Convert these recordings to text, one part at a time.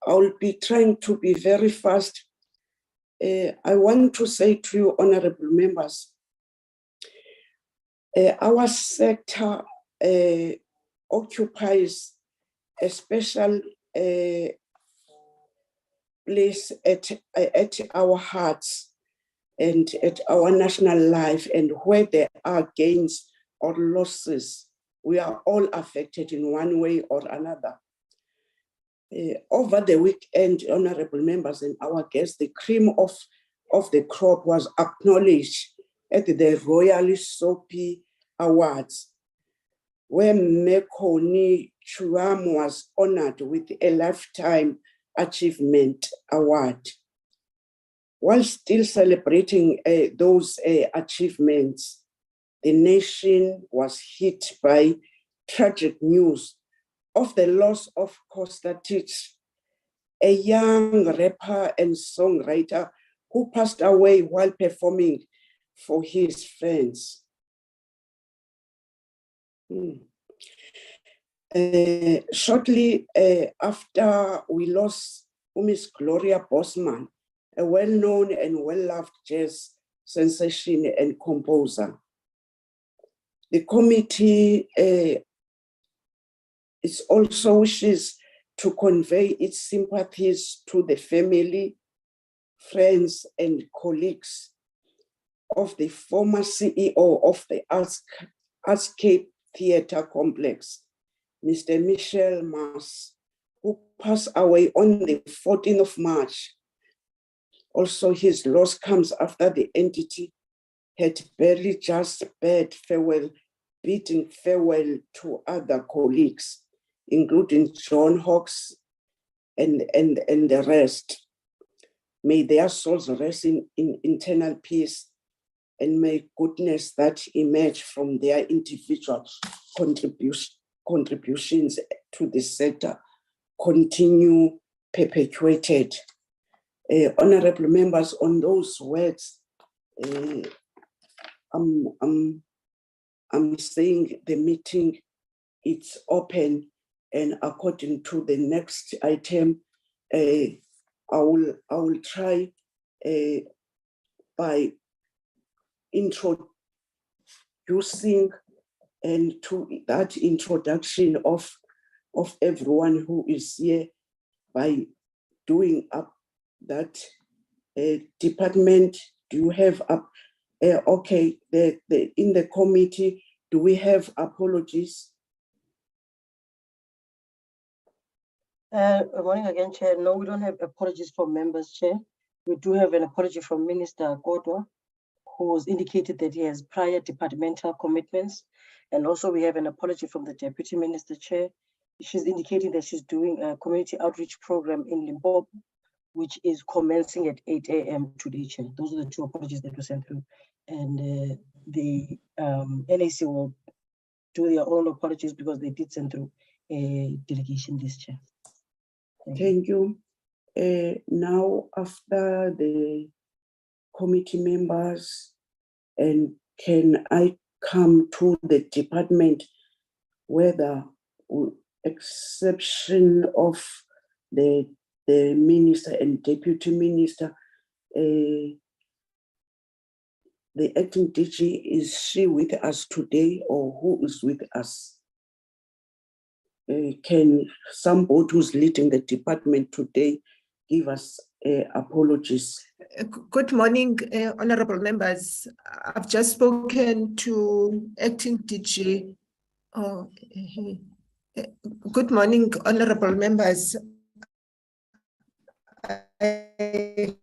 I'll be trying to be very fast. I want to say to you, honorable members, our sector occupies a special place at our hearts and at our national life, and where there are gains or losses, we are all affected in one way or another. Over the weekend, honorable members and our guests, the cream of the crop was acknowledged at the Royal Soapy Awards, where Mekoni Chuam was honored with a Lifetime Achievement Award. While still celebrating those achievements, the nation was hit by tragic news of the loss of Costa Titch, a young rapper and songwriter who passed away while performing for his friends. Shortly after we lost Miss Gloria Bosman, a well-known and well-loved jazz sensation and composer. The committee is also wishes to convey its sympathies to the family, friends, and colleagues of the former CEO of the Artscape Theatre Complex, Mr. Michel Mas, who passed away on the 14th of March. Also, his loss comes after the entity had barely just bidding farewell to other colleagues, including John Hawkes and the rest. May their souls rest in eternal peace, and may goodness that emerge from their individual contributions to the sector continue perpetuated. Honorable members, on those words, I'm saying the meeting, it's open, and according to the next item, I will try by introducing and to that introduction of everyone who is here by doing up that department. Do you have okay, in the committee, do we have apologies? Good morning again, Chair. No, we don't have apologies from members, Chair. We do have an apology from Minister Kodwa, who has indicated that he has prior departmental commitments. And also we have an apology from the Deputy Minister, Chair. She's indicating that she's doing a community outreach program in Limpopo, which is commencing at 8 a.m. today, Chair. Those are the two apologies that were sent through. And the NAC will do their own apologies because they did send through a delegation list, Chair. Thank you. Now, after the committee members, and can I come to the department whether exception of the minister and deputy minister, the acting DG, is she with us today, or who is with us? Can somebody who's leading the department today give us apologies? Good morning, honorable members. I've just spoken to acting DG. Good morning, honorable members. I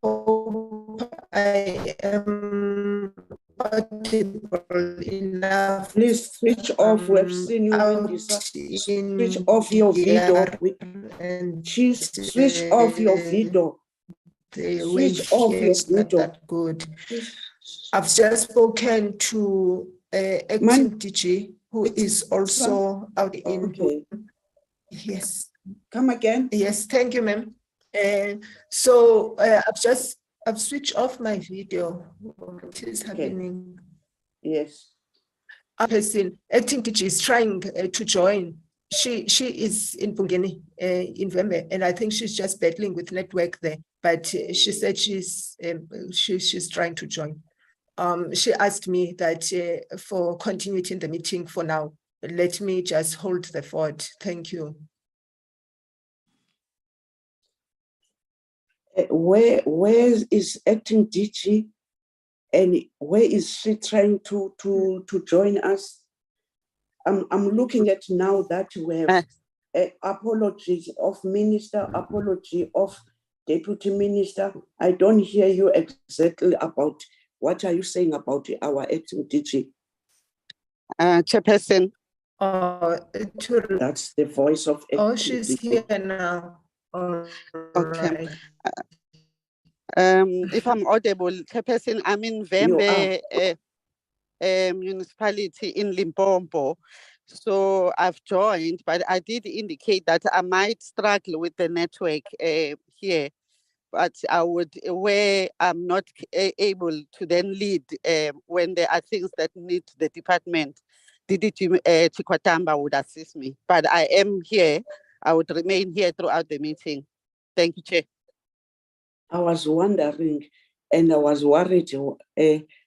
hope I am audible enough. Please switch off. We've seen you. Switch off your video. Switch off your video. Switch off your video. That good. I've just spoken to acting DG, who is also out in. Okay. Yes. Come again. Yes, thank you, ma'am. So I've switched off my video. What is happening? Yes. A person, acting DG, is trying to join. she is in Bungeni, in Vembe, and I think she's just battling with network there. But she said she's trying to join. She asked me that for continuity in the meeting for now, let me just hold the fort. Thank you. Where is acting DG, and where is she trying to join us? I'm looking at now that we have apologies of minister, apology of deputy minister. I don't hear you exactly about what are you saying about our acting DG. Chairperson. That's the voice of acting Oh, she's DG. here now. All Okay. right. If I'm audible, Chairperson, I'm in Vembe municipality in Limpopo. So I've joined, but I did indicate that I might struggle with the network here. But I would, where I'm not able to then lead when there are things that need the department, Chikwatamba would assist me. But I am here. I would remain here throughout the meeting. Thank you, Chair. I was wondering, and I was worried,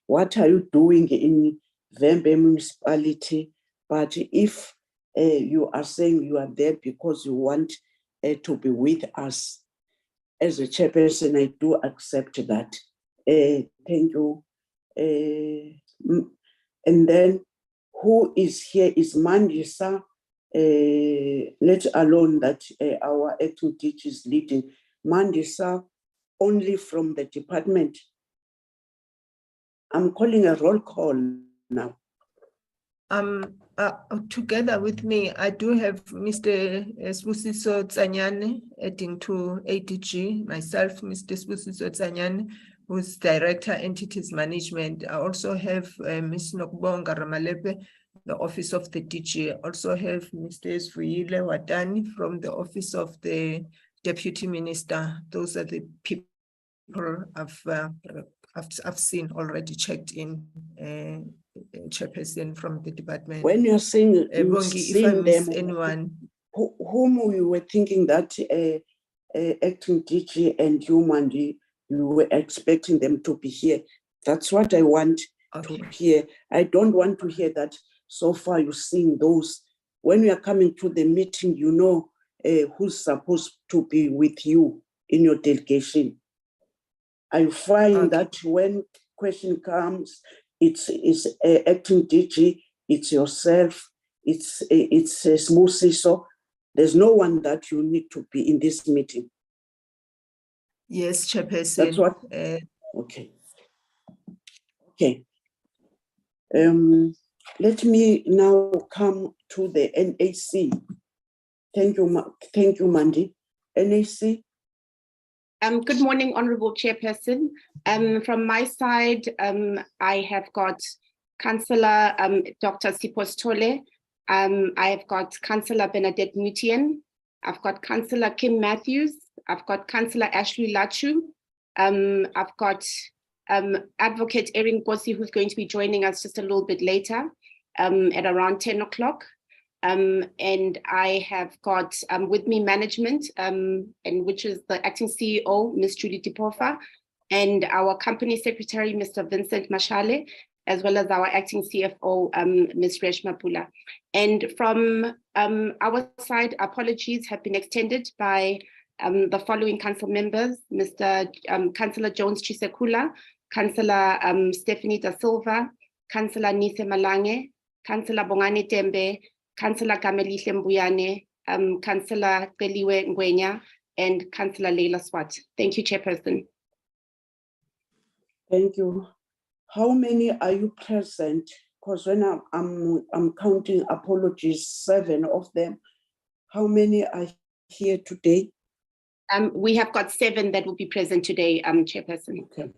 what are you doing in Vembe municipality? But if you are saying you are there because you want to be with us, as a chairperson, I do accept that. Thank you. And then who is here is Mandisa, let alone that our acting teacher is leading. Mandisa, only from the department. I'm calling a roll call now. Together with me, I do have Mr. Sbusiso Tsanyane adding to ADG, myself, Mr. Sbusiso Tsanyane, who's Director Entities Management. I also have Ms. Nokbonga Ramalepe, the Office of the DG. I also have Mr. Svuyile Watani from the Office of the Deputy Minister. Those are the people I've seen already checked in, chairperson from the department. When you're saying, Bongi, if I miss anyone, whom you were thinking that acting DG and you, Mandy, you were expecting them to be here. That's what I want to hear. I don't want to hear that so far you're seeing those. When you are coming to the meeting, you know who's supposed to be with you in your delegation. I find that when question comes, it's acting DG, it's yourself, it's a small CISO. There's no one that you need to be in this meeting. Yes, chairperson. That's what. Okay. Okay. Let me now come to the NAC. Thank you, Mandy. NAC. Good morning, Honorable Chairperson. From my side, I have got Councillor Dr. Sipos Tole. I've got Councillor Bernadette Mutian. I've got Councillor Kim Matthews. I've got Councillor Ashley Lachu. I've got Advocate Erin Kosi, who's going to be joining us just a little bit later at around 10 o'clock. And I have got with me management, and which is the acting CEO, Ms. Julie Dipofa, and our company secretary, Mr. Vincent Mashale, as well as our acting CFO, Ms. Reshma Pula. And from our side, apologies have been extended by the following council members: Mr. Councillor Jones Chisekula, Councillor Stephanie Da Silva, Councillor Nise Malange, Councillor Bongani Tembe, Councillor Kamelihle Mbuyane, Councillor Keliwe Ngwenya, and Councillor Leila Swat. Thank you, Chairperson. Thank you. How many are you present? Because when I'm counting apologies, 7 of them. How many are here today? We have got 7 that will be present today, Chairperson. Okay.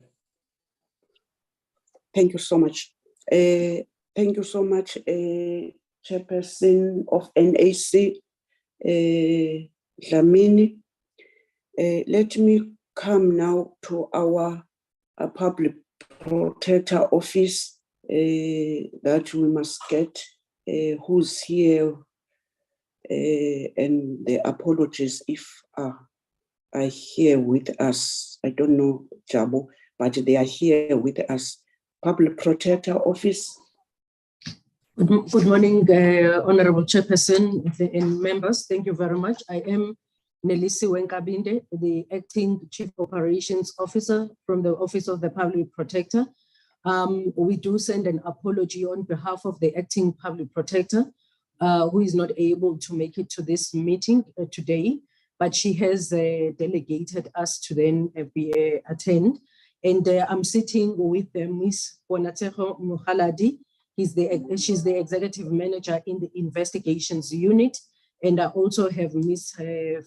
Thank you so much. Thank you so much, Chairperson of NAC, Dlamini. Let me come now to our public protector office that we must get, who's here and the apologies if are here with us. I don't know, Jabu, but they are here with us. Public Protector Office. Good morning, Honorable Chairperson and members. Thank you very much. I am Nelisi Wenkabinde, the Acting Chief Operations Officer from the Office of the Public Protector. We do send an apology on behalf of the Acting Public Protector, who is not able to make it to this meeting today, but she has delegated us to then attend. And I'm sitting with Ms. Bonatejo Muhaladi. She's the Executive Manager in the Investigations Unit. And I also have Ms.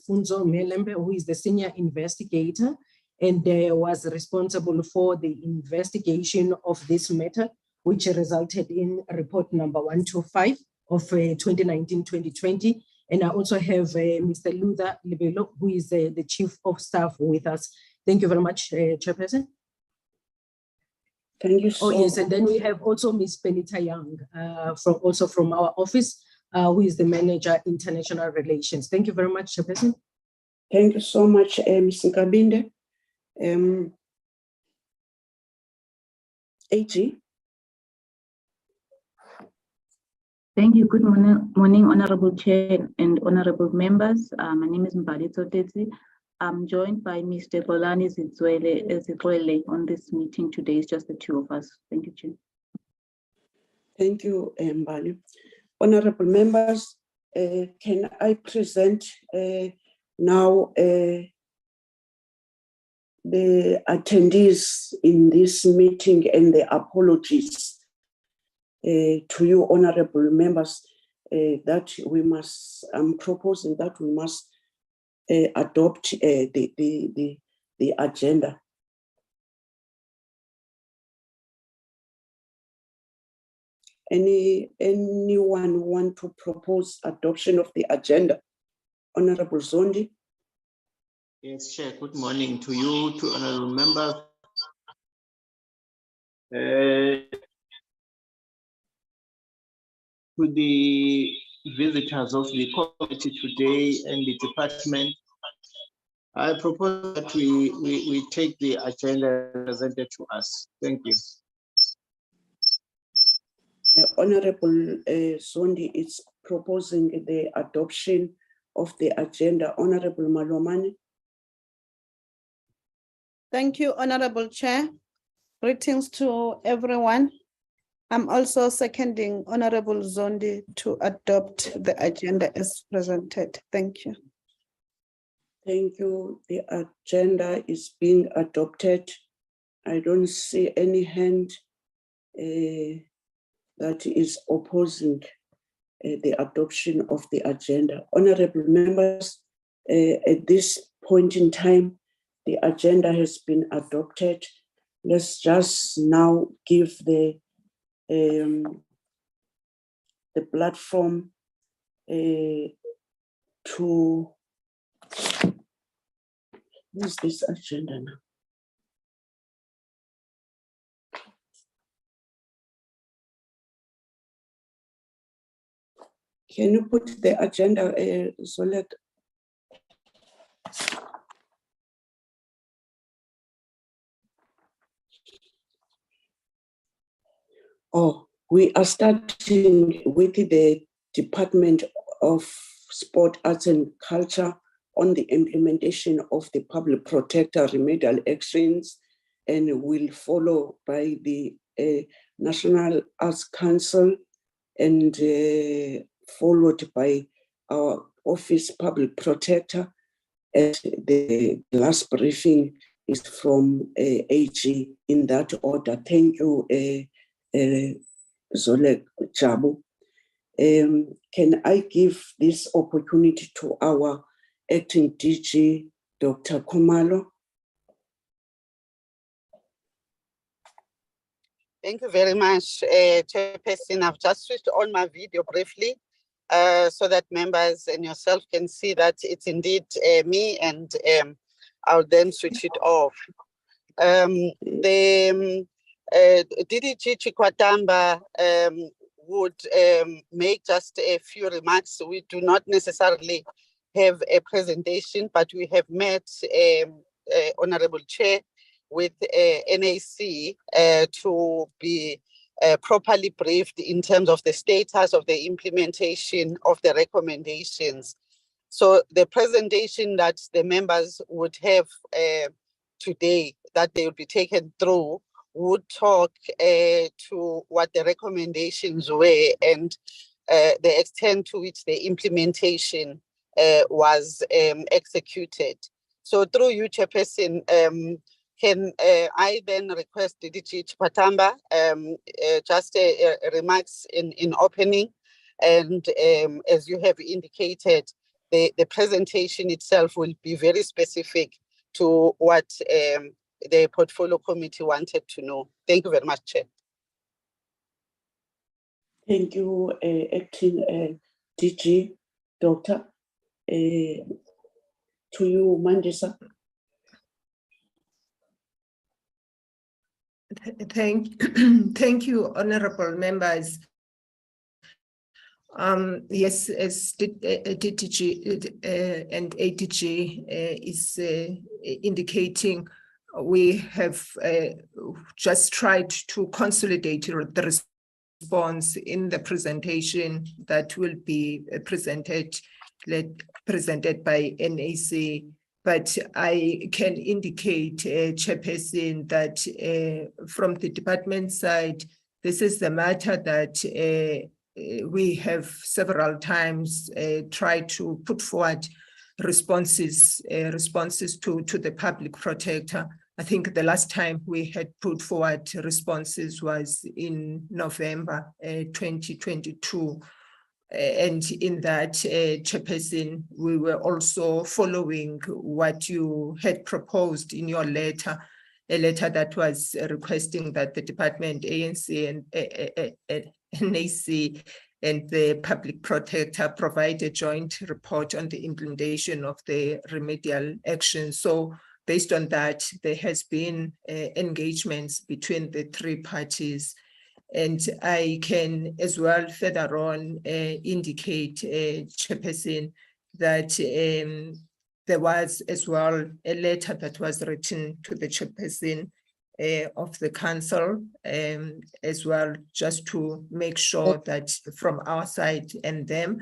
Funzo Melembe, who is the Senior Investigator and was responsible for the investigation of this matter, which resulted in report number 125 of 2019-2020. And I also have Mr. Luther Libelo, who is the Chief of Staff with us. Thank you very much, Chairperson. Thank you so much. Oh, yes, and then we have also Ms. Benita Young, from our office, who is the Manager, International Relations. Thank you very much, Chairperson. Thank you so much, Ms. Nkabinde. AG. Thank you. Good morning, Honorable Chair and Honorable members. My name is Mbalitso Tetsi. I'm joined by Mr. Golani Zitwele on this meeting today. It's just the two of us. Thank you, Chair. Thank you, Mbali. Honorable members, can I present now the attendees in this meeting and the apologies to you, honorable members, that we must, I'm proposing that we must adopt the agenda. Anyone want to propose adoption of the agenda? Honorable Zondi. Yes, Chair. Good morning to you, to honorable members. To the visitors of the committee today and the department, I propose that we take the agenda presented to us. Thank you. Honorable Zondi is proposing the adoption of the agenda. Honorable Malomani. Thank you, Honorable Chair. Greetings to everyone. I'm also seconding Honorable Zondi to adopt the agenda as presented. Thank you. Thank you. The agenda is being adopted. I don't see any hand that is opposing the adoption of the agenda. Honorable members, at this point in time, the agenda has been adopted. Let's just now give the platform to, what's this agenda now? Can you put the agenda, Zolet? Oh, we are starting with the Department of Sport, Arts and Culture on the implementation of the Public Protector remedial actions, and will follow by the National Arts Council, and followed by our Office Public Protector. And the last briefing is from AG in that order. Thank you, Zolek Jabu. Can I give this opportunity to our Acting DG, Dr. Khumalo? Thank you very much, Chairperson. I've just switched on my video briefly so that members and yourself can see that it's indeed me, and I'll then switch it off. The DDG Chikwatamba would make just a few remarks. We do not necessarily have a presentation, but we have met Honorable Chair with NAC to be properly briefed in terms of the status of the implementation of the recommendations. So the presentation that the members would have today, that they will be taken through, would talk to what the recommendations were and the extent to which the implementation was executed. So through you, Chairperson, can I then request DG Chipatamba just remarks in opening, and as you have indicated, the presentation itself will be very specific to what the portfolio committee wanted to know. Thank you very much, Chair. Thank you, Acting DG, Doctor. To you, Mandisa. Thank you, honorable members. Yes, as DTG and ADG is indicating, we have just tried to consolidate the response in the presentation that will be presented by NAC. But I can indicate, Chairperson, that from the department side, this is the matter that we have several times tried to put forward responses to the public protector. I think the last time we had put forward responses was in November 2022. And in that, Chairperson, we were also following what you had proposed in your letter, a letter that was requesting that the department, ANC and NAC and the public protector provide a joint report on the implementation of the remedial action. So based on that, there has been engagements between the three parties. And I can as well further on indicate, Chairperson, that there was as well a letter that was written to the Chairperson of the council as well, just to make sure that from our side and them,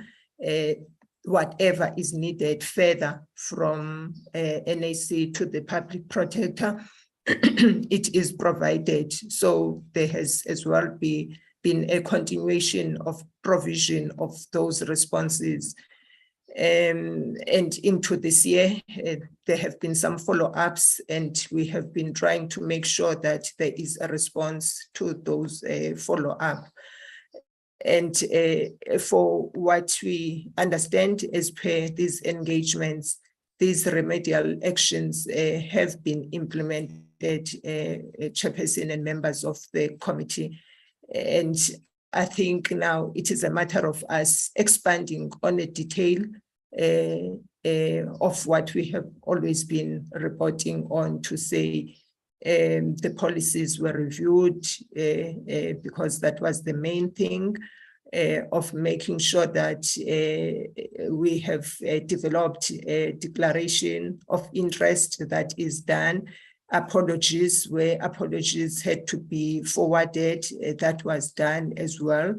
whatever is needed further from NAC to the public protector, it is provided. So there has as well been a continuation of provision of those responses. And into this year, there have been some follow-ups, and we have been trying to make sure that there is a response to those follow-up. And for what we understand as per these engagements, these remedial actions have been implemented, Chairperson and members of the committee. And I think now it is a matter of us expanding on a detail of what we have always been reporting on, to say the policies were reviewed because that was the main thing, of making sure that we have developed a declaration of interest that is done. Apologies, where apologies had to be forwarded, that was done as well.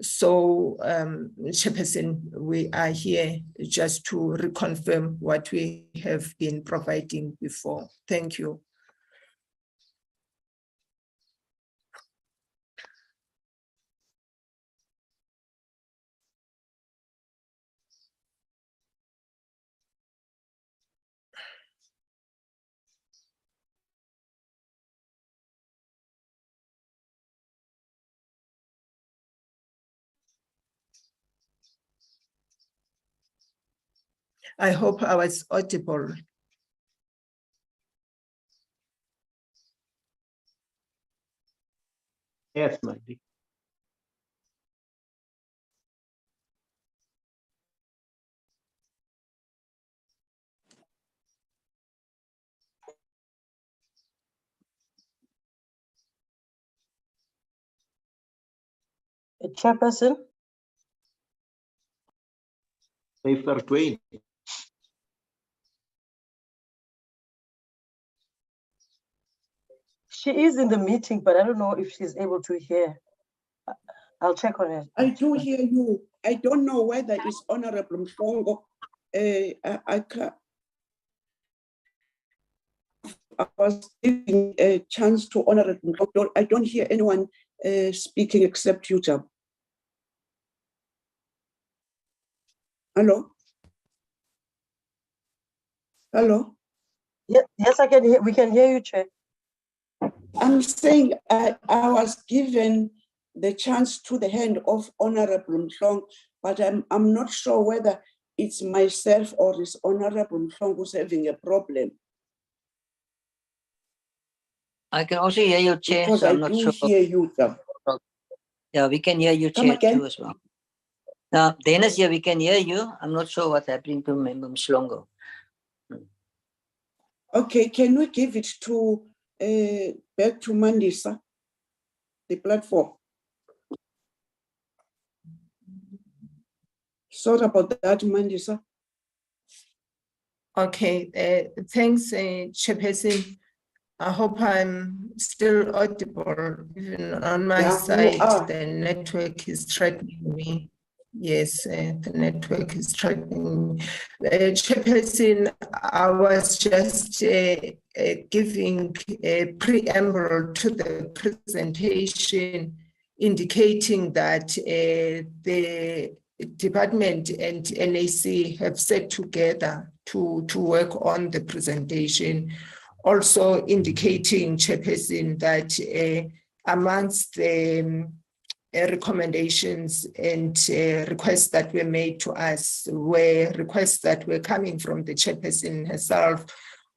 So, Chairperson, we are here just to reconfirm what we have been providing before. Thank you. I hope I was audible. Yes, Mandy. Chairperson, Safer Dwayne. she is in the meeting, but I don't know if she's able to hear. I'll check on it. I do hear you. I don't know whether it's Honorable Mhlongo. I was giving a chance to Honorable Mhlongo. I don't hear anyone speaking except you, Jab. Hello? Hello? Yes, I can hear. We can hear you, Chair. I'm saying I was given the chance to the hand of Honorable Mhlongo, but I'm not sure whether it's myself or it's Honorable Mhlongo who's having a problem. I can also hear you, Chair, Because so I I'm not do sure. hear you, Jab. Yeah, we can hear you, Come Chair, again? too, as well. Now, Dennis, here we can hear you. I'm not sure what's happening to Member Mhlongo. Okay, can we give it to back to Mandisa, the platform? Sorry about that, Mandisa. Okay, thanks, Chairperson. I hope I'm still audible. Even on my Yeah, you side, are. the network is threatening me. Yes, the network is threatening me. Chairperson, I was just giving a preamble to the presentation, indicating that the department and NAC have set together to work on the presentation. Also indicating, Chairperson, that amongst the recommendations and requests that were made to us were requests that were coming from the Chairperson herself,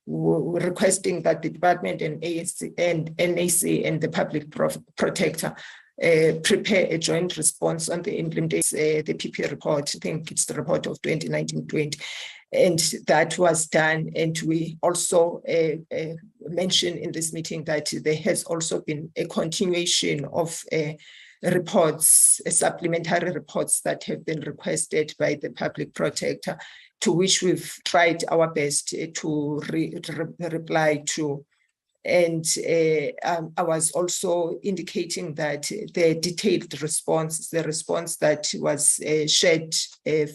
requesting that the department and NAC and the public protector prepare a joint response on the implementation, the PP report. I think it's the report of 2019-20. And that was done. And we also mentioned in this meeting that there has also been a continuation of reports, supplementary reports that have been requested by the public protector, to which we've tried our best to reply to. And I was also indicating that the detailed response, the response that was shared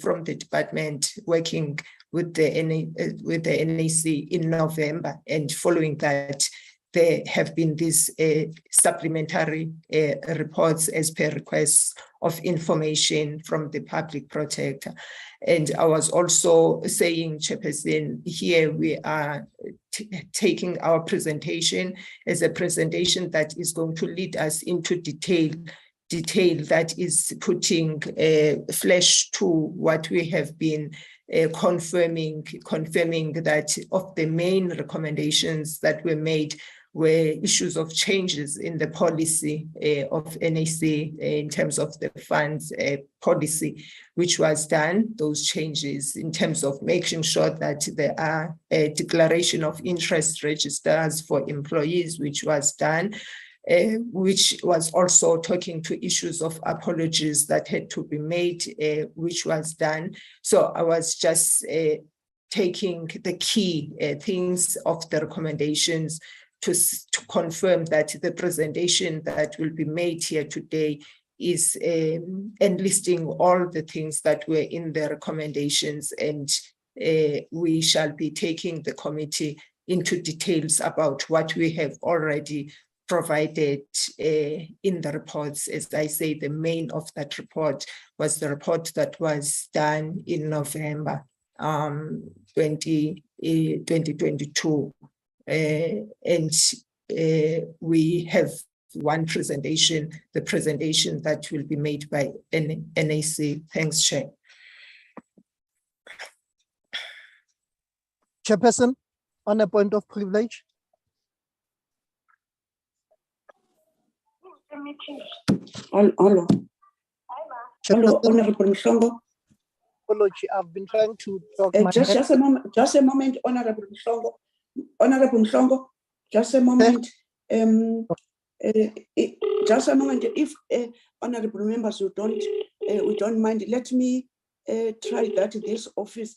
from the department working with the NAC in November, and following that, there have been these supplementary reports as per requests of information from the public protector. And I was also saying, Chairperson, here we are taking our presentation as a presentation that is going to lead us into detail that is putting flesh to what we have been confirming that of the main recommendations that were made were issues of changes in the policy of NAC in terms of the funds policy, which was done, those changes in terms of making sure that there are a declaration of interest registers for employees, which was done, which was also talking to issues of apologies that had to be made, which was done. So I was just taking the key things of the recommendations to confirm that the presentation that will be made here today is enlisting all the things that were in the recommendations, and we shall be taking the committee into details about what we have already provided in the reports. As I say, the main of that report was the report that was done in November 2022. And we have one presentation, the presentation that will be made by NAC. Thanks, Chair. Chairperson, on a point of privilege. Hello, Honorable Mhlongo. Apology, I've been trying to talk. Just a moment, Honorable Mhlongo. Honorable Mhlongo, just a moment. Just a moment, if honorable members, we don't mind, let me try that this office.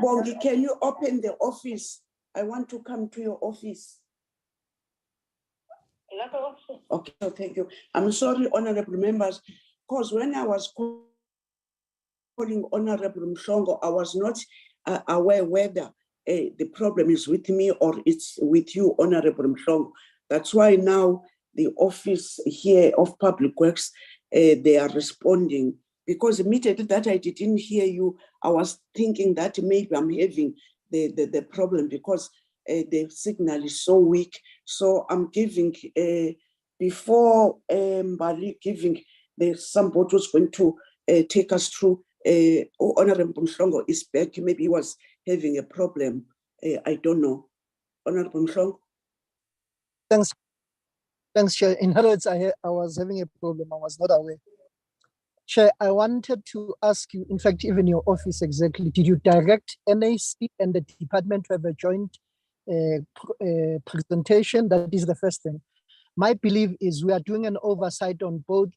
Bongi, can you open the office? I want to come to your office. Okay, so thank you. I'm sorry, honorable members, because when I was calling Honorable Mshongo, I was not aware whether the problem is with me or it's with you, Honorable Mshongo. That's why now the office here of Public Works, they are responding, because immediately that I didn't hear you, I was thinking that maybe I'm having the problem because the signal is so weak. So I'm giving, before Mbali giving, somebody was going to take us through. Honorable Mshongo is back, maybe he was having a problem. I don't know. Honorable Mshongo. Thanks, Chair. In other words, I was having a problem. I was not aware. Chair, I wanted to ask you, in fact, even your office exactly, did you direct NAC and the department to have a joint presentation? That is the first thing. My belief is we are doing an oversight on both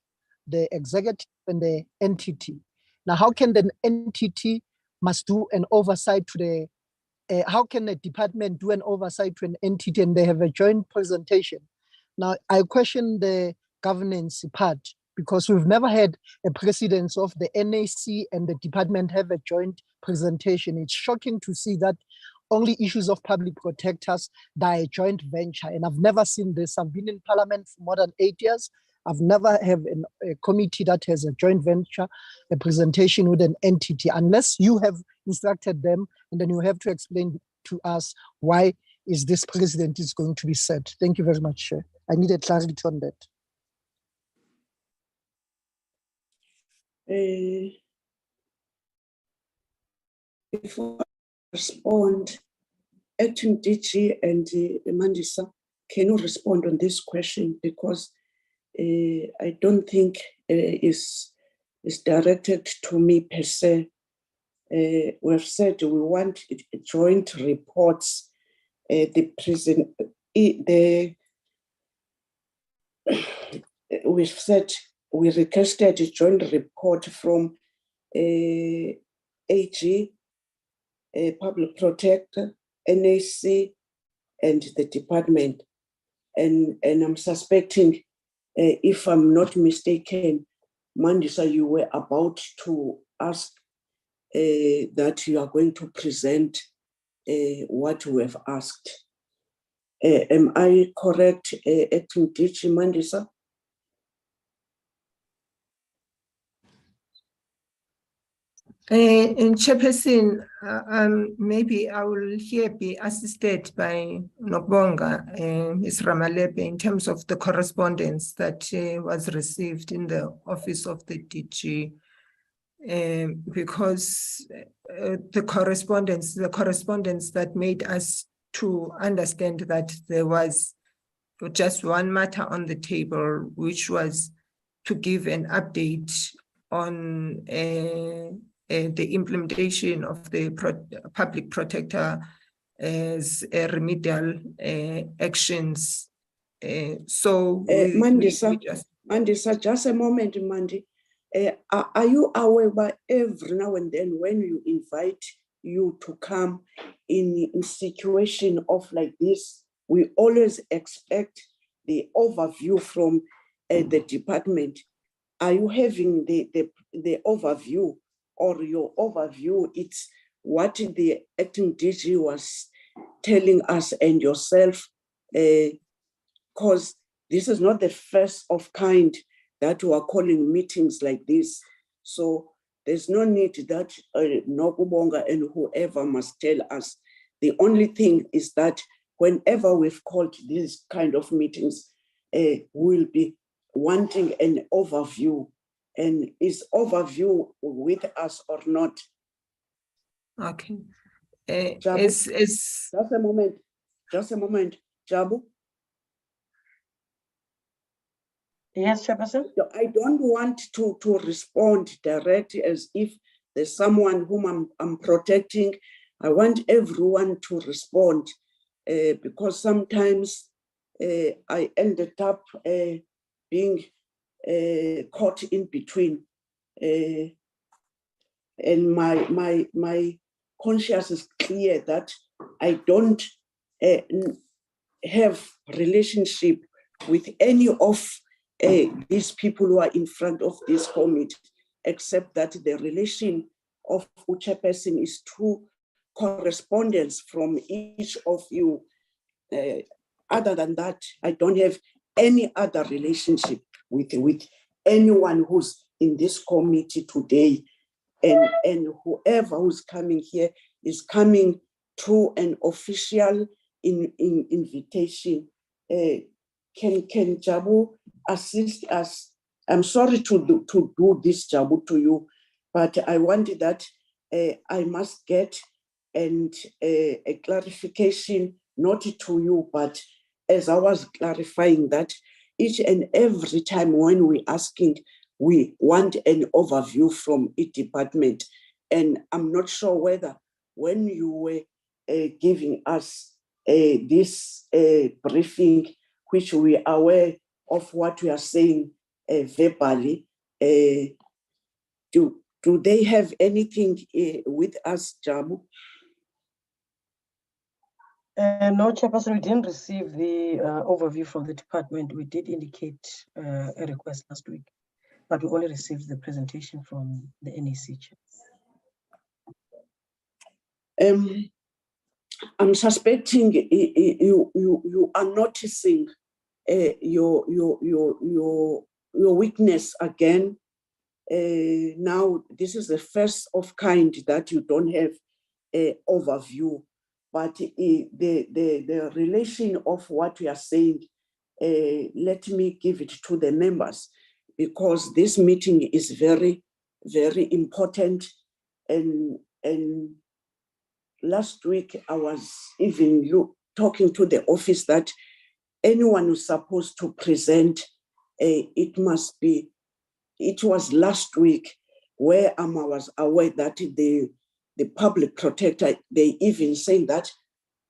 the executive and the entity. Now, how can the entity must do an oversight to the, how can a department do an oversight to an entity and they have a joint presentation? Now, I question the governance part because we've never had a precedence of the NAC and the department have a joint presentation. It's shocking to see that only issues of public protectors are a joint venture. And I've never seen this. I've been in Parliament for more than 8 years. I've never have a committee that has a joint venture, a presentation with an entity, unless you have instructed them, and then you have to explain to us why is this precedent is going to be set. Thank you very much, Chair. I need a clarity on that. Before I respond, Acting DG and Mandisa, can you respond on this question? Because I don't think it's directed to me per se. We've said we want joint reports. We've said we requested a joint report from AG, Public Protector, NAC, and the department. And I'm suspecting, if I'm not mistaken, Mandisa, you were about to ask that you are going to present what we have asked. Am I correct, Acting DG Mandisa? In Chairperson, maybe I will here be assisted by Nobonga, Ms. Ramalebe, in terms of the correspondence that was received in the office of the DG, because the correspondence that made us to understand that there was just one matter on the table, which was to give an update on the implementation of the public protector as remedial actions. Mandisa, just a moment, Mandi. Are you aware by every now and then when you invite you to come in situation of like this, we always expect the overview from the department. Are you having the overview, or your overview, it's what the Acting DG was telling us and yourself, because this is not the first of kind that we are calling meetings like this. So there's no need that Nobonga and whoever must tell us. The only thing is that whenever we've called these kind of meetings, we'll be wanting an overview. And is overview with us or not? Okay. Jabu, just a moment, Jabu. Yes, Chairperson. I don't want to respond directly as if there's someone whom I'm protecting. I want everyone to respond because sometimes I ended up being caught in between. And my conscience is clear that I don't have relationship with any of these people who are in front of this committee, except that the relation of chairperson is through correspondence from each of you. Other than that, I don't have any other relationship with anyone who's in this committee today. And whoever who's coming here is coming through an official invitation. Can Jabu assist us? I'm sorry to do this, Jabu, to you, but I wanted that I must get a clarification, not to you, but as I was clarifying that each and every time when we're asking, we want an overview from each department. And I'm not sure whether when you were giving us this briefing, which we are aware of what we are saying verbally, do they have anything with us, Jabu? No, Chairperson, we didn't receive the overview from the department. We did indicate a request last week, but we only received the presentation from the NEC chair. I'm suspecting you are noticing your weakness again. Now, this is the first of kind that you don't have an overview, but the relation of what we are saying, let me give it to the members, because this meeting is very, very important. And last week, I was even talking to the office that anyone who's supposed to present, it was last week where I was aware that the public protector, they even saying that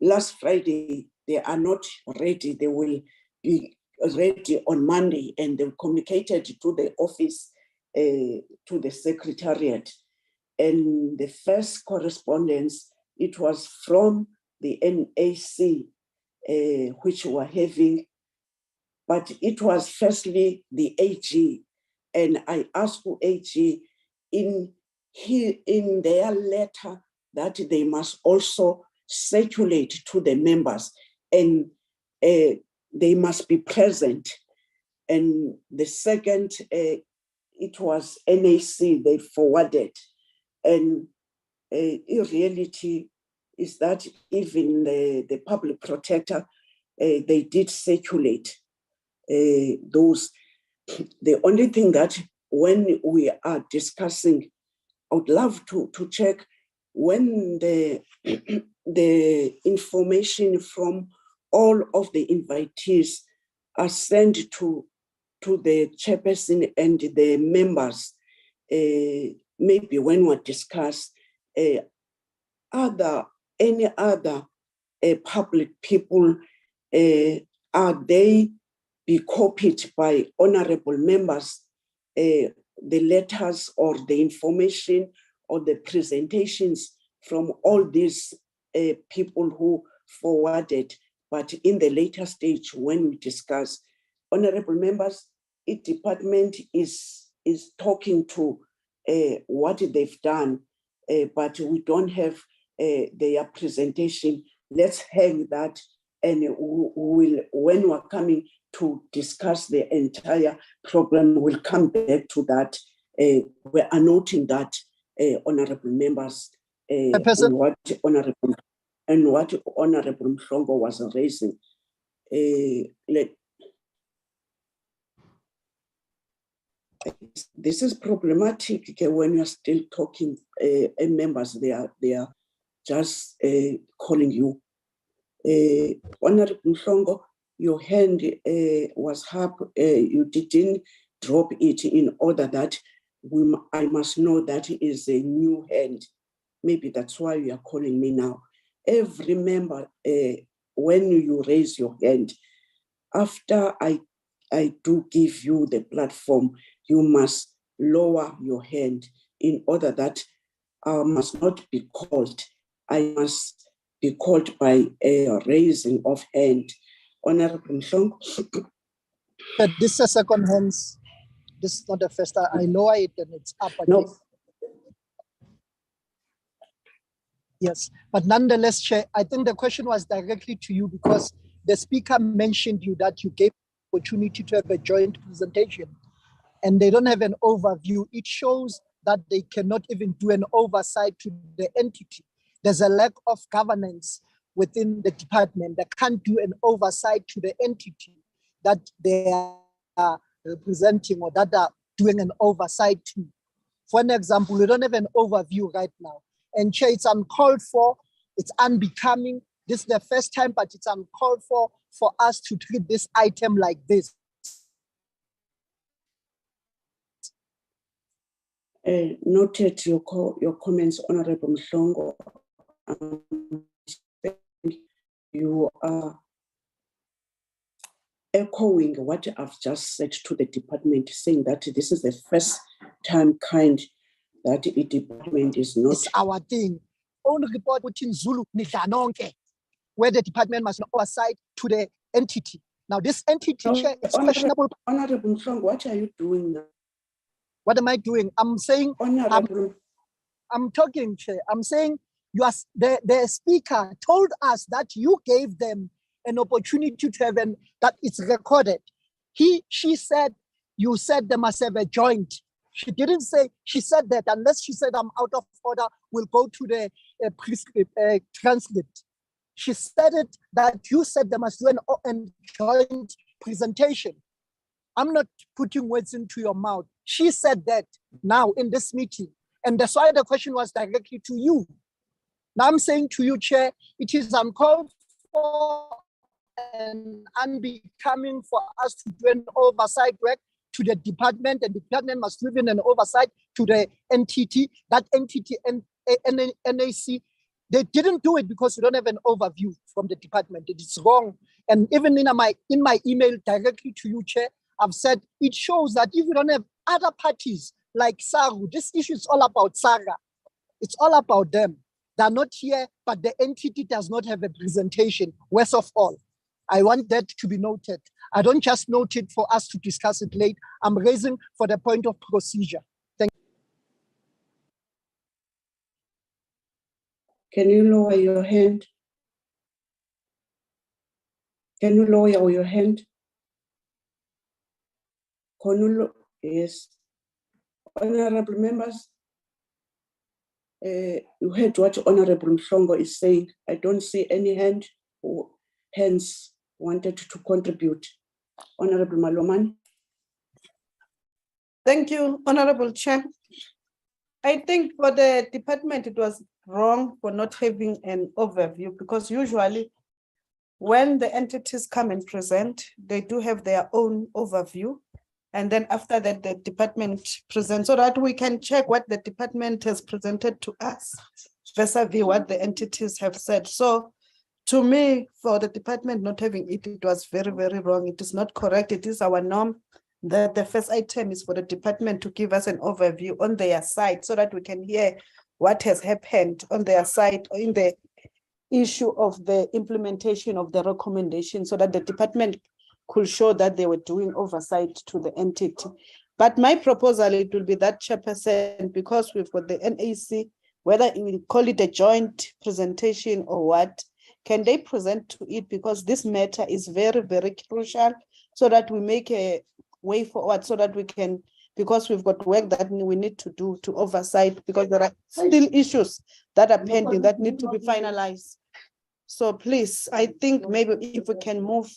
last Friday, they are not ready. They will be ready on Monday, and they communicated to the office, to the secretariat. And the first correspondence, it was from the NAC, which were having, but it was firstly the AG. And I asked the AG in their letter that they must also circulate to the members, and they must be present. And the second, it was NAC, they forwarded. And in reality is that even the public protector, they did circulate those. The only thing that when we are discussing, I would love to check when the information from all of the invitees are sent to the chairperson and the members, maybe when we discuss any other public people, are they be copied by honorable members, the letters or the information or the presentations from all these people who forwarded, but in the later stage when we discuss, honorable members, each department is talking to what they've done, but we don't have their presentation. Let's hang that, and we'll, when we're coming to discuss the entire program, we'll come back to that. We are noting that, honorable members, on what honorable Mhlongo was raising. This is problematic when you're still talking, members, they are just calling you. Honorable Mhlongo, your hand was up, you didn't drop it in order that I must know that is a new hand. Maybe that's why you are calling me now. Every member, when you raise your hand, after I do give you the platform, you must lower your hand in order that I must not be called. I must be called by a raising of hand. Honorable Mhlongo. But this is a second hands. This is not the first. I lower it and it's up again. No. Yes, but nonetheless, Chair, I think the question was directly to you because the speaker mentioned you that you gave opportunity to have a joint presentation and they don't have an overview. It shows that they cannot even do an oversight to the entity. There's a lack of governance within the department. They can't do an oversight to the entity that they are representing or that are doing an oversight to. For an example, we don't have an overview right now. And Chair, it's uncalled for, it's unbecoming. This is the first time, but it's uncalled for us to treat this item like this. Noted your comments, Honorable Mhlongo. You are echoing what I've just said to the department, saying that this is the first time kind that the department is not. It's our thing. Own report put in Zulu, where the department must oversight to the entity. Now, this entity, Chair, it's questionable. Honorable Mhlongo, what are you doing now? What am I doing? I'm saying, I'm talking, Chair. I'm saying you are, the speaker told us that you gave them an opportunity to have that it's recorded. She said, you said they must have a joint. She didn't say, she said that unless she said I'm out of order, we'll go to the transcript. She said it that you said they must do an joint presentation. I'm not putting words into your mouth. She said that now in this meeting. And that's why the question was directly to you. Now I'm saying to you, Chair, it is uncalled for and unbecoming for us to do an oversight work to the department, and the department must give in an oversight to the entity, that entity, NAC. They didn't do it because we don't have an overview from the department. It is wrong. And even in my email directly to you, Chair, I've said it shows that if you don't have other parties like SARU, this issue is all about SARA. It's all about them. They're not here, but the entity does not have a presentation, worst of all. I want that to be noted. I don't just note it for us to discuss it late. I'm raising for the point of procedure. Thank you. Can you lower your hand? Can you lower your hand? Yes. Honorable members, you heard what Honorable Mhlongo is saying. I don't see any hands wanted to contribute. Honorable Malomane. Thank you, Honorable Chair. I think for the department, it was wrong for not having an overview because usually when the entities come and present, they do have their own overview. And then after that, the department presents so that we can check what the department has presented to us vis-a-vis what the entities have said. So to me, for the department not having it, it was very, very wrong. It is not correct. It is our norm that the first item is for the department to give us an overview on their side so that we can hear what has happened on their side in the issue of the implementation of the recommendation so that the department could show that they were doing oversight to the entity. But my proposal, it will be that Chairperson, because we've got the NAC, whether we call it a joint presentation or what, can they present to it? Because this matter is very, very crucial so that we make a way forward so that we can, because we've got work that we need to do to oversight because there are still issues that are pending that need to be finalized. So please, I think maybe if we can move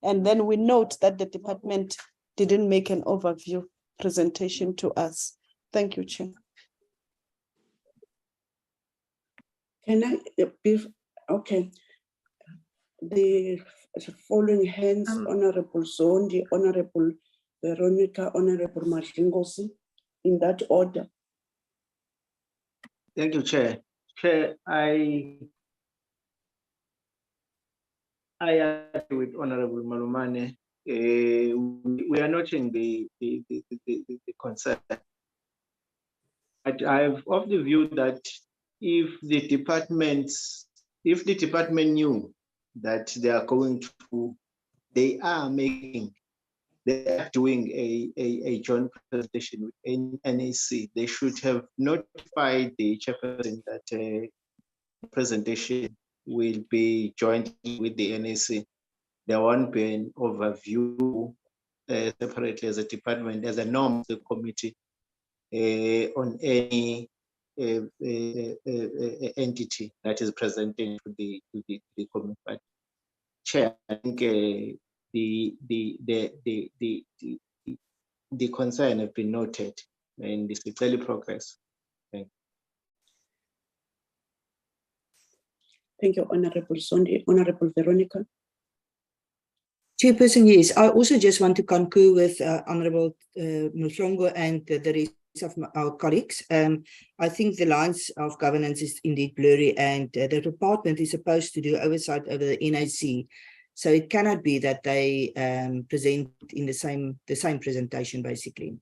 and then we note that the department didn't make an overview presentation to us. Thank you, Chair. Can I be, okay. The following hands, Honorable Zondi, Honorable Veronica, Honorable Mashingosi, in that order. Thank you, Chair. Chair, I agree with Honorable Malomane we are noting the concern. But I'm of the view that if the department knew that they are going to, they are doing a joint presentation with NAC, they should have notified the chairperson that presentation will be joined with the NAC. There won't be an overview separately as a department, as a norm of the committee on any entity that is presenting to the committee. But Chair, I think the concern have been noted, and this is early progress. Thank you, Honorable Zondi. Honorable Veronica. Chairperson, yes, I also just want to concur with Honorable Mhlongo and the rest of our colleagues. I think the lines of governance is indeed blurry, and the department is supposed to do oversight over the NAC. So it cannot be that they present in the same presentation, basically.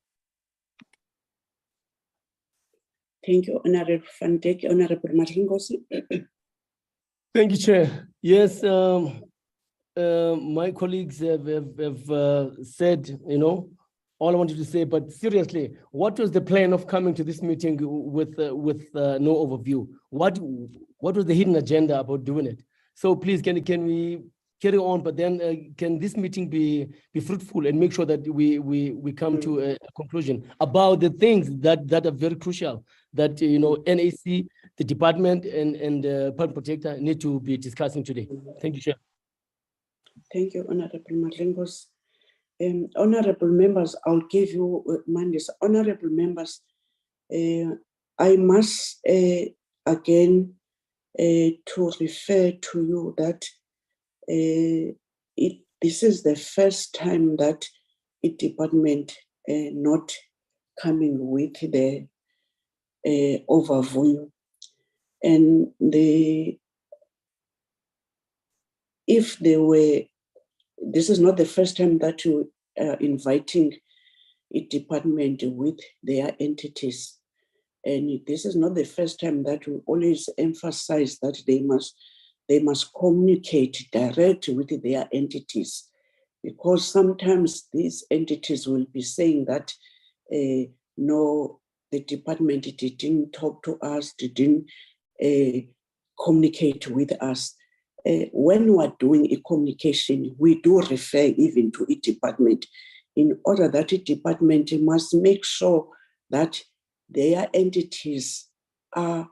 Thank you, Honorable Van Dijk. Honorable Maringosi. Thank you, Chair. Yes, my colleagues have said, all I wanted to say, but seriously, what was the plan of coming to this meeting with no overview? What was the hidden agenda about doing it? So please, can we carry on, but then can this meeting be fruitful and make sure that we come to a conclusion about the things that are very crucial that NAC, the department, and public protector need to be discussing today. Thank you, Chair. Thank you, Honorable Marlingos. Honorable members, I'll give you Mondays. Honorable members, I must again to refer to you that this is the first time that a department not coming with the overview, and if they were, this is not the first time that you are inviting a department with their entities, and this is not the first time that we always emphasize that they must communicate direct with their entities, because sometimes these entities will be saying that no, the department didn't talk to us, didn't communicate with us. When we're doing a communication, we do refer even to a department, in order that a department must make sure that their entities are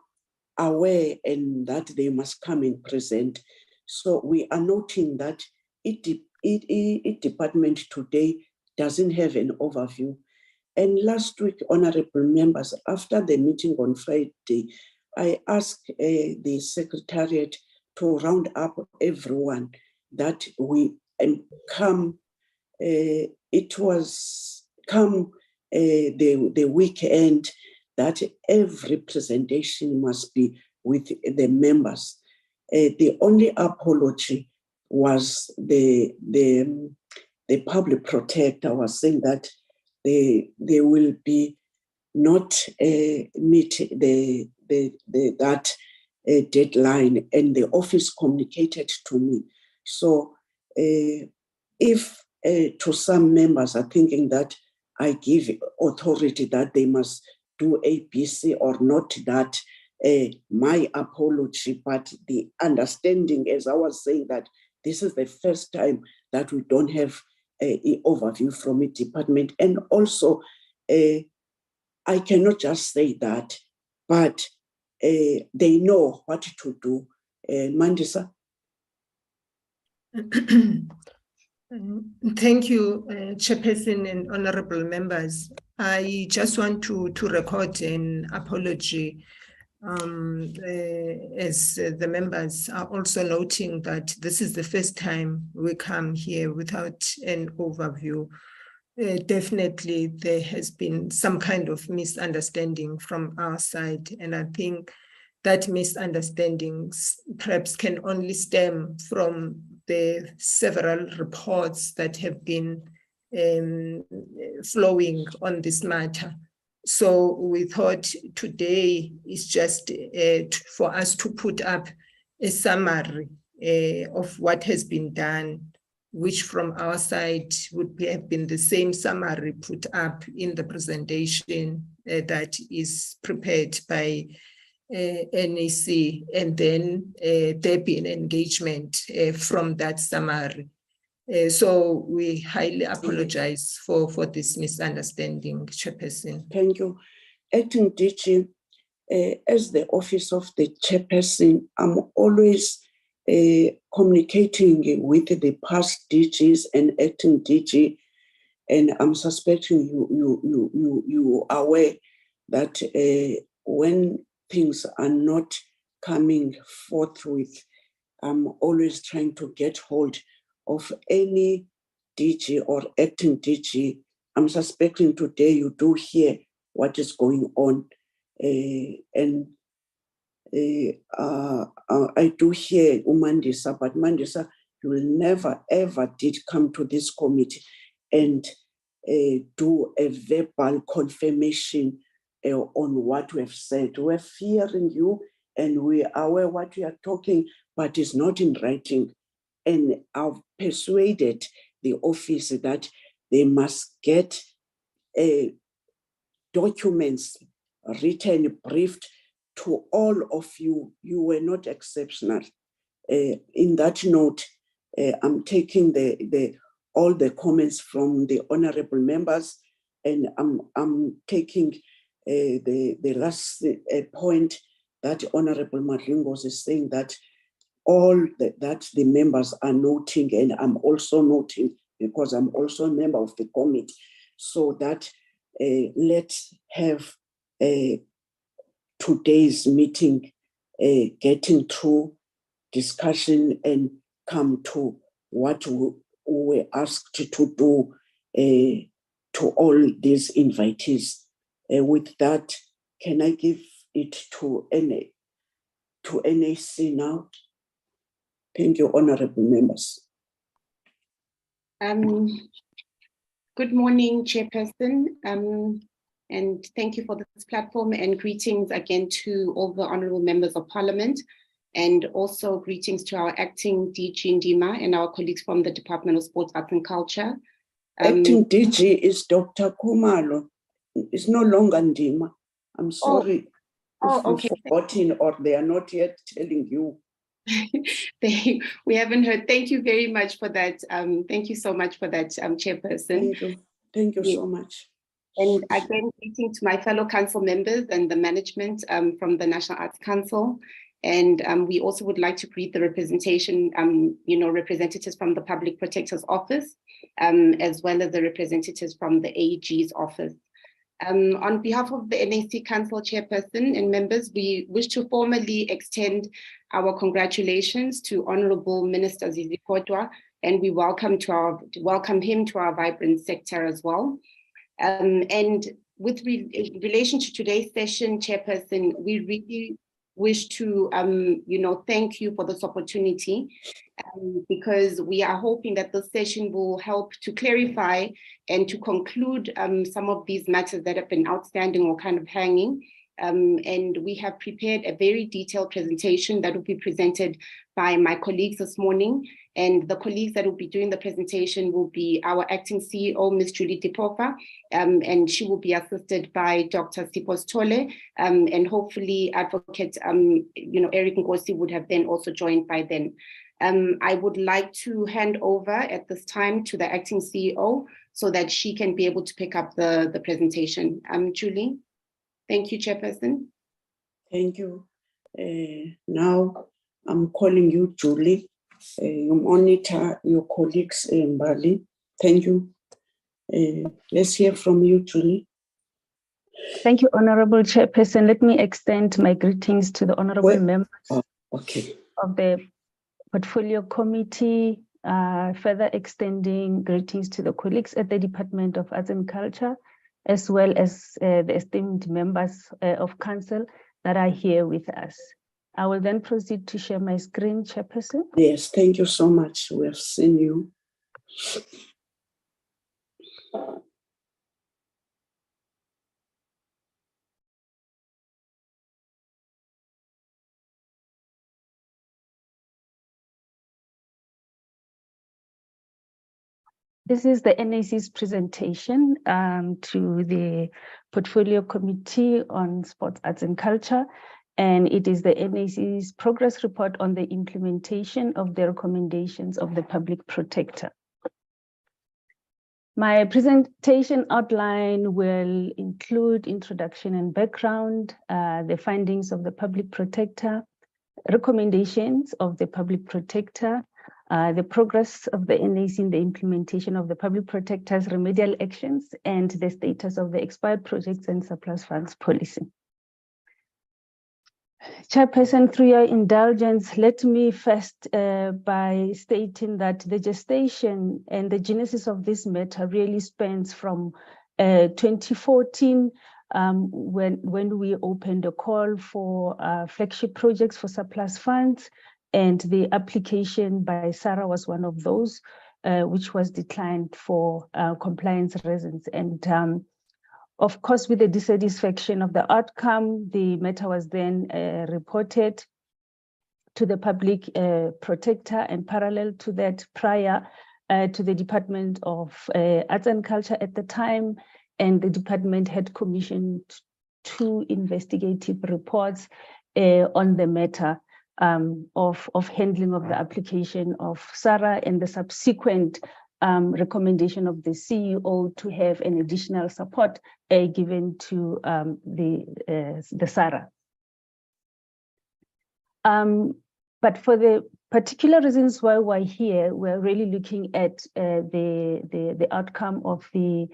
aware and that they must come and present. So we are noting that a department today doesn't have an overview. And last week, honorable members, after the meeting on Friday, I asked the Secretariat to round up everyone that we come. It was come the weekend that every presentation must be with the members. The only apology was the public protector was saying that they will be not meet that deadline, and the office communicated to me. So if to some members are thinking that I give authority that they must do ABC or not, that my apology, but the understanding, as I was saying, that this is the first time that we don't have an overview from a department. And also, I cannot just say that, but they know what to do. Mandisa. Thank you, Chairperson and honorable members. I just want to record an apology, as the members are also noting that this is the first time we come here without an overview. Definitely there has been some kind of misunderstanding from our side, and I think that misunderstandings perhaps can only stem from the several reports that have been flowing on this matter. So we thought today is just for us to put up a summary of what has been done, which from our side would have been the same summary put up in the presentation that is prepared by NEC, and then there be an engagement from that summary. So we highly apologize for this misunderstanding, Chairperson. Thank you. Acting DG, as the office of the chairperson, I'm always communicating with the past DGs and acting DG, and I'm suspecting you are aware that when things are not coming forthwith, I'm always trying to get hold of any DG or acting DG. I'm suspecting today you do hear what is going on. And I do hear Mandisa, but Mandisa, you will never ever did come to this committee and do a verbal confirmation on what we have said. We're fearing you and we are aware what we are talking, but it's not in writing. And I've persuaded the office that they must get documents written, briefed to all of you. You were not exceptional. In that note, I'm taking all the comments from the honorable members, and I'm taking the last point that Honorable Maringos is saying, that all that the members are noting, and I'm also noting because I'm also a member of the committee, so that let's have today's meeting getting through discussion and come to what we were asked to do to all these invitees. With that, can I give it to NAC now? Thank you, honorable members. Good morning, Chairperson, and thank you for this platform, and greetings again to all the honorable members of Parliament, and also greetings to our acting DG Ndima and our colleagues from the Department of Sports, Arts and Culture. Acting DG is Dr. Kumalo. It's no longer Ndima. I'm sorry if okay. you've forgotten or they are not yet telling you. We haven't heard. Thank you very much for that. Thank you so much for that, Chairperson. Thank you. Thank you so much. And again, greeting to my fellow council members and the management from the National Arts Council. And we also would like to greet the representation, representatives from the Public Protector's Office, as well as the representatives from the AG's office. On behalf of the NAC Council Chairperson and members, we wish to formally extend our congratulations to Honorable Minister Zizi Kodwa, and we welcome him to our vibrant sector as well. And with relation to today's session, Chairperson, we really wish to thank you for this opportunity, because we are hoping that this session will help to clarify and to conclude some of these matters that have been outstanding or kind of hanging. And we have prepared a very detailed presentation that will be presented by my colleagues this morning. And the colleagues that will be doing the presentation will be our acting CEO, Ms. Julie Dipofa, and she will be assisted by Dr. Sipos Tole, and hopefully Advocate Eric Ngosi would have then also joined by then. I would like to hand over at this time to the acting CEO so that she can be able to pick up the presentation. Julie, thank you, Chairperson. Thank you. Now I'm calling you, Julie. You monitor your colleagues in Bali. Thank you. Let's hear from you, Julie. Thank you, Honorable Chairperson. Let me extend my greetings to the honorable members of the Portfolio Committee, further extending greetings to the colleagues at the Department of Arts and Culture, as well as the esteemed members of Council that are here with us. I will then proceed to share my screen, Chairperson. Yes, thank you so much. We have seen you. This is the NAC's presentation to the Portfolio Committee on Sports, Arts and Culture, and it is the NAC's progress report on the implementation of the recommendations of the Public Protector. My presentation outline will include introduction and background, the findings of the Public Protector, recommendations of the Public Protector, the progress of the NAC in the implementation of the Public Protector's remedial actions, and the status of the expired projects and surplus funds policy. Chairperson, through your indulgence, let me first by stating that the gestation and the genesis of this matter really spans from 2014, when we opened a call for flagship projects for surplus funds, and the application by SARA was one of those, which was declined for compliance reasons. And of course, with the dissatisfaction of the outcome, the matter was then reported to the Public Protector, and parallel to that, prior to the Department of Arts and Culture at the time, and the department had commissioned 2 investigative reports on the matter of handling of the application of SARA, and the subsequent recommendation of the CEO to have an additional support given to the SARA. But for the particular reasons why we're here, we're really looking at the outcome of the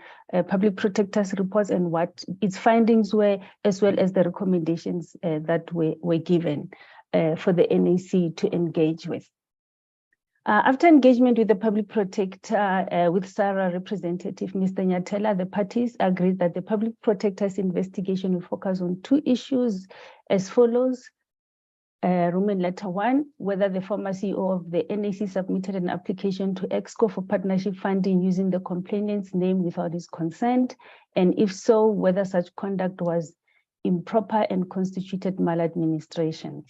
Public Protector's reports and what its findings were, as well as the recommendations that were given for the NAC to engage with. After engagement with the Public Protector, with SARA representative, Mr. Nyatela, the parties agreed that the Public Protector's investigation will focus on 2 issues as follows. Roman letter 1, whether the former CEO of the NAC submitted an application to EXCO for partnership funding using the complainant's name without his consent, and if so, whether such conduct was improper and constituted maladministration.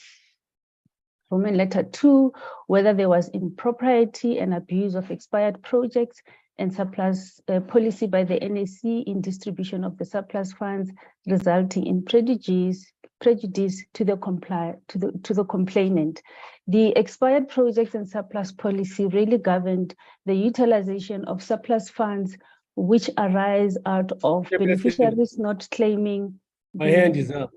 Roman letter 2, whether there was impropriety and abuse of expired projects and surplus policy by the NAC in distribution of the surplus funds, resulting in prejudice to the complainant. The expired projects and surplus policy really governed the utilization of surplus funds which arise out of beneficiaries not claiming. My hand is up.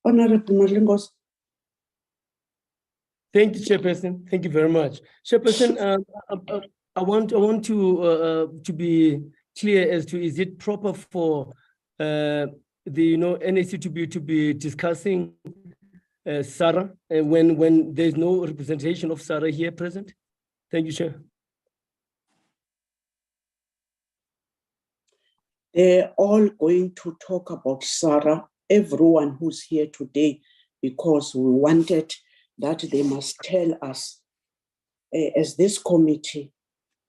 Honorable Malingos. Thank you, Chairperson. Thank you very much. Chairperson, I want to be clear as to, is it proper for the NAC to be discussing SARA when there's no representation of SARA here present? Thank you, Chair. They're all going to talk about SARA, everyone who's here today, because we wanted that they must tell us, as this committee,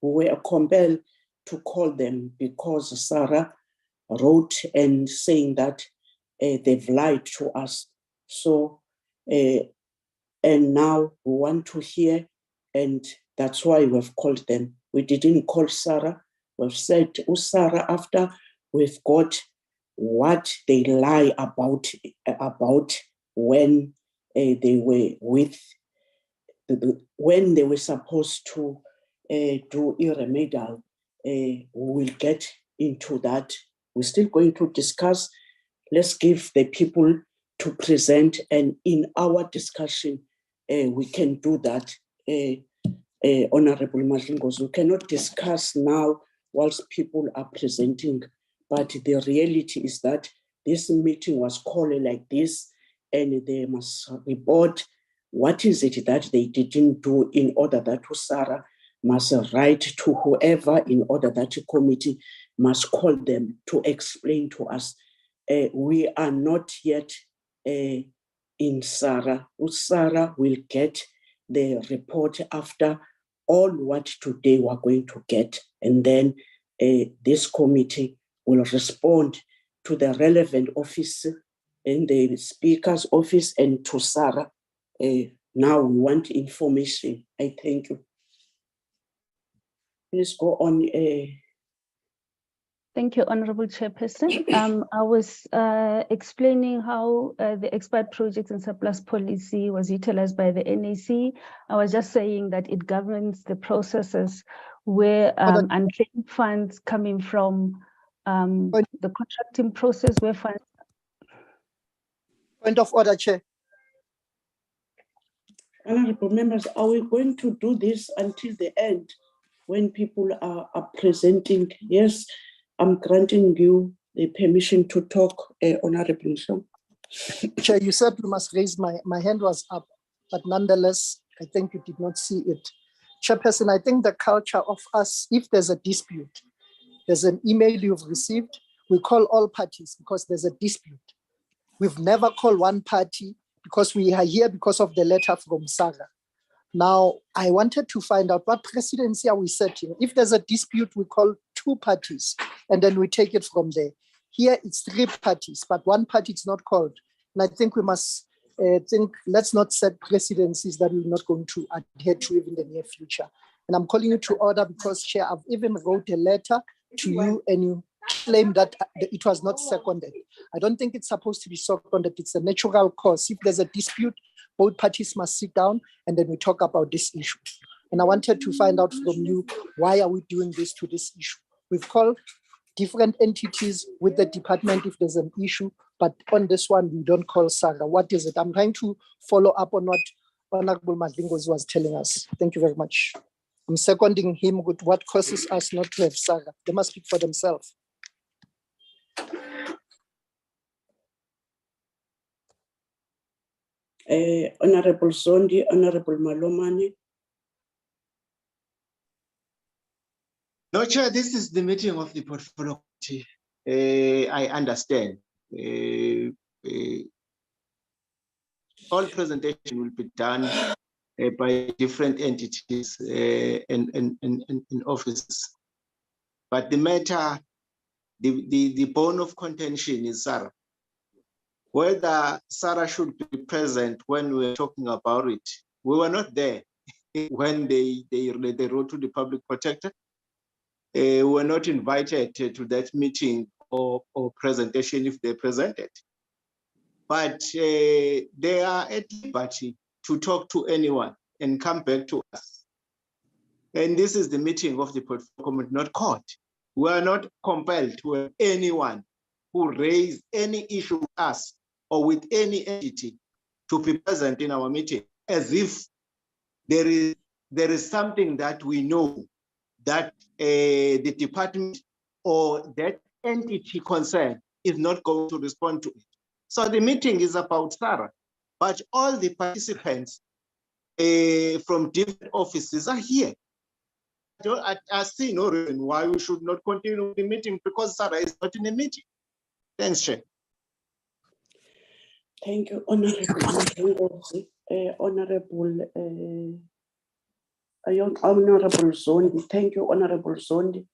we were compelled to call them because SARA wrote and saying that they've lied to us. So, and now we want to hear, and that's why we've called them. We didn't call SARA. We've said, oh, SARA, after we've got what they lie about when they were with, when they were supposed to do irremedial, we'll get into that. We're still going to discuss. Let's give the people to present, and in our discussion, we can do that. Honorable Malingos, we cannot discuss now whilst people are presenting, but the reality is that this meeting was called like this, and they must report what is it that they didn't do in order that SARA must write to whoever in order that the committee must call them to explain to us. We are not yet in SARA. SARA will get the report after all what today we're going to get. And then this committee will respond to the relevant office in the Speaker's office and to SARA. Now we want information. I thank you. Please go on. Thank you, Honorable Chairperson. I was explaining how the expired projects and surplus policy was utilized by the NAC. I was just saying that it governs the processes where unclaimed funds coming from the contracting process where funds. Point of order, Chair. Honorable members, are we going to do this until the end when people are presenting? Yes, I'm granting you the permission to talk, Honorable Nhlong. Chair, you said you must raise my hand was up, but nonetheless, I think you did not see it. Chairperson, I think the culture of us, if there's a dispute, there's an email you've received, we call all parties because there's a dispute. We've never called one party because we are here because of the letter from SARA. Now, I wanted to find out what presidency are we setting. If there's a dispute, we call two parties and then we take it from there. Here it's three parties, but one party is not called. And I think we must let's not set presidencies that we're not going to adhere to even in the near future. And I'm calling you to order because, Chair, I've even wrote a letter to you and you claim that it was not seconded. I don't think it's supposed to be seconded. It's a natural course. If there's a dispute, both parties must sit down and then we talk about this issue. And I wanted to find out from you, why are we doing this to this issue? We've called different entities with the department if there's an issue, but on this one, we don't call SARA. What is it? I'm trying to follow up on what Honorable Madlingos was telling us. Thank you very much. I'm seconding him with what causes us not to have SARA. They must speak for themselves. Honorable Zondi, Honorable Malomane. No, Chair, this is the meeting of the portfolio committee. I understand. All presentation will be done by different entities and offices. But the matter, the bone of contention is SARA. Whether SARA should be present when we were talking about it, we were not there when they wrote to the public protector. We were not invited to that meeting or presentation if they presented. But they are at liberty to talk to anyone and come back to us. And this is the meeting of the portfolio committee, not court. We are not compelled to have anyone who raised any issue with us or with any entity to be present in our meeting, as if there is something that we know that the department or that entity concerned is not going to respond to it. So the meeting is about SARA, but all the participants from different offices are here. I see no reason why we should not continue the meeting because SARA is not in a meeting. Thanks, Chair. Thank you, Honorable Honorable Zondi. Thank you, Honorable Zondi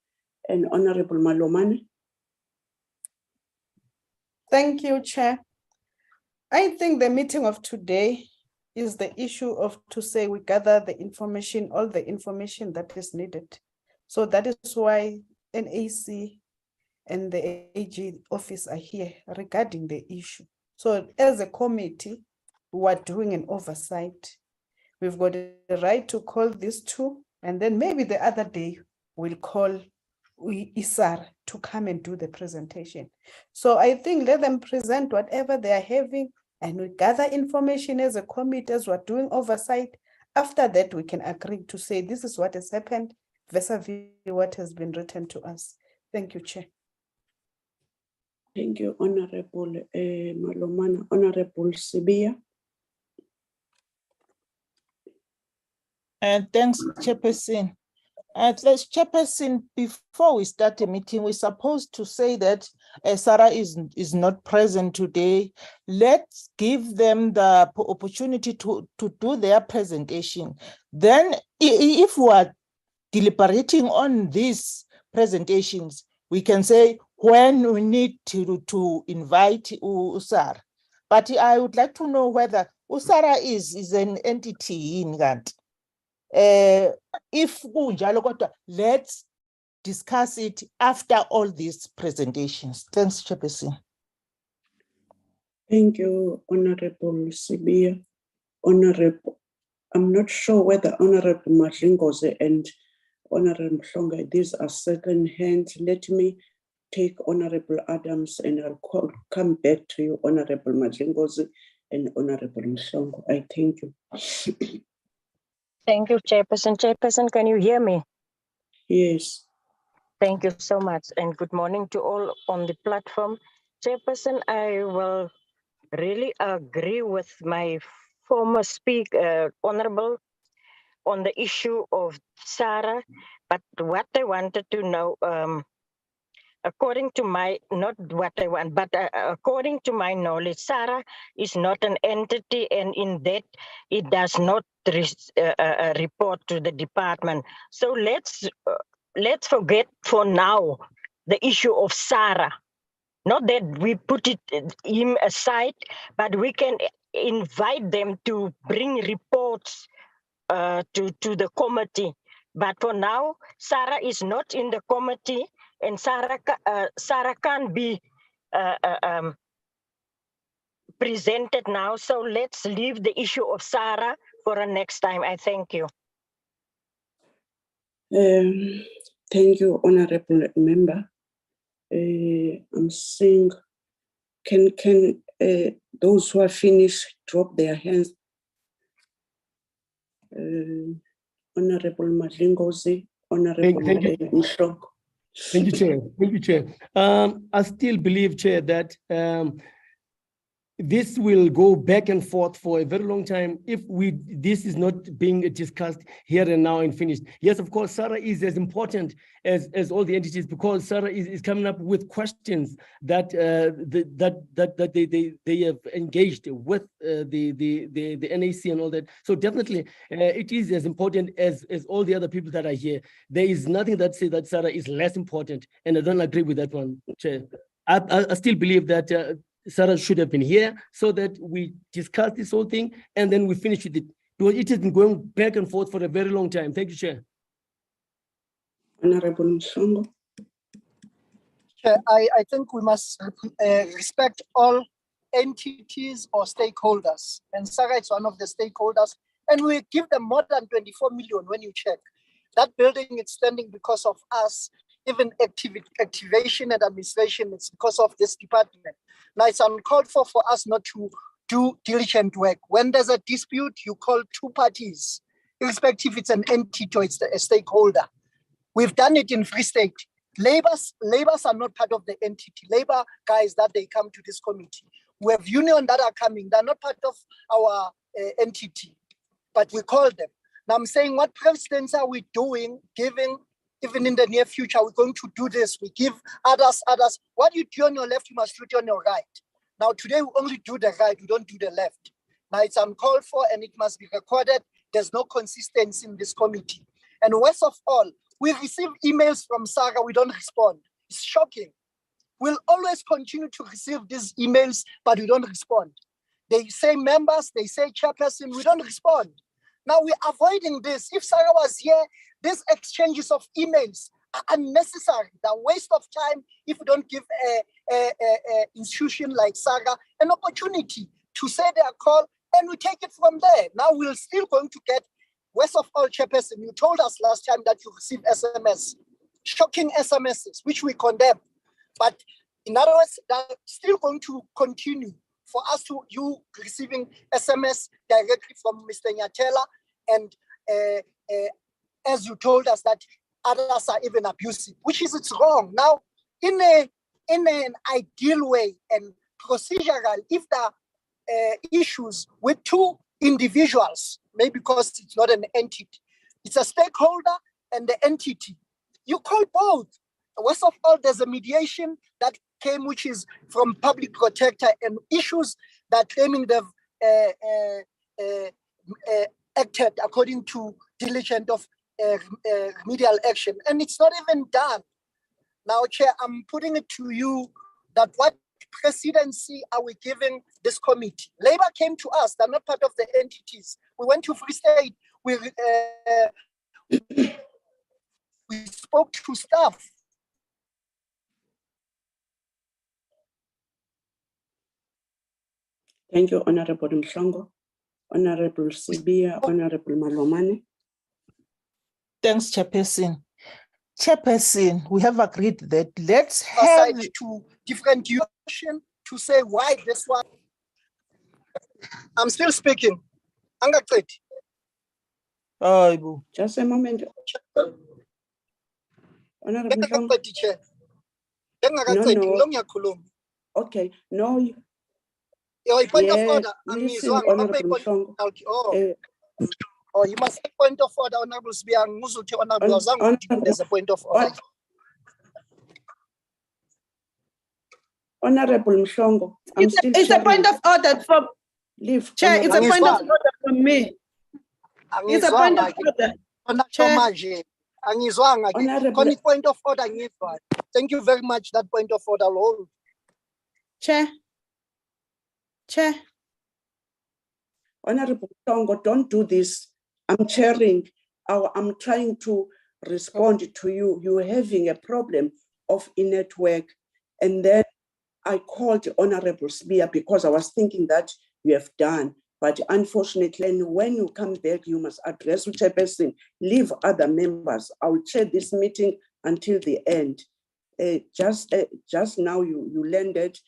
and Honorable Malomane. Thank you, Chair. I think the meeting of today is the issue of to say we gather the information, all the information that is needed. So that is why NAC and the AG office are here regarding the issue. So as a committee, we are doing an oversight. We've got the right to call these two, and then maybe the other day we'll call ISAR to come and do the presentation. So I think let them present whatever they are having, and we gather information as a committee as we're doing oversight. After that, we can agree to say this is what has happened vis-a-vis what has been written to us. Thank you, Chair. Thank you, Honorable Malomane. Honorable Sibia. Thanks, Chairperson. As chairperson, before we start the meeting, we're supposed to say that Sarah is not present today. Let's give them the opportunity to do their presentation. Then if we are deliberating on these presentations, we can say when we need to invite Usara. But I would like to know whether Usara is an entity in Ghana. If kunjalo kodwa, let's discuss it after all these presentations. Thanks, Chairperson. Thank you, Honorable Sibia. Honorable, I'm not sure whether Honorable Madlingozi and Honorable Mhlongo, these are second hands. Let me take Honorable Adams and I'll come back to you, Honorable Madlingozi and Honorable Mhlongo. I thank you. Thank you, Chairperson. Chairperson, can you hear me? Yes. Thank you so much, and good morning to all on the platform. Chairperson, I will really agree with my former speaker, Honorable, on the issue of Sarah, but what I wanted to know, according to my, not what I want, but according to my knowledge, Sarah is not an entity, and in that it does not report to the department. So let's forget for now the issue of Sarah. Not that we put him aside, but we can invite them to bring reports to the committee. But for now, Sarah is not in the committee, and Sarah can't be presented now. So let's leave the issue of Sarah for a next time. I thank you. Thank you, Honorable Member. I'm saying, can those who are finished drop their hands? Honorable Madlingozi, Honorable Mhlongo. Thank you, Chair. Thank you, Chair. I still believe, Chair, that this will go back and forth for a very long time if this is not being discussed here and now and finished. Yes, of course, Sarah is as important as all the entities, because Sarah is coming up with questions that they have engaged with the NAC and all that. So definitely, it is as important as all the other people that are here. There is nothing that says that Sarah is less important, and I don't agree with that one, Chair. I still believe that Sarah should have been here so that we discuss this whole thing and then we finish with it. Because it has been going back and forth for a very long time. Thank you, Chair. Honorable Mhlongo. Chair, I think we must respect all entities or stakeholders. And Sarah is one of the stakeholders. And we give them more than 24 million when you check. That building is standing because of us. Even activation and administration, it's because of this department. Now, it's uncalled for us not to do diligent work. When there's a dispute, you call two parties, irrespective if it's an entity or it's a stakeholder. We've done it in Free State. Labours are not part of the entity. Labour guys that they come to this committee. We have union that are coming. They're not part of our entity, but we call them. Now I'm saying, what precedents are we doing, giving? Even in the near future, we're going to do this. We give others. What you do on your left, you must do it on your right. Now, today, we only do the right. We don't do the left. Now, it's uncalled for, and it must be recorded. There's no consistency in this committee. And worst of all, we receive emails from Sarah. We don't respond. It's shocking. We'll always continue to receive these emails, but we don't respond. They say members, they say chairperson. We don't respond. Now, we're avoiding this. If Sarah was here, these exchanges of emails are unnecessary. They're a waste of time if we don't give a institution like Sarah an opportunity to say their call, and we take it from there. Now we're still going to get, worst of all, chairperson, you told us last time that you received SMS, shocking SMSs, which we condemn. But in other words, they're still going to continue for us to, you receiving SMS directly from Mr. Nyatela, and as you told us that others are even abusive, which is, it's wrong. Now, in an ideal way and procedural, if there are issues with two individuals, maybe because it's not an entity, it's a stakeholder and the entity. You call both. Worst of all, there's a mediation that came, which is from public protector, and issues that claiming they've acted according to diligent of remedial action, and it's not even done. Now, Chair, I'm putting it to you that what presidency are we giving this committee? Labour came to us, they're not part of the entities. We went to Free State, we spoke to staff. Thank you, Honorable Mhlongo, Honorable Sibia, Honorable Malomane. Thanks, Chairperson. Chairperson, we have agreed that let's have to different direction to say why this one. I'm still speaking. Just a moment. Honorable Mhlongo. No. Okay, no. Point of order. Listen, Honorable Mhlongo. Oh, you must say point of order, Honorable Sibia. There's a point of order. Honorable Mhlongo, it's a point of order from Chair. It's a point of order from me. It's a point of order. Chair. Point of order. Thank you very much. That point of order, Lord. Chair. Honorable Mhlongo, don't do this. I'm chairing. I'm trying to respond to you. You're having a problem of e-network, and then I called Honorable Sibia because I was thinking that you have done. But unfortunately, when you come back, you must address the chairperson. Leave other members. I'll chair this meeting until the end. Just now you landed.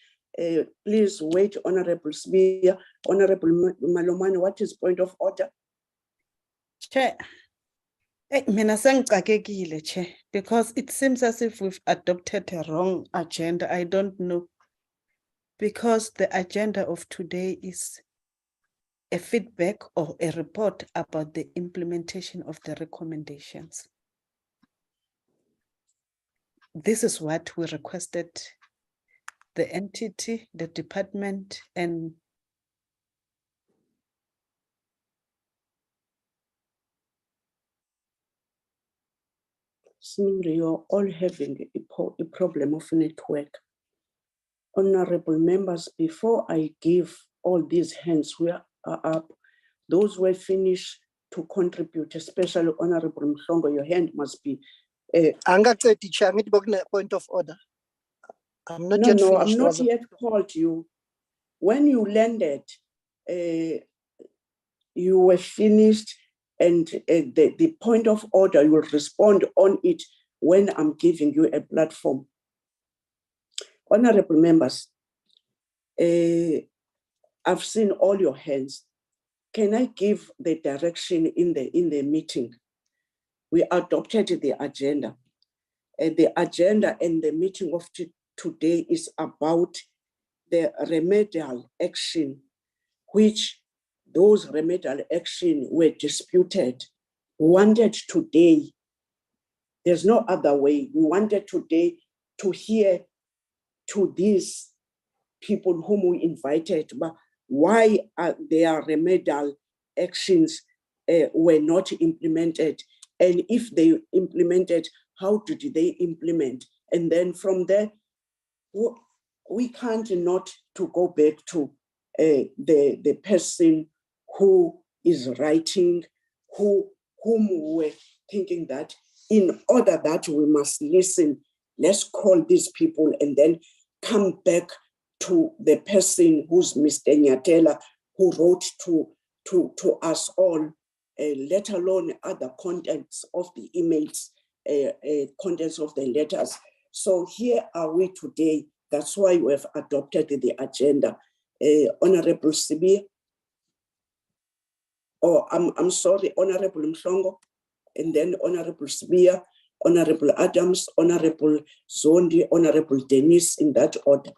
Please wait, Honorable Sibia. Honorable Malomane, what is point of order? Chair, Chair, because it seems as if we've adopted a wrong agenda. I don't know. Because the agenda of today is a feedback or a report about the implementation of the recommendations. This is what we requested the entity, the department, and you're all having a problem of network. Honorable members, before I give all these hands we are up, those who have finished to contribute, especially Honorable Mhlongo, your hand must be. Point of order. I'm not yet finished. I'm not yet called you. When you landed, you were finished, and the point of order, you will respond on it when I'm giving you a platform. Honorable members, I've seen all your hands. Can I give the direction in the meeting? We adopted the agenda. The agenda and the meeting of today is about the remedial action, which those remedial action were disputed. We wanted today, there's no other way. We wanted today to hear to these people whom we invited, but why their remedial actions were not implemented, and if they implemented, how did they implement? And then from there, we can't not to go back to the person who is writing, whom we were thinking that in order that we must listen, let's call these people and then come back to the person who's Mr. Nyatela, who wrote to us all, let alone other contents of the emails, contents of the letters. So here are we today. That's why we have adopted the agenda. Honorable Sibia, I'm sorry, Honorable Mhlongo, and then Honorable Sibia, Honorable Adams, Honorable Zondi, Honorable Dennis, in that order.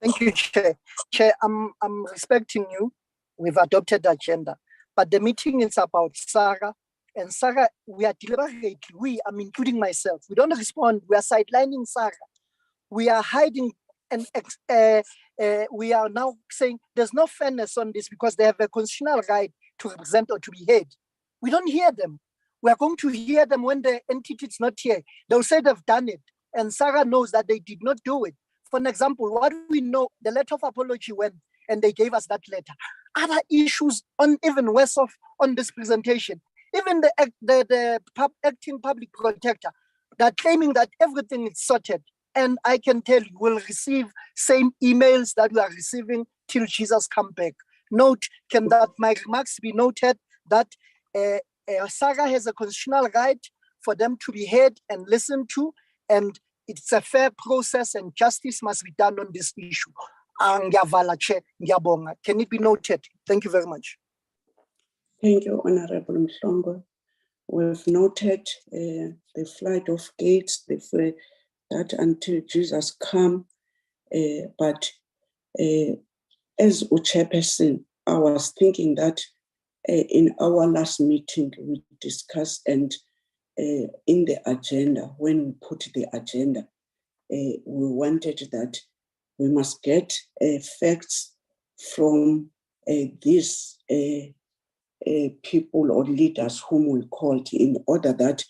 Thank you, Chair. Chair, I'm respecting you. We've adopted the agenda, but the meeting is about SARA And SARA, we are deliberately, I'm including myself, we don't respond, we are sidelining SARA. We are hiding, and we are now saying there's no fairness on this because they have a constitutional right to represent or to be heard. We don't hear them. We are going to hear them when the entity is not here. They'll say they've done it, and SARA knows that they did not do it. For an example, what do we know? The letter of apology went, and they gave us that letter. Other issues on even worse off on this presentation. Even the acting public protector, they're claiming that everything is sorted. And I can tell you, we'll receive same emails that we are receiving till Jesus come back. Note, can that my remarks be noted that SARA has a constitutional right for them to be heard and listened to, and it's a fair process and justice must be done on this issue. Can it be noted? Thank you very much. Thank you, Honorable Mhlongo. We've noted the flight of gates, that until Jesus come, but as a chairperson, I was thinking that in our last meeting we discussed, and in the agenda, when we put the agenda, we wanted that we must get facts from these people or leaders whom we called, in order that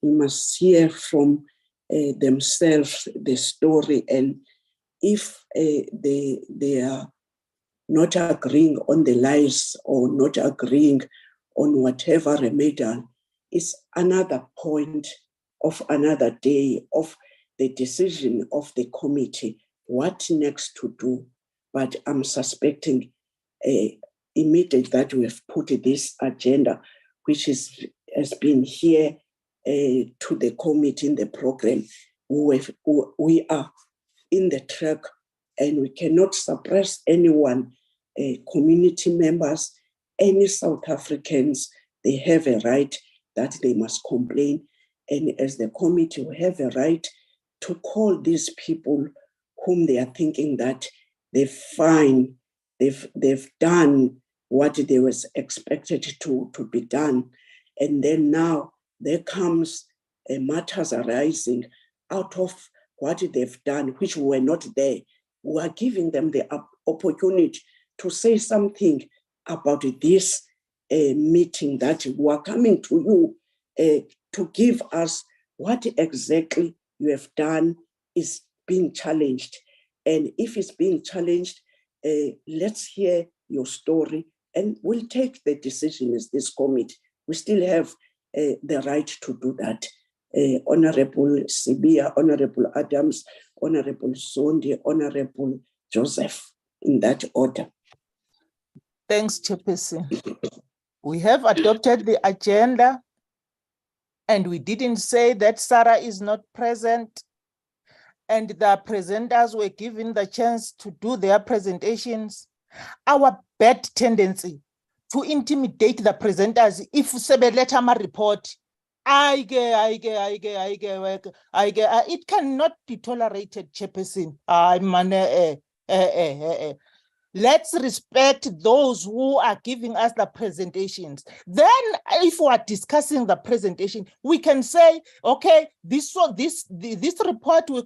we must hear from themselves the story, and if they are not agreeing on the lies or not agreeing on whatever remedial, is another point of another day of the decision of the committee, what next to do. But I'm suspecting immediately that we have put this agenda, which has been here to the committee in the program. We are in the track, and we cannot suppress anyone, community members, any South Africans. They have a right that they must complain. And as the committee, we have a right to call these people whom they are thinking that they've done what they was expected to be done. And then now there comes matters arising out of what they've done, which were not there. We are giving them the opportunity to say something about this meeting, that we are coming to you to give us what exactly you have done is being challenged. And if it's being challenged, let's hear your story, and we'll take the decision as this committee. We still have the right to do that. Honorable Sibia, Honorable Adams, Honorable Zondi, Honorable Joseph, in that order. Thanks, Chairperson. We have adopted the agenda, and we didn't say that SARA is not present, and the presenters were given the chance to do their presentations. Our bad tendency to intimidate the presenters if Sebeletama report, it cannot be tolerated, Chairperson. Let's respect those who are giving us the presentations. Then if we are discussing the presentation, we can say, okay, this report we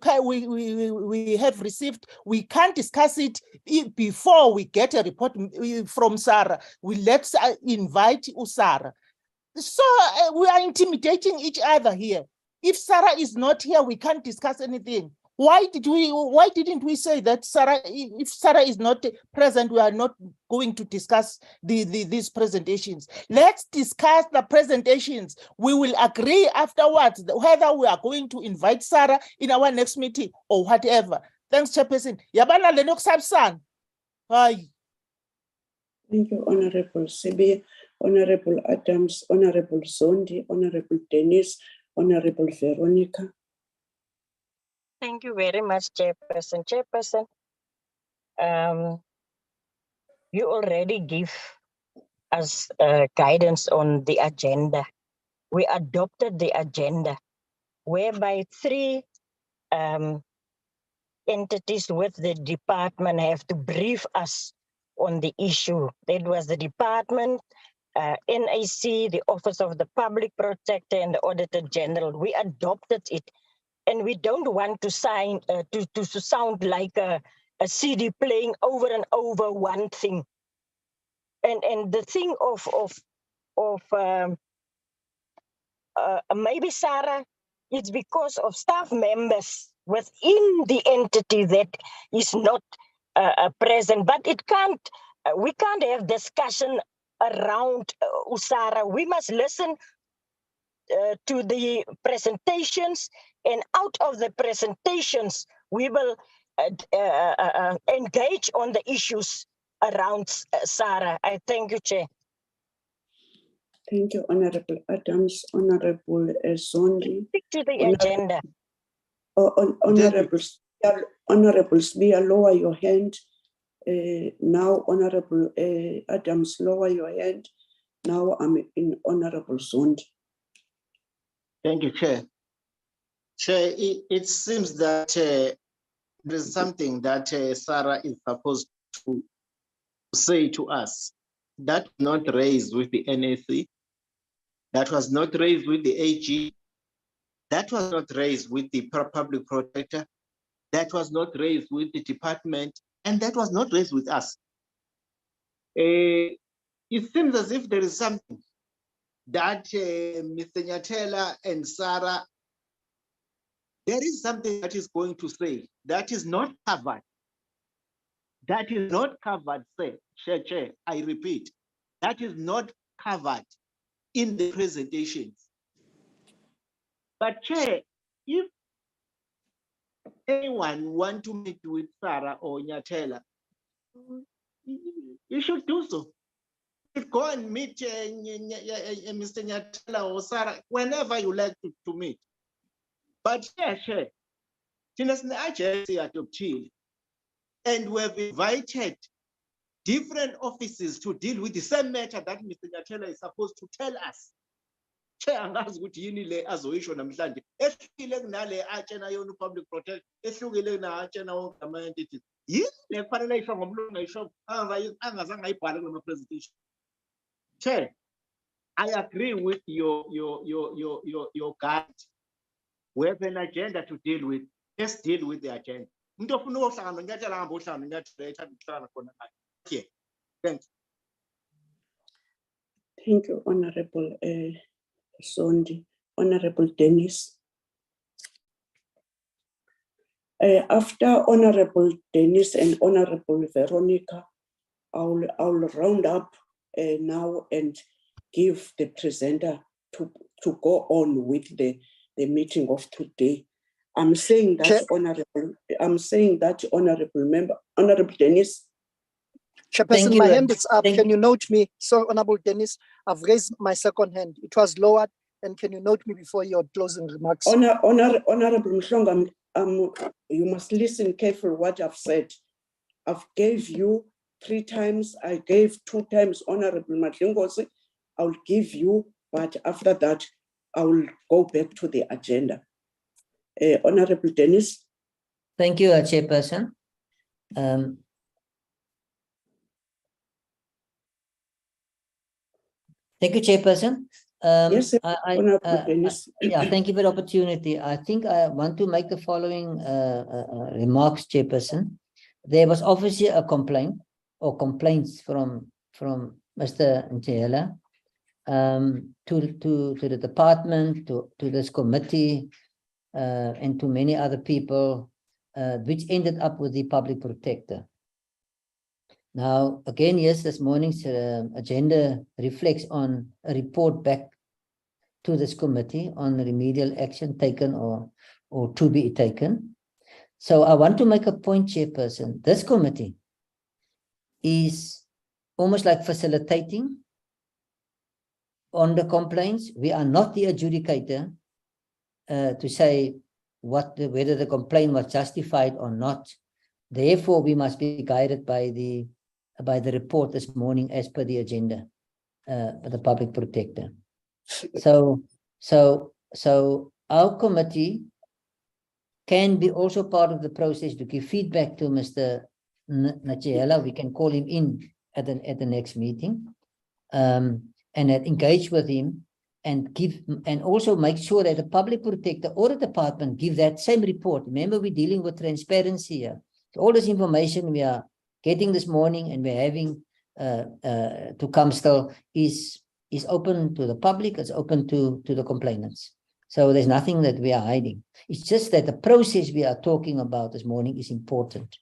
have received, we can't discuss it before we get a report from SARA. Let's invite SARA. So we are intimidating each other here. If SARA is not here, we can't discuss anything. Why didn't we say that SARA, if SARA is not present, we are not going to discuss these presentations? Let's discuss the presentations. We will agree afterwards whether we are going to invite SARA in our next meeting or whatever. Thanks, Chairperson. Yabana Lenok Sabsan. Bye. Thank you, Honorable Sebi, Honorable Adams, Honorable Zondi, Honorable Dennis, Honorable Veronica. Thank you very much, Chairperson. Chairperson, you already give us guidance on the agenda. We adopted the agenda, whereby 3 entities with the department have to brief us on the issue. That was the department, NAC, the Office of the Public Protector, and the Auditor-General. We adopted it, and we don't want to sound like a CD playing over and over one thing. And the thing of maybe Sarah, it's because of staff members within the entity that is not present, but it can't. We can't have discussion around Usara. We must listen to the presentations, and out of the presentations, we will engage on the issues around Sarah. I thank you, Chair. Thank you, Honorable Adams. Honorable Zondi. Stick to the agenda. Honorables, lower your hand. Now, Honorable Adams, lower your hand. Now I'm in Honorable Zondi. Thank you, Chair. Chair, it seems that there's something that Sarah is supposed to say to us. That was not raised with the NAC. That was not raised with the AG. That was not raised with the public protector. That was not raised with the department. And that was not raised with us. It seems as if there is something that Mr. Nyatela and Sarah, there is something that is going to say that is not covered. That is not covered, Chair, I repeat, that is not covered in the presentations. But Chair, if anyone want to meet with Sarah or Nyatela, you should do so. You go and meet Mr. Nyatela or Sarah whenever you like to meet. But Chair, and we have invited different offices to deal with the same matter that Mr. Nyatela is supposed to tell us. Public protect, Chair, I agree with your guide. We have an agenda to deal with. Let's deal with the agenda. Thanks. Thank you, Honorable Zondi. Honorable Dennis. After Honorable Dennis and Honorable Veronica, I'll round up now and give the presenter to go on with the meeting of today. I'm saying that, Chair. Honorable member, Honorable Dennis. Chairperson, my hand is up. Can you note me? So, Honorable Dennis, I've raised my second hand. It was lowered. And can you note me before your closing remarks? Honorable Mhlongo, you must listen carefully what I've said. I've gave you 3 times. I gave 2 times, Honorable Madlingozi. I'll give you, but after that, I will go back to the agenda. Honorable Dennis. Thank you, Chairperson. Thank you, Chairperson. Yes, yeah, thank you for the opportunity. I think I want to make the following remarks, Chairperson. There was obviously a complaint or complaints from Mr. Ntela to the department, to this committee, and to many other people, which ended up with the public protector. Now, again, yes, this morning's agenda reflects on a report back to this committee on remedial action taken or to be taken. So I want to make a point, Chairperson. This committee is almost like facilitating on the complaints. We are not the adjudicator to say whether the complaint was justified or not. Therefore, we must be guided by the report this morning as per the agenda, the public protector. So our committee can be also part of the process to give feedback to Mr. Nyatela. We can call him in at the next meeting. and had engaged with him and also make sure that the public protector or the department give that same report. Remember, we're dealing with transparency here. So all this information we are getting this morning and we're having to come still is open to the public, it's open to the complainants. So there's nothing that we are hiding. It's just that the process we are talking about this morning is important.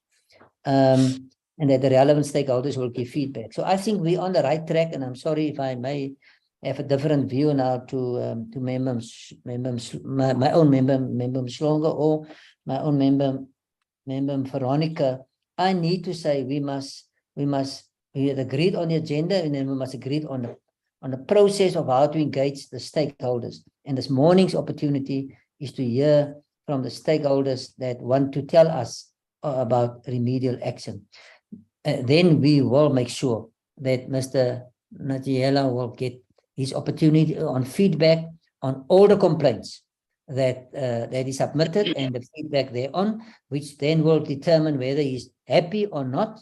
And that the relevant stakeholders will give feedback. So I think we're on the right track, and I'm sorry if I may have a different view now to my own member Mhlongo, or my own member Veronica. I need to say we had agreed on the agenda, and then we must agree on the process of how to engage the stakeholders. And this morning's opportunity is to hear from the stakeholders that want to tell us about remedial action. Then we will make sure that Mr. Natiela will get his opportunity on feedback on all the complaints that is submitted and the feedback thereon, which then will determine whether he's happy or not.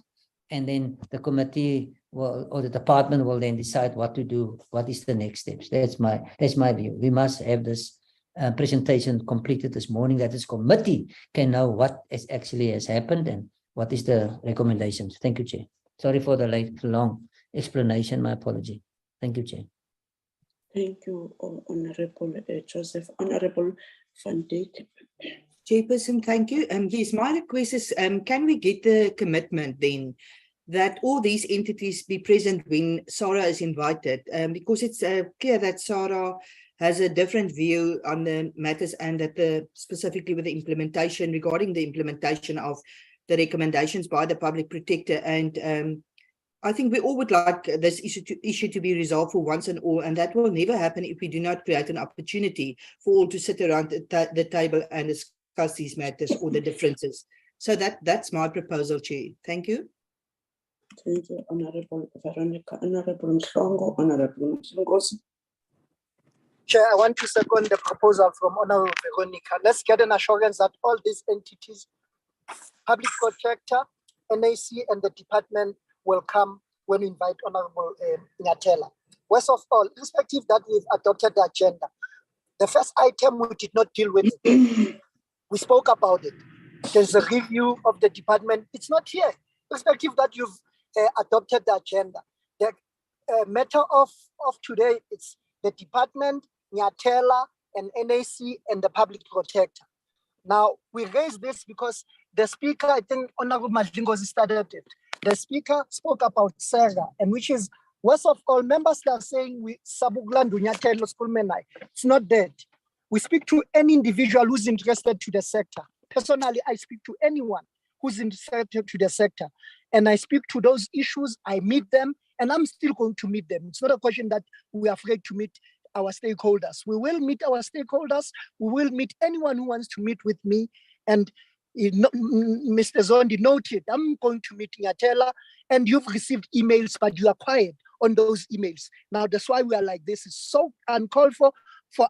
And then the committee will, or the department will then decide what to do, what is the next steps. That's my view. We must have this presentation completed this morning, that this committee can know what actually has happened and what is the recommendations. Thank you, Chair. Sorry for the long explanation. My apology. Thank you, Chair. Thank you, Honorable Joseph. Honorable Van Dijk. Chairperson, thank you. Yes, my request is, can we get the commitment then that all these entities be present when SARA is invited? Because it's clear that SARA has a different view on the matters, and that specifically with the implementation, regarding the implementation of the recommendations by the public protector. And I think we all would like this issue to be resolved for once and all, and that will never happen if we do not create an opportunity for all to sit around the table and discuss these matters or the differences. So that's my proposal, Chair. Thank you. Thank you, Honorable Veronica. Honorable Mhlongo, Honorable Mhlongozi. Chair, I want to second the proposal from Honorable Veronica. Let's get an assurance that all these entities, public protector, NAC, and the department will come when we invite Honorable Nyathela. Worst of all, irrespective that we've adopted the agenda, the first item we did not deal with it. We spoke about it. There's a review of the department. It's not here. Irrespective that you've adopted the agenda. The matter of today, it's the department, Nyathela, and NAC, and the public protector. Now, we raise this because the speaker, I think Honorable Madlingozi started it. The speaker spoke about SARA, and which is, worst of all, members are saying we Sabuglandu Nyathela Skulmenai. It's not that. We speak to any individual who's interested to the sector. Personally, I speak to anyone who's interested to the sector. And I speak to those issues, I meet them, and I'm still going to meet them. It's not a question that we're afraid to meet our stakeholders. We will meet our stakeholders. We will meet anyone who wants to meet with me. And Mr. Zondi noted, I'm going to meet Nyathela, and you've received emails, but you are quiet on those emails. Now, that's why we are like this. It's so uncalled for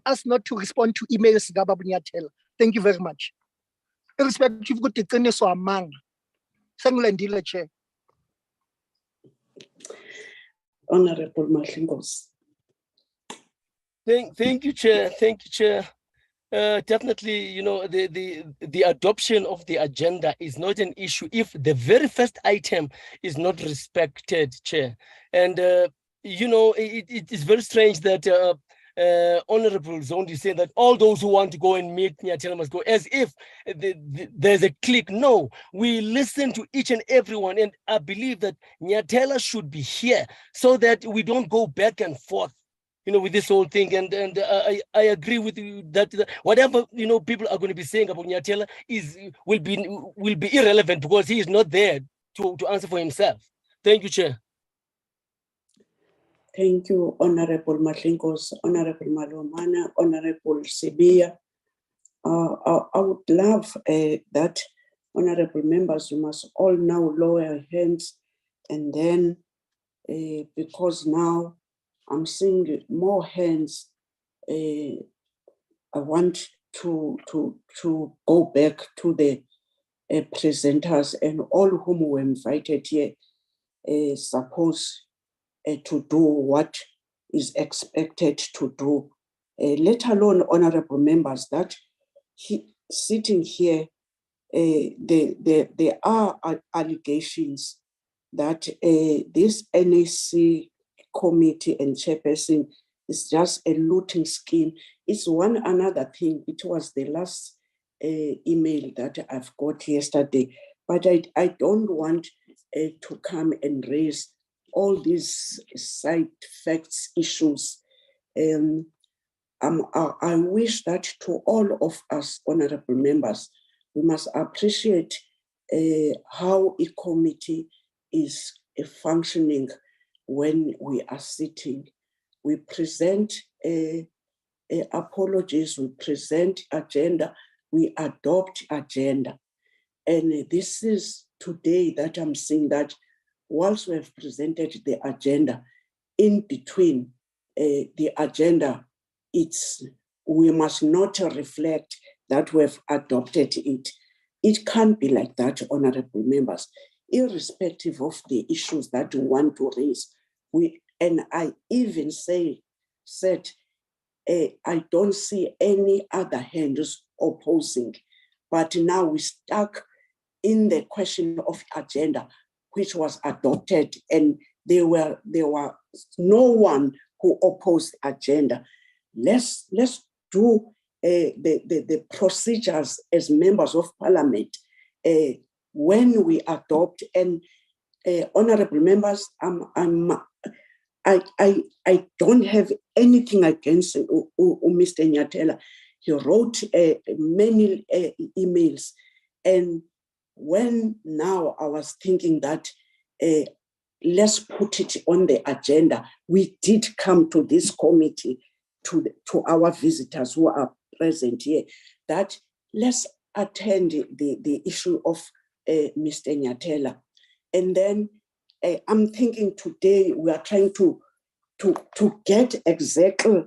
us not to respond to emails, Gababu Nyathela. Thank you very much. Irrespective of the among. Chair. Honorable Mahlingozi. Thank you, Chair. Thank you, Chair. Definitely, you know, the adoption of the agenda is not an issue if the very first item is not respected, Chair. And, you know, it is very strange that Honorable Zondi is saying that all those who want to go and meet Nyathela must go, as if there's a click. No, we listen to each and everyone, and I believe that Nyathela should be here so that we don't go back and forth, you know, with this whole thing. And I agree with you that whatever, you know, people are going to be saying about Nyathela will be irrelevant because he is not there to answer for himself. Thank you, Chair. Thank you, Honorable Mahlingozi, Honorable Malomana, Honorable Sibia. I would love that, Honorable members, you must all now lower your hands, and then because now I'm seeing more hands, I want to go back to the presenters and all whom were invited here, supposed to do what is expected to do, let alone honorable members, that sitting here, there are allegations that this NAC committee and chairperson is just a looting scheme. It's one another thing. It was the last email that I've got yesterday, but I don't want to come and raise all these side facts issues. I wish that to all of us honorable members, we must appreciate how a committee is functioning when we are sitting. We present apologies, we present agenda, we adopt agenda. And this is today that I'm saying that once we have presented the agenda, in between the agenda, we must not reflect that we have adopted it. It can't be like that, honorable members, irrespective of the issues that we want to raise. And I even said, I don't see any other hands opposing, but now we're stuck in the question of agenda, which was adopted, and there were no one who opposed agenda. Let's do the procedures as members of parliament when we adopt. And honorable members, I don't have anything against Mr. Nyathela. He wrote many emails, and when now I was thinking that let's put it on the agenda, we did come to this committee, to our visitors who are present here, that let's attend the issue of Mr. Nyathela. And then I'm thinking today we are trying to get exactly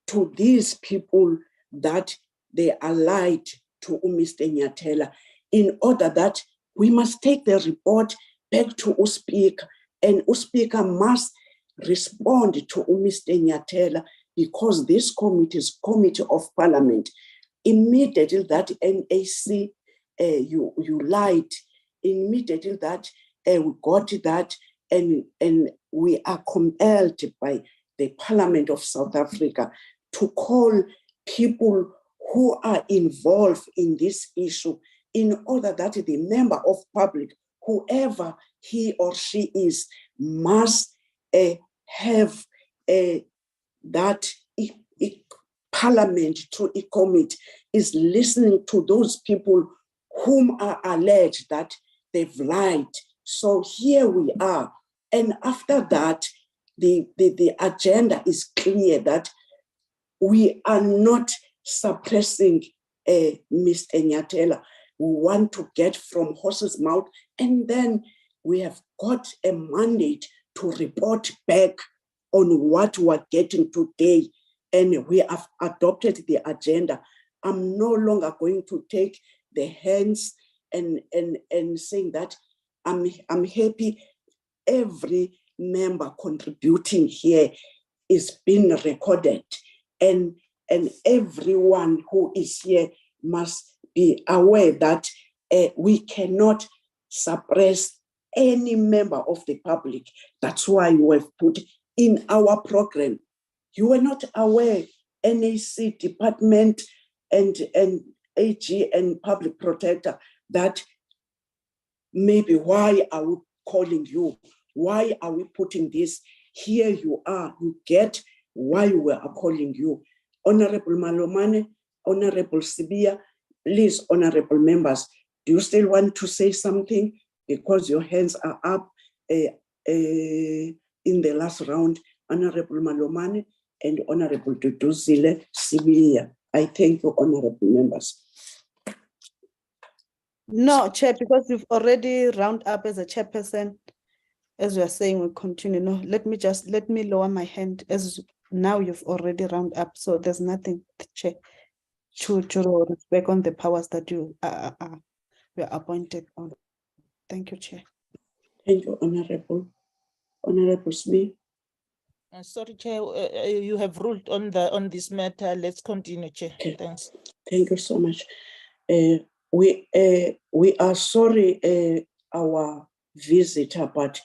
to these people that they allied to Mr. Nyathela, in order that we must take the report back to Speaker, and Speaker must respond to Mr. Nyathela, because this committee is Committee of Parliament. Immediately that NAC, you lied, immediately that we got that, and we are compelled by the Parliament of South Africa to call people who are involved in this issue, in order that the member of public, whoever he or she is, must have that Parliament through a committee is listening to those people whom are alleged that they've lied. So here we are. And after that, the agenda is clear that we are not suppressing Mr. Nyathela. We want to get from horse's mouth, and then we have got a mandate to report back on what we're getting today, and we have adopted the agenda. I'm no longer going to take the hands and saying that I'm happy every member contributing here is being recorded, and everyone who is here must be aware that we cannot suppress any member of the public. That's why we have put in our program. You were not aware, NAC department and AG and public protector, that maybe why are we calling you? Why are we putting this? Here you are, you get why we are calling you. Honorable Malomane, Honorable Sibia, please, honorable members, do you still want to say something? Because your hands are up in the last round. Honorable Malomane and Honorable Duduzile Sibia. I thank you, honorable members. No, Chair, because you've already round up as a chairperson. As we are saying, we'll continue. No, let me lower my hand, as now you've already round up. So there's nothing, Chair, to respect on the powers that you are appointed on. Thank you, Chair. Thank you, Honorable Smith. Sorry, Chair, you have ruled on this matter. Let's continue, Chair. Okay. Thanks. Thank you so much. We are sorry, our visitor, but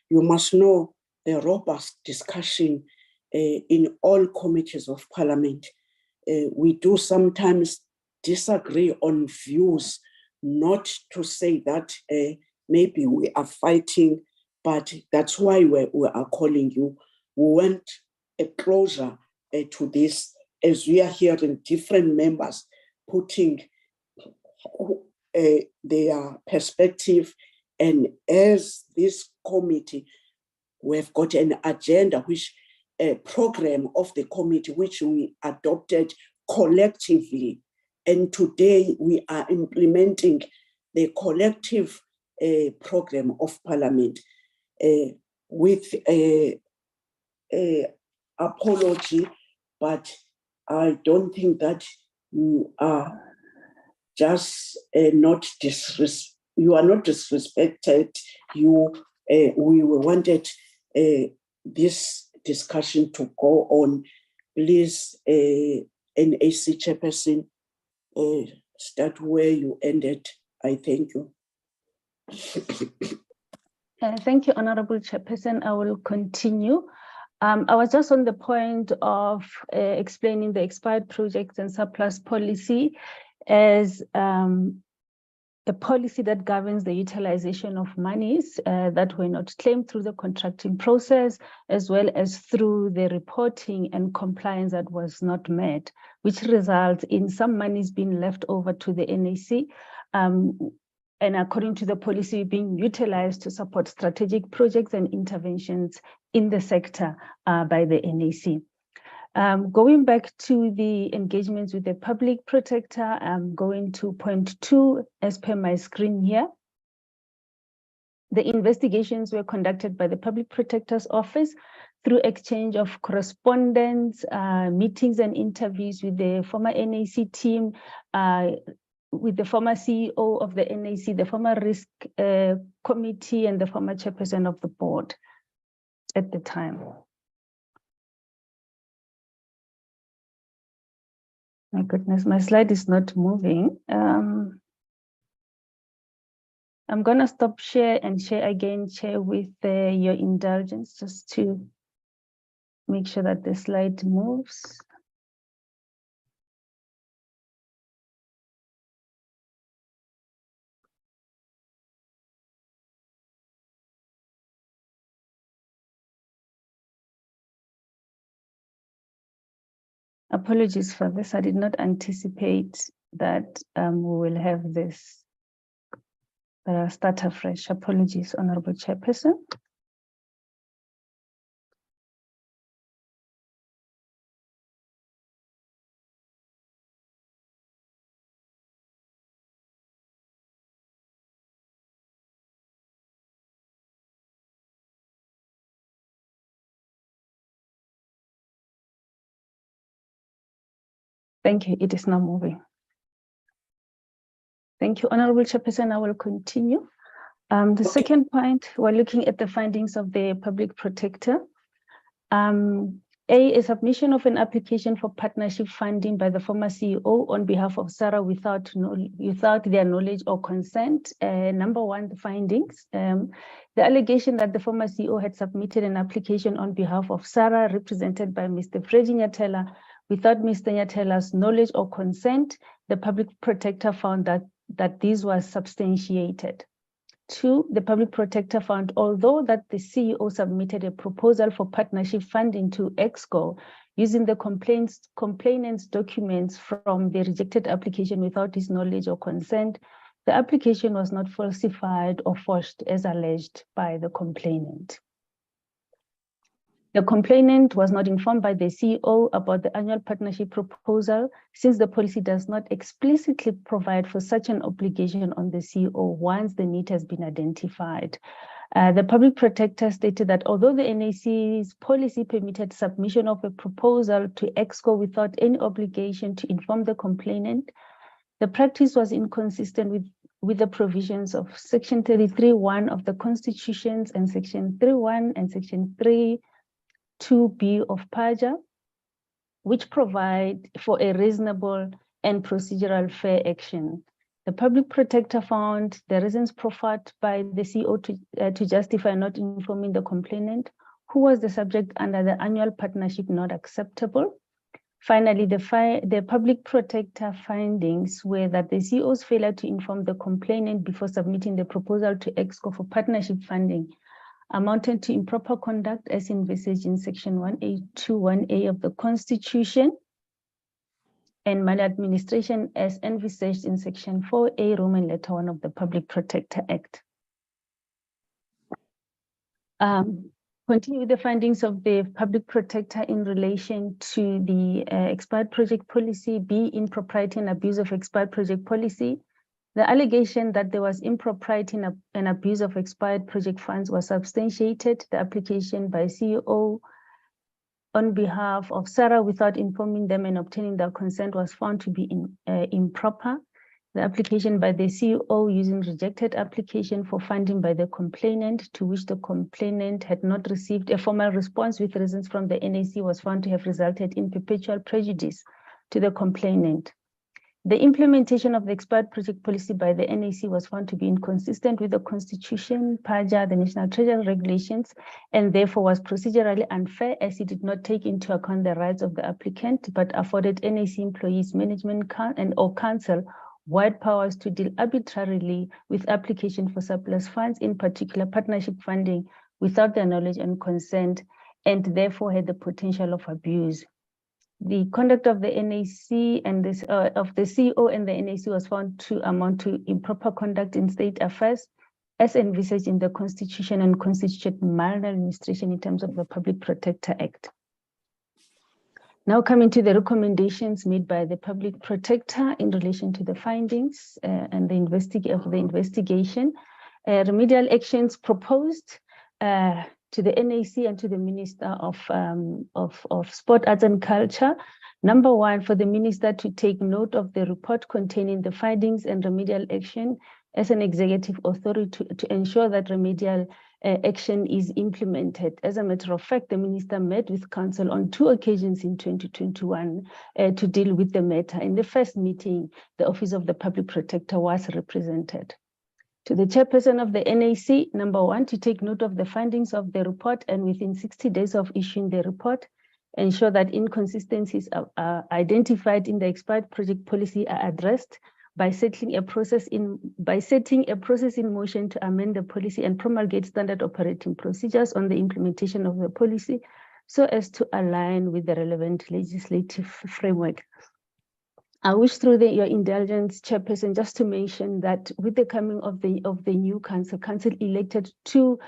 you must know the robust discussion in all committees of Parliament. We do sometimes disagree on views, not to say that maybe we are fighting, but that's why we are calling you. We want a closure to this, as we are hearing different members putting their perspective, and as this committee, we've got an agenda, which a program of the committee which we adopted collectively, and today we are implementing the collective program of Parliament with apology, but I don't think that you are just not you are not disrespected. We wanted this discussion to go on. Please, NAC chairperson, start where you ended. I thank you. Thank you, Honorable Chairperson. I will continue. I was just on the point of explaining the expired projects and surplus policy as a policy that governs the utilization of monies that were not claimed through the contracting process, as well as through the reporting and compliance that was not met, which results in some monies being left over to the NAC, and according to the policy, being utilized to support strategic projects and interventions in the sector by the NAC. Going back to the engagements with the public protector, I'm going to point 2 as per my screen here. The investigations were conducted by the Public Protector's Office through exchange of correspondence, meetings and interviews with the former NAC team, with the former CEO of the NAC, the former risk committee, and the former chairperson of the board at the time. My goodness, my slide is not moving. I'm going to stop share and share again, Chair, with your indulgence, just to make sure that the slide moves. Apologies for this. I did not anticipate that we will have this. But I'll start afresh. Apologies, Honorable Chairperson. Thank you. It is now moving. Thank you, Honorable Chairperson. I will continue. The second point, we're looking at the findings of the public protector. A submission of an application for partnership funding by the former CEO on behalf of SARA without their knowledge or consent. Number 1, the findings. The allegation that the former CEO had submitted an application on behalf of SARA, represented by Mr. Freddy Nyatela, without Mr. Nyatela's knowledge or consent. The public protector found that this was substantiated. 2, the public protector found, although that the CEO submitted a proposal for partnership funding to EXCO using the complainant's documents from the rejected application without his knowledge or consent, the application was not falsified or forged as alleged by the complainant. The complainant was not informed by the CEO about the annual partnership proposal, since the policy does not explicitly provide for such an obligation on the CEO once the need has been identified. The public protector stated that although the NAC's policy permitted submission of a proposal to EXCO without any obligation to inform the complainant, the practice was inconsistent with the provisions of Section 33(1) of the Constitutions and Section 3(1) and Section 3(2) 2B of PAJA, which provide for a reasonable and procedural fair action. The public protector found the reasons proffered by the CEO to justify not informing the complainant who was the subject under the annual partnership not acceptable. Finally, the public protector findings were that the CEO's failure to inform the complainant before submitting the proposal to EXCO for partnership funding amounted to improper conduct as envisaged in section 1A21A of the Constitution, and maladministration as envisaged in section 4A Roman letter 1 of the Public Protector Act. Continue with the findings of the public protector in relation to the expired project policy, B, impropriety and abuse of expired project policy. The allegation that there was impropriety and abuse of expired project funds was substantiated. The application by CEO on behalf of SARA without informing them and obtaining their consent was found to be improper. The application by the CEO using rejected application for funding by the complainant, to which the complainant had not received a formal response with reasons from the NAC, was found to have resulted in perpetual prejudice to the complainant. The implementation of the expired project policy by the NAC was found to be inconsistent with the Constitution, PAJA, the National Treasury regulations, and therefore was procedurally unfair as it did not take into account the rights of the applicant, but afforded NAC employees, management or council wide powers to deal arbitrarily with application for surplus funds, in particular partnership funding, without their knowledge and consent, and therefore had the potential of abuse. The conduct of the NAC and of the CEO and the NAC was found to amount to improper conduct in state affairs, as envisaged in the Constitution, and constituted maladministration in terms of the Public Protector Act. Now coming to the recommendations made by the public protector in relation to the findings and the investigation. Remedial actions proposed to the NAC and to the Minister of Sport, Arts and Culture. Number one, for the Minister to take note of the report containing the findings and remedial action as an executive authority to ensure that remedial action is implemented. As a matter of fact, the Minister met with Council on 2 occasions in 2021 to deal with the matter. In the first meeting, the Office of the Public Protector was represented. To the chairperson of the NAC, number one, to take note of the findings of the report and within 60 days of issuing the report, ensure that inconsistencies are identified in the expired project policy are addressed by setting a process in motion to amend the policy and promulgate standard operating procedures on the implementation of the policy so as to align with the relevant legislative framework. I wish, through your indulgence, Chairperson, just to mention that with the coming of the new council elected to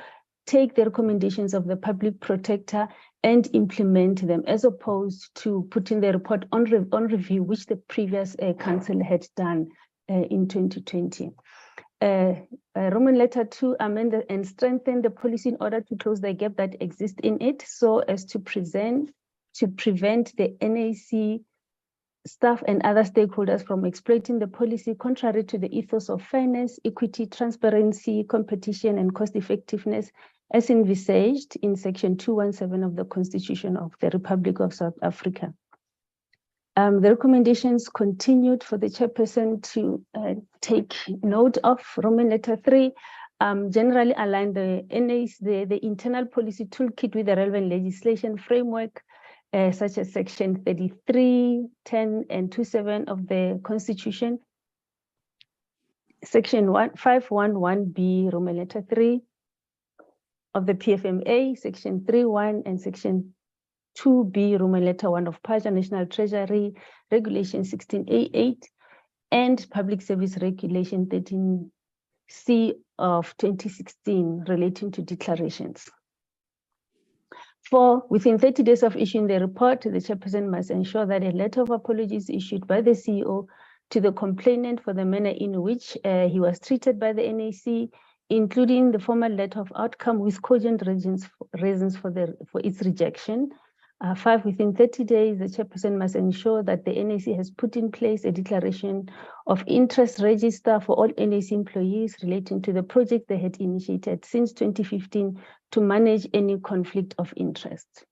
take the recommendations of the public protector and implement them, as opposed to putting the report on review, which the previous council had done in 2020. Roman letter 2, amend and strengthen the policy in order to close the gap that exists in it, so as to prevent the NAC staff and other stakeholders from exploiting the policy contrary to the ethos of fairness, equity, transparency, competition, and cost effectiveness, as envisaged in section 217 of the Constitution of the Republic of South Africa. The recommendations continued for the chairperson to take note of. Roman letter 3, generally align the NAC, the internal policy toolkit with the relevant legislation framework, such as section 33, 10, and 27 of the Constitution, section 511B, Roman letter 3 of the PFMA, section 3.1 and section 2B, Roman letter 1 of PAJA, National Treasury Regulation 16A8, and Public Service Regulation 13C of 2016 relating to declarations. 4, within 30 days of issuing the report, the chairperson must ensure that a letter of apology is issued by the CEO to the complainant for the manner in which he was treated by the NAC, including the formal letter of outcome with cogent reasons for its rejection. 5, within 30 days, the chairperson must ensure that the NAC has put in place a declaration of interest register for all NAC employees relating to the project they had initiated since 2015 to manage any conflict of interest.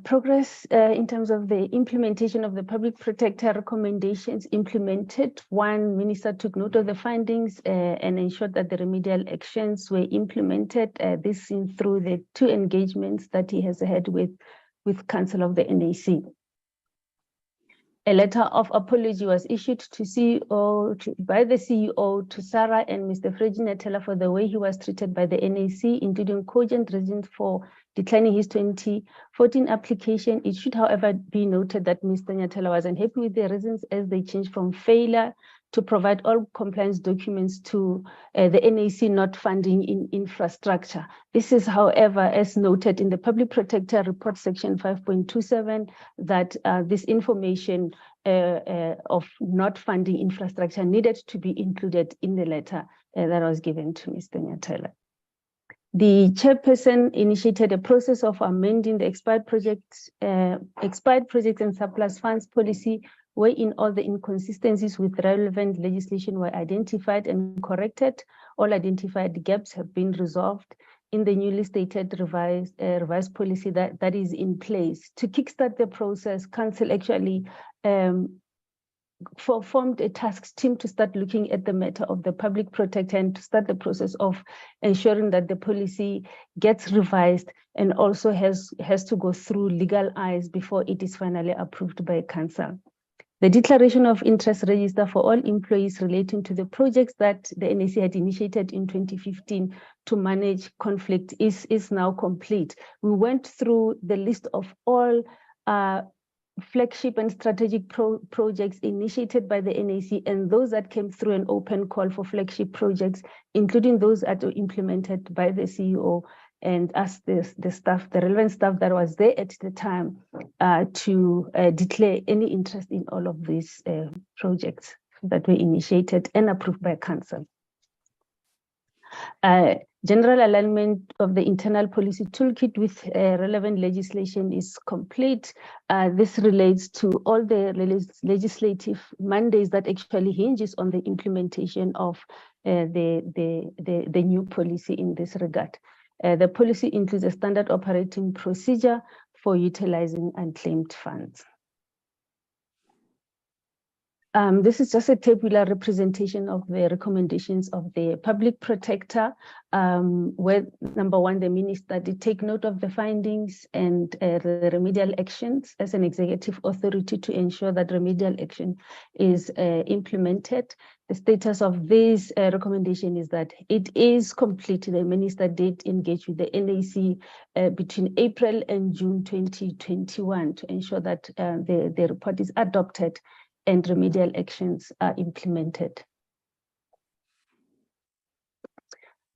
Progress in terms of the implementation of the public protector recommendations implemented. One, Minister took note of the findings and ensured that the remedial actions were implemented. This seen through the 2 engagements that he has had with Council of the NAC. A letter of apology was issued to by the CEO to Sarah and Mr. Freddy Nyatela for the way he was treated by the NAC, including cogent reasons for declining his 2014 application. It should, however, be noted that Mr. Nyatela was unhappy with the reasons as they changed from failure to provide all compliance documents to the NAC not funding in infrastructure. This is, however, as noted in the Public Protector Report section 5.27, that this information of not funding infrastructure needed to be included in the letter that was given to Mr. Nyatela. The chairperson initiated a process of amending the expired projects and surplus funds policy, wherein all the inconsistencies with relevant legislation were identified and corrected. All identified gaps have been resolved in the newly stated revised policy that is in place. To kickstart the process, Council actually formed a task team to start looking at the matter of the public protector and to start the process of ensuring that the policy gets revised and also has to go through legal eyes before it is finally approved by Council. The declaration of interest register for all employees relating to the projects that the NAC had initiated in 2015 to manage conflict is now complete. We went through the list of all flagship and strategic projects initiated by the NAC and those that came through an open call for flagship projects, including those that were implemented by the CEO and asked the relevant staff that was there at the time to declare any interest in all of these projects that were initiated and approved by Council. General alignment of the internal policy toolkit with relevant legislation is complete. This relates to all the legislative mandates that actually hinges on the implementation of the new policy in this regard. The policy includes a standard operating procedure for utilizing unclaimed funds. This is just a tabular representation of the recommendations of the public protector, where number one, the minister did take note of the findings and the remedial actions as an executive authority to ensure that remedial action is implemented. The status of this recommendation is that it is complete. The minister did engage with the NAC between April and June 2021 to ensure that the report is adopted and remedial actions are implemented.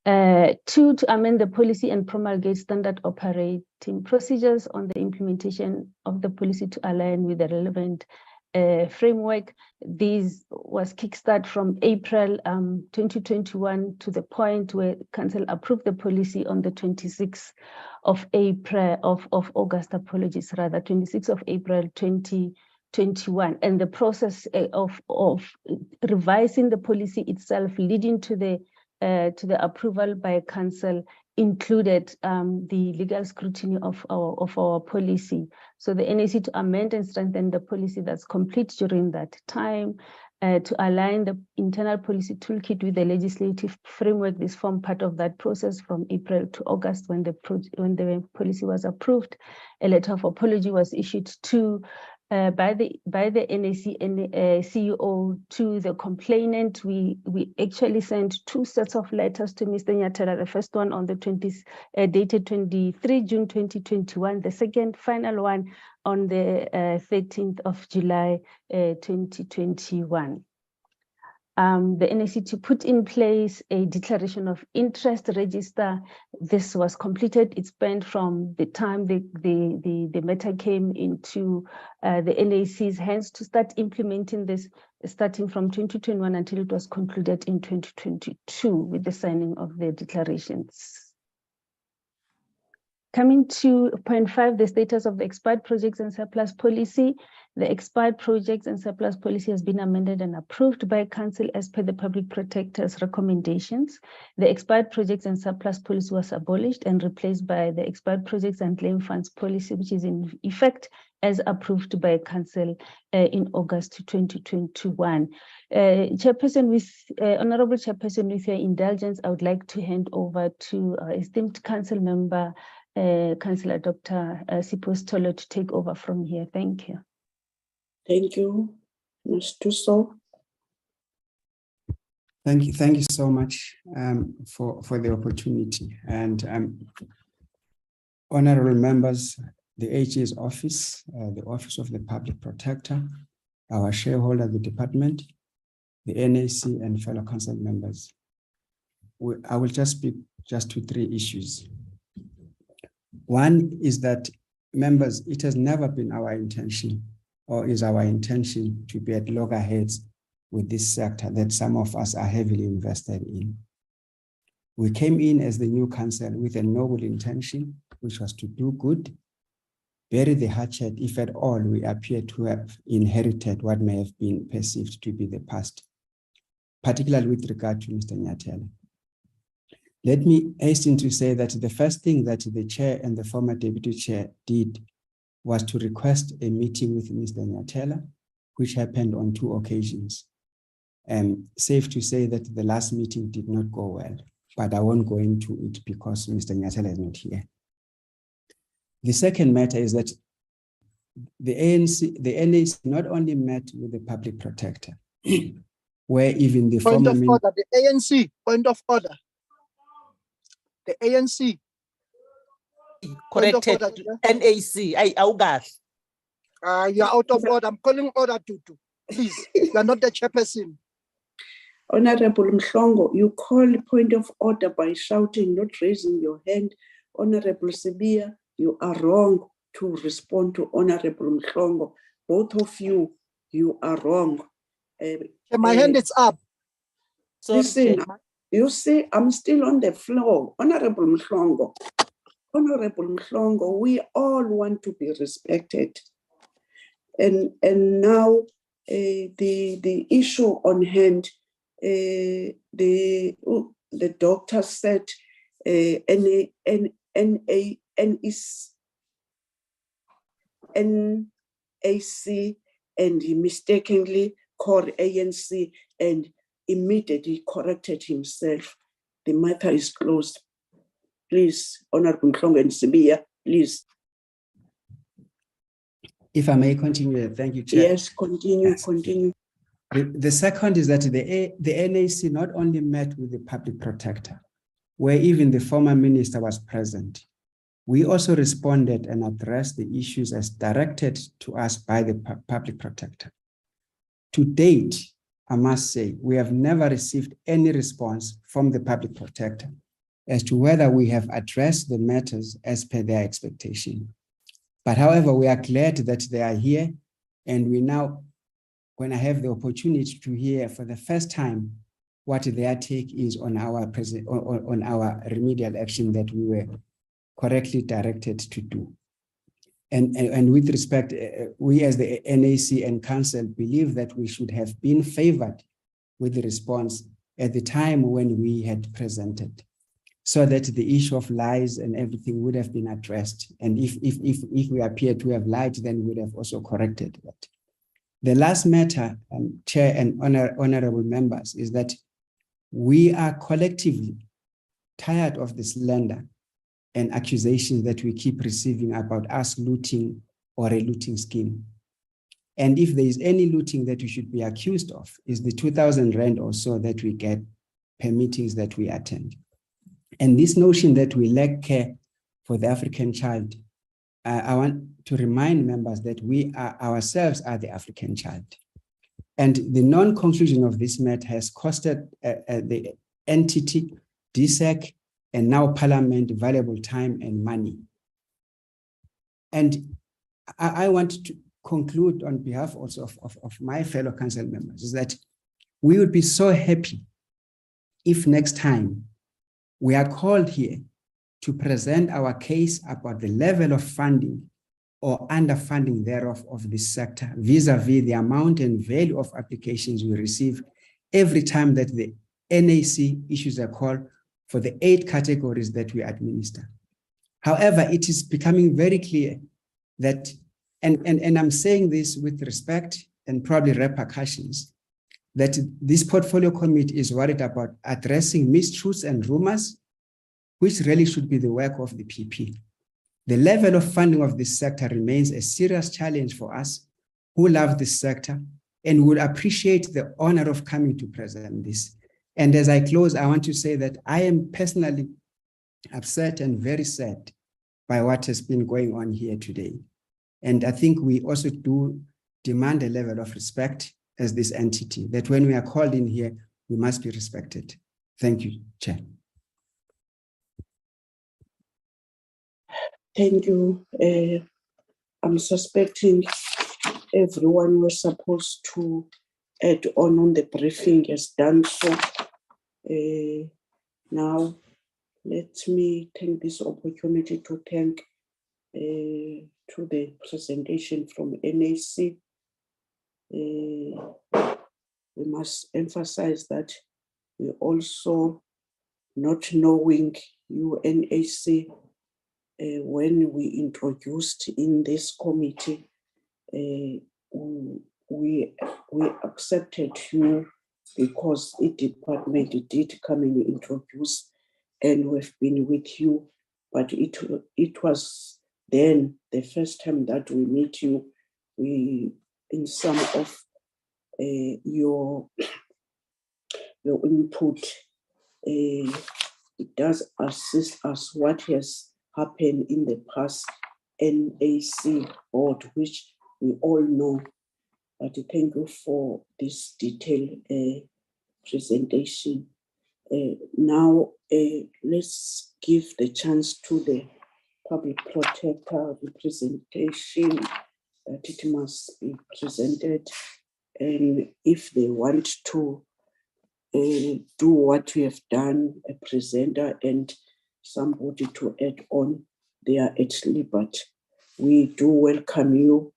2, to amend the policy and promulgate standard operating procedures on the implementation of the policy to align with the relevant framework. This was kickstart from April 2021 to the point where Council approved the policy on the 26th of August, 26th of April 2021, and the process of revising the policy itself leading to the approval by Council included the legal scrutiny of our policy. So the NAC to amend and strengthen the policy that's complete during that time, to align the internal policy toolkit with the legislative framework. This formed part of that process from April to August when the policy was approved. A letter of apology was issued to by the NAC and CEO to the complainant. We actually sent 2 sets of letters to Mr. Nyatela. The first one on the dated 23 June 2021. The second final one on the 13th of July 2021. The NAC to put in place a declaration of interest register. This was completed. It spent from the time the matter came into the NAC's hands to start implementing this, starting from 2021 until it was concluded in 2022 with the signing of the declarations. Coming to point 5, the status of the expired projects and surplus policy. The expired projects and surplus policy has been amended and approved by Council as per the Public Protector's recommendations. The expired projects and surplus policy was abolished and replaced by the expired projects and claim funds policy, which is in effect as approved by Council in August 2021. Chairperson, Honorable Chairperson, with your indulgence, I would like to hand over to our esteemed Council member, Councillor Dr. Sipho Sithole, to take over from here. Thank you. Thank you, Ms. Tuso. Thank you so much for the opportunity. And honorable members, the AG's office, the Office of the Public Protector, our shareholder, the department, the NAC, and fellow council members. I will just speak just to 3 issues. One is that, members, it has never been our intention, or is our intention, to be at loggerheads with this sector that some of us are heavily invested in. We came in as the new council with a noble intention, which was to do good, bury the hatchet, if at all we appear to have inherited what may have been perceived to be the past, particularly with regard to Mr. Nyathela. Let me hasten to say that the first thing that the chair and the former deputy chair did was to request a meeting with Mr. Nyathela, which happened on 2 occasions. Safe to say that the last meeting did not go well, but I won't go into it because Mr. Nyathela is not here. The second matter is that the NAC not only met with the public protector, where even the Point former of order, the ANC, point of order. The ANC. Corrected. NAC. You are out of order. I'm calling order to. Please, you are not the chairperson. Honorable Mhlongo, you call point of order by shouting, not raising your hand. Honorable Sibia, you are wrong to respond to Honorable Mhlongo. Both of you, you are wrong. My hand is up. Listen, you see, I'm still on the floor. Honorable Mhlongo, we all want to be respected. And now the issue on hand, the doctor said NAC, and he mistakenly called ANC and immediately corrected himself. The matter is closed. Please, Honorable Mhlongo and Sibia, please. If I may continue, thank you, Chair. Yes, continue, continue. The second is that the NAC not only met with the public protector, where even the former minister was present, we also responded and addressed the issues as directed to us by the public protector. To date, I must say, we have never received any response from the public protector as to whether we have addressed the matters as per their expectation. But however, we are glad that they are here, and we now, when I have the opportunity to hear for the first time what their take is on our remedial action that we were correctly directed to do. And with respect, we as the NAC and Council believe that we should have been favored with the response at the time when we had presented, so that the issue of lies and everything would have been addressed. And if we appear to have lied, then we would have also corrected that. The last matter, Chair and honorable members, is that we are collectively tired of the slander and accusations that we keep receiving about us looting or a looting scheme. And if there is any looting that we should be accused of, is the 2,000 rand or so that we get per meetings that we attend. And this notion that we lack care for the African child, I want to remind members that we ourselves are the African child. And the non-conclusion of this matter has costed the entity, DSEC, and now Parliament valuable time and money. And I want to conclude on behalf also of my fellow council members, is that we would be so happy if next time we are called here to present our case about the level of funding or underfunding thereof of this sector vis-a-vis the amount and value of applications we receive every time that the NAC issues a call for the 8 categories that we administer. However, it is becoming very clear that, and I'm saying this with respect and probably repercussions, that this portfolio committee is worried about addressing mistruths and rumors, which really should be the work of the PP. The level of funding of this sector remains a serious challenge for us who love this sector and would appreciate the honor of coming to present this. And as I close, I want to say that I am personally upset and very sad by what has been going on here today. And I think we also do demand a level of respect as this entity, that when we are called in here, we must be respected. Thank you, Chair. Thank you. I'm suspecting everyone was supposed to add on the briefing has done so. Now, let me take this opportunity to thank to the presentation from NAC. We must emphasize that we also, not knowing UNAC, when we introduced in this committee, we accepted you because the department did come and introduce, and we've been with you. But it was then the first time that we meet you. We, in some of your input, it does assist us what has happened in the past NAC board, which we all know. But thank you for this detailed presentation. Now, let's give the chance to the public protector representation that it must be presented. And if they want to do what we have done, a presenter and somebody to add on, they are at liberty. We do welcome you.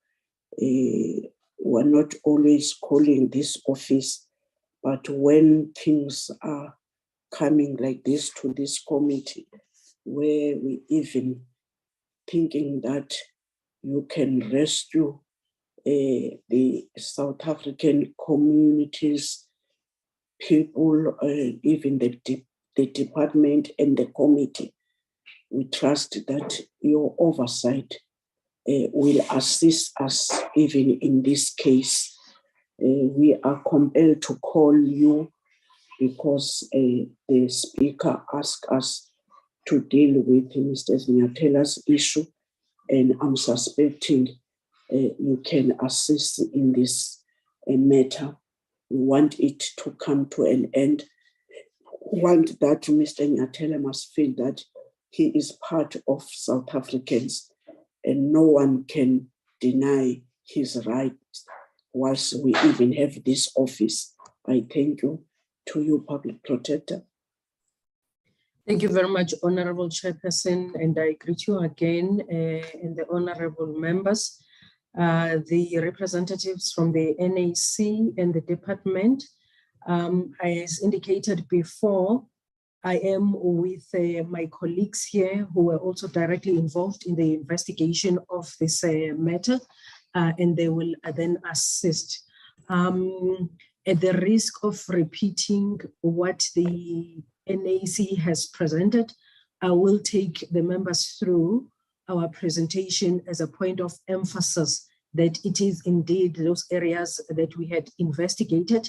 We're not always calling this office, but when things are coming like this to this committee, where we even thinking that you can rescue the South African communities, people, even the department and the committee, we trust that your oversight will assist us even in this case. We are compelled to call you because the speaker asked us to deal with Mr. Nyatela's issue, and I'm suspecting you can assist in this matter. We want it to come to an end. We want that Mr. Nyatela must feel that he is part of South Africans and no one can deny his rights whilst we even have this office. I thank you. To you, Public Protector. Thank you very much, Honorable Chairperson, and I greet you again and the honorable members, the representatives from the NAC and the department. As indicated before, I am with my colleagues here who were also directly involved in the investigation of this matter, and they will then assist. At the risk of repeating what the NAC has presented, I will take the members through our presentation as a point of emphasis that it is indeed those areas that we had investigated,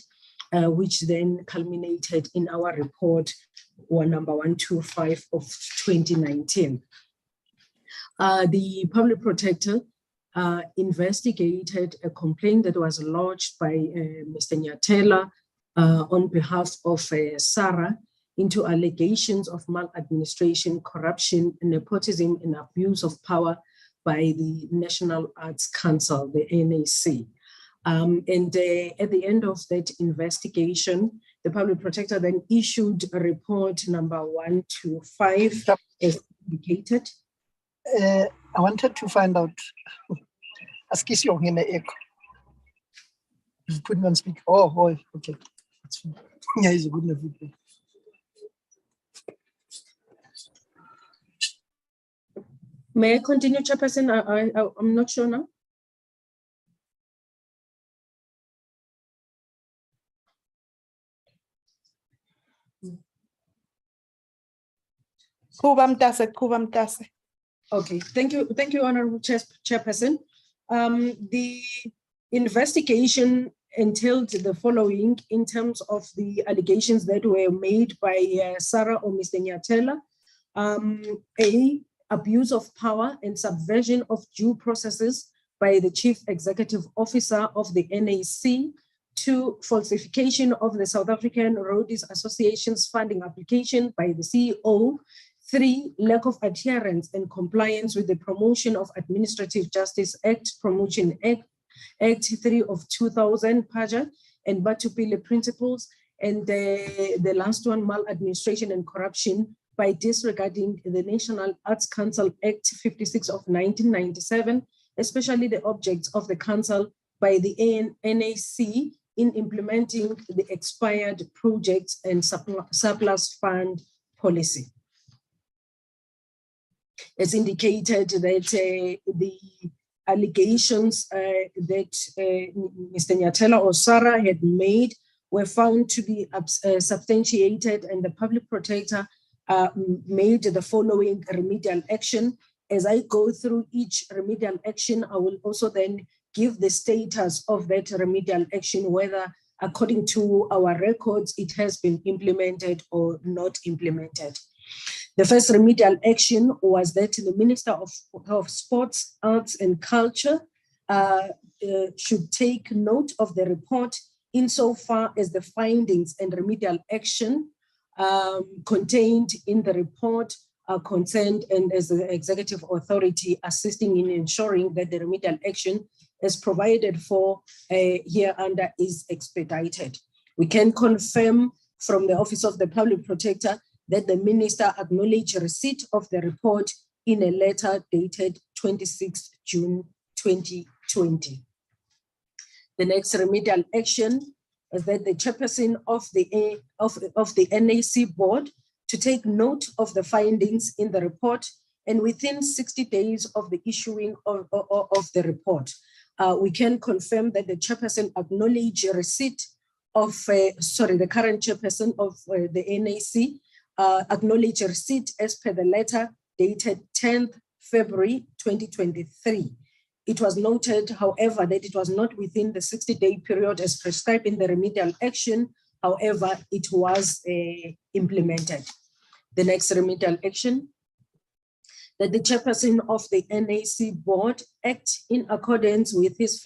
which then culminated in our report number 125 of 2019. The public protector investigated a complaint that was lodged by Mr. Nyatela on behalf of SARA into allegations of maladministration, corruption, nepotism, and abuse of power by the National Arts Council, the NAC. And at the end of that investigation, the public protector then issued a report number 125 as indicated. I wanted to find out. Askis yung in the echo. Put me on speaker. Oh, okay. That's fine. Yeah, it's a good enough. May I continue, Chairperson? I'm not sure now. Kubamtase. Okay, thank you, Honorable Chairperson. The investigation entailed the following in terms of the allegations that were made by Sarah or Mr. Nyatela. A, abuse of power and subversion of due processes by the Chief Executive Officer of the NAC. 2, falsification of the South African Roadies Association's funding application by the CEO. 3, lack of adherence and compliance with the Promotion of Administrative Justice Act, Promotion Act 3 of 2000, PAJA, and Batupile principles. And the last one, maladministration and corruption by disregarding the National Arts Council Act 56 of 1997, especially the objects of the council by the NAC in implementing the expired projects and surplus fund policy. As indicated that the allegations that Mr. Nyatela or Sarah had made were found to be substantiated, and the public protector made the following remedial action. As I go through each remedial action, I will also then give the status of that remedial action, whether according to our records, it has been implemented or not implemented. The first remedial action was that the Minister of Sports, Arts and Culture should take note of the report insofar as the findings and remedial action contained in the report are concerned, and as the executive authority assisting in ensuring that the remedial action as provided for hereunder is expedited. We can confirm from the Office of the Public Protector that the Minister acknowledged receipt of the report in a letter dated 26 June 2020. The next remedial action is that the chairperson of the NAC board to take note of the findings in the report, and within 60 days of the issuing of the report. We can confirm that the chairperson acknowledged receipt of, the current chairperson of the NAC acknowledged receipt as per the letter dated 10th February 2023. It was noted, however, that it was not within the 60-day period as prescribed in the remedial action. However, it was implemented. The next remedial action, that the chairperson of the NAC board act in accordance with his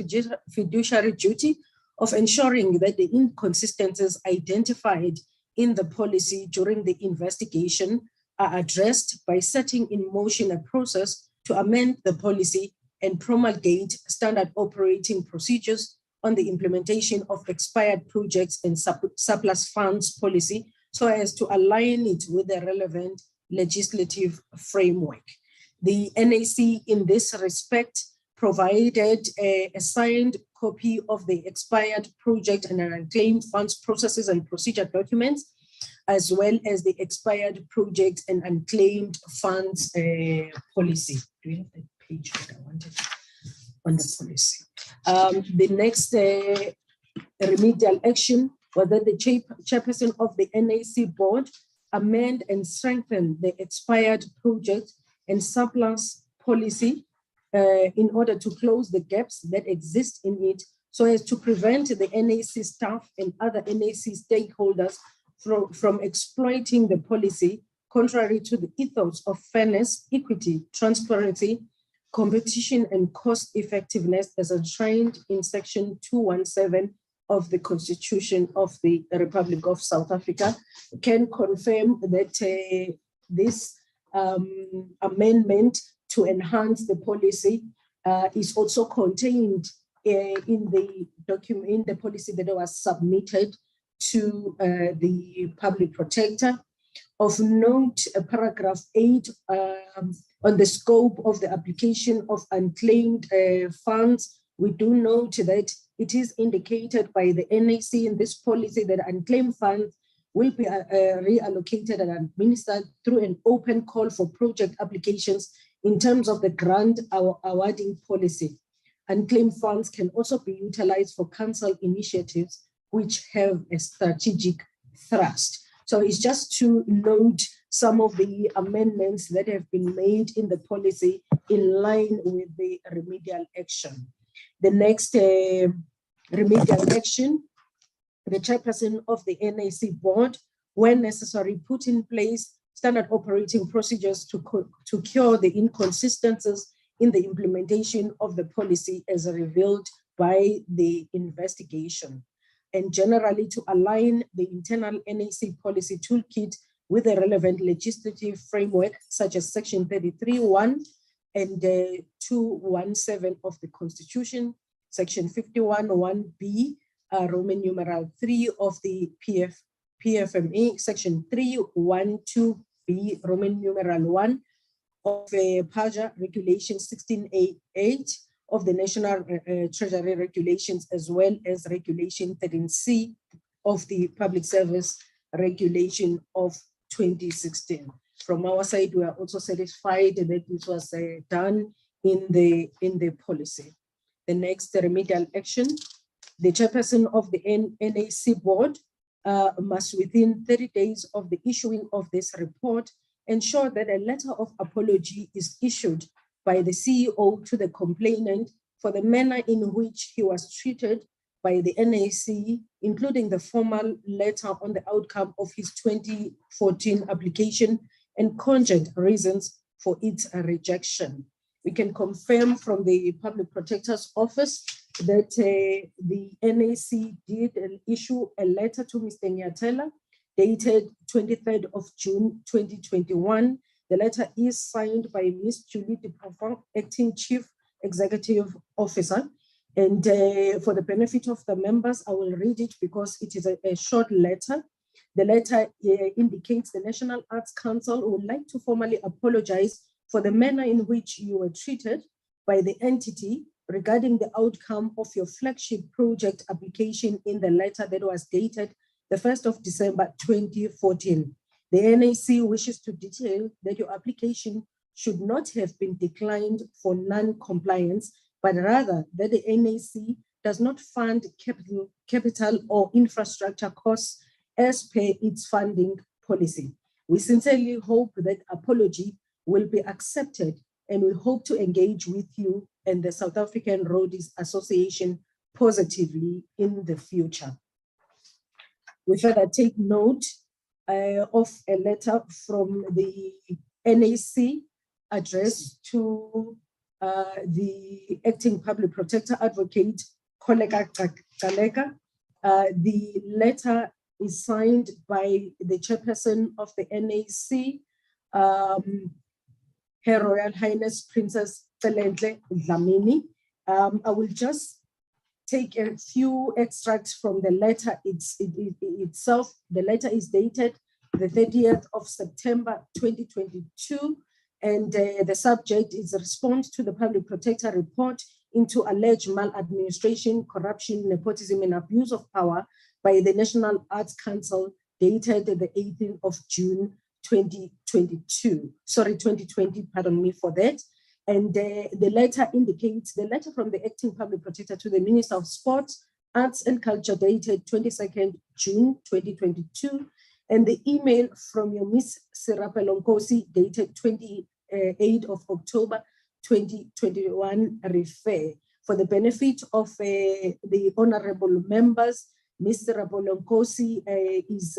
fiduciary duty of ensuring that the inconsistencies identified in the policy during the investigation are addressed by setting in motion a process to amend the policy and promulgate standard operating procedures on the implementation of expired projects and surplus funds policy so as to align it with the relevant legislative framework. The NAC in this respect provided a signed copy of the expired project and unclaimed funds processes and procedure documents, as well as the expired project and unclaimed funds policy. Do we have the page that I wanted on the policy? The next remedial action was that the chairperson of the NAC board amend and strengthen the expired project and surplus policy in order to close the gaps that exist in it so as to prevent the NAC staff and other NAC stakeholders from exploiting the policy contrary to the ethos of fairness, equity, transparency, competition, and cost effectiveness as enshrined in Section 217 of the Constitution of the Republic of South Africa. Can confirm that this amendment to enhance the policy is also contained in the document, in the policy that was submitted to the public protector. Of note, paragraph 8 on the scope of the application of unclaimed funds, we do note that it is indicated by the NAC in this policy that unclaimed funds will be reallocated and administered through an open call for project applications in terms of the grant awarding policy. Unclaimed funds can also be utilized for council initiatives which have a strategic thrust. So it's just to note some of the amendments that have been made in the policy in line with the remedial action. The next remedial action, the chairperson of the NAC board, when necessary, put in place standard operating procedures to cure the inconsistencies in the implementation of the policy as revealed by the investigation, and generally to align the internal NAC policy toolkit with the relevant legislative framework, such as Section 33(1) and 217 of the Constitution, Section 51(1)(b), Roman numeral 3 of the PFMA, Section 312(b), Roman numeral 1 of PAJA Regulation 1688 of the National Treasury Regulations, as well as Regulation 13C of the Public Service Regulation of 2016. From our side, we are also satisfied that this was done in the policy. The next remedial action, the chairperson of the NAC board must, within 30 days of the issuing of this report, ensure that a letter of apology is issued by the CEO to the complainant for the manner in which he was treated by the NAC, including the formal letter on the outcome of his 2014 application and cogent reasons for its rejection. We can confirm from the Public Protector's Office that the NAC did issue a letter to Mr. Nyatela dated 23rd of June 2021. The letter is signed by Ms. Julie de Provence, Acting Chief Executive Officer. And for the benefit of the members, I will read it because it is a short letter. The letter indicates the National Arts Council would like to formally apologize for the manner in which you were treated by the entity regarding the outcome of your flagship project application in the letter that was dated the 1st of December 2014. The NAC wishes to detail that your application should not have been declined for non-compliance, but rather that the NAC does not fund capital or infrastructure costs as per its funding policy. We sincerely hope that apology will be accepted, and we hope to engage with you and the South African Roadies Association positively in the future. We further take note of a letter from the NAC addressed to the Acting Public Protector Advocate, Koleka Kaleka. The letter is signed by the chairperson of the NAC, Her Royal Highness Princess Felentle Dlamini. I will just take a few extracts from the letter itself. The letter is dated the 30th of September 2022, and the subject is a response to the Public Protector report into alleged maladministration, corruption, nepotism, and abuse of power by the National Arts Council, dated the 18th of June 2020, pardon me for that. And the letter indicates, the letter from the Acting Public Protector to the Minister of Sports, Arts and Culture, dated 22nd June 2022, and the email from your Miss Serapelo Nkosi, dated 28th of October 2021, refer. For the benefit of the honorable members, Mr. Serapelo Nkosi is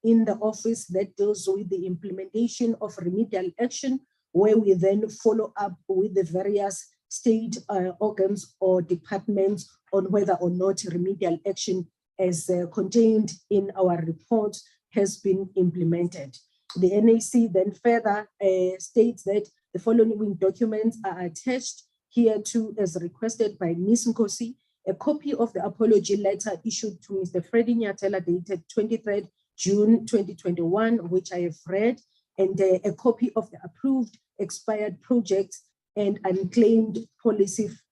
in the office that deals with the implementation of remedial action, where we then follow up with the various state organs or departments on whether or not remedial action as contained in our report has been implemented. The NAC then further states that the following documents are attached here too as requested by Ms. Nkosi: a copy of the apology letter issued to Mr. Freddie Nyatela dated 23rd June 2021, which I have read, and a copy of the approved expired projects and unclaimed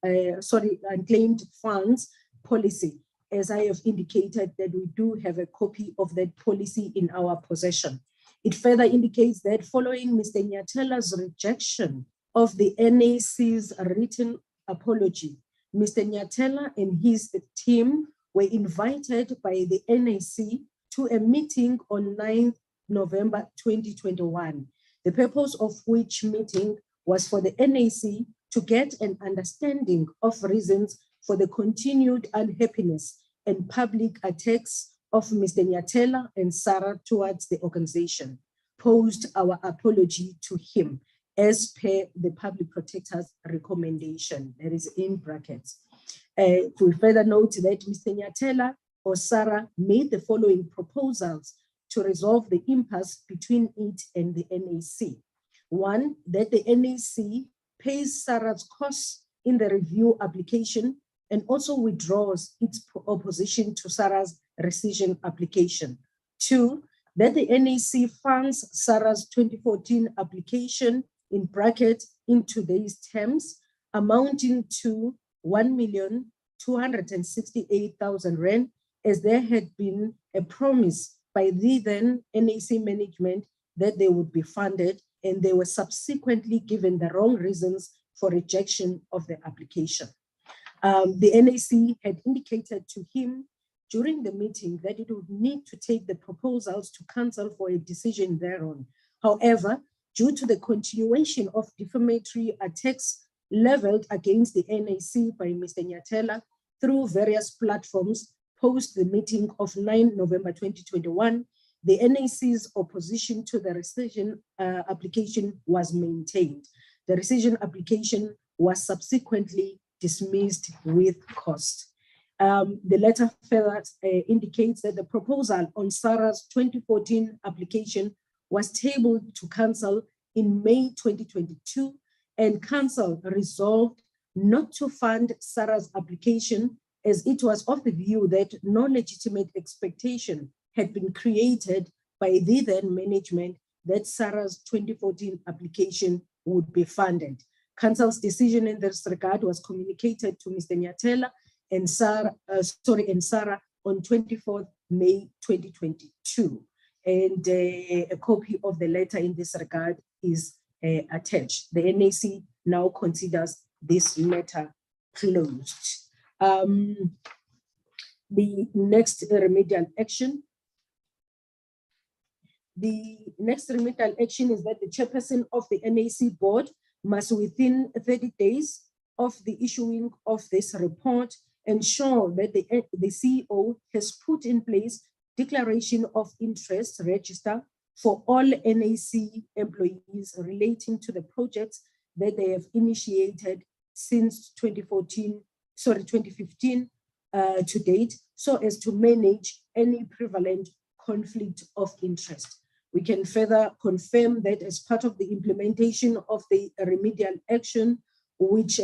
unclaimed funds policy. As I have indicated, that we do have a copy of that policy in our possession. It further indicates that following Mr. Nyatela's rejection of the NAC's written apology, Mr. Nyatela and his team were invited by the NAC to a meeting on 9 November 2021, the purpose of which meeting was for the NAC to get an understanding of reasons for the continued unhappiness and public attacks of Mr. Nyatela and Sarah towards the organization, posed our apology to him as per the public protector's recommendation, that is in brackets. We further note that Mr. Nyatela or Sarah made the following proposals to resolve the impasse between it and the NAC. One, that the NAC pays Sarah's costs in the review application and also withdraws its opposition to Sarah's rescission application. Two, that the NAC funds Sarah's 2014 application in bracket in today's terms, amounting to 1,268,000 rand, as there had been a promise by the then NAC management that they would be funded, and they were subsequently given the wrong reasons for rejection of the application. The NAC had indicated to him during the meeting that it would need to take the proposals to council for a decision thereon. However, due to the continuation of defamatory attacks leveled against the NAC by Mr. Nyatela through various platforms post the meeting of 9 November 2021, the NAC's opposition to the rescission application was maintained. The rescission application was subsequently dismissed with cost. The letter further indicates that the proposal on Sarah's 2014 application was tabled to council in May 2022, and council resolved not to fund Sarah's application as it was of the view that no legitimate expectation had been created by the then management that Sarah's 2014 application would be funded. Council's decision in this regard was communicated to Mr. Nyatela and Sarah on 24th May 2022. And a copy of the letter in this regard is attached. The NAC now considers this matter closed. The next remedial action. The next remedial action is that the chairperson of the NAC board must, within 30 days of the issuing of this report, ensure that the CEO has put in place declaration of interest register for all NAC employees relating to the projects that they have initiated since 2015 to date, so as to manage any prevalent conflict of interest. We can further confirm that as part of the implementation of the remedial action, which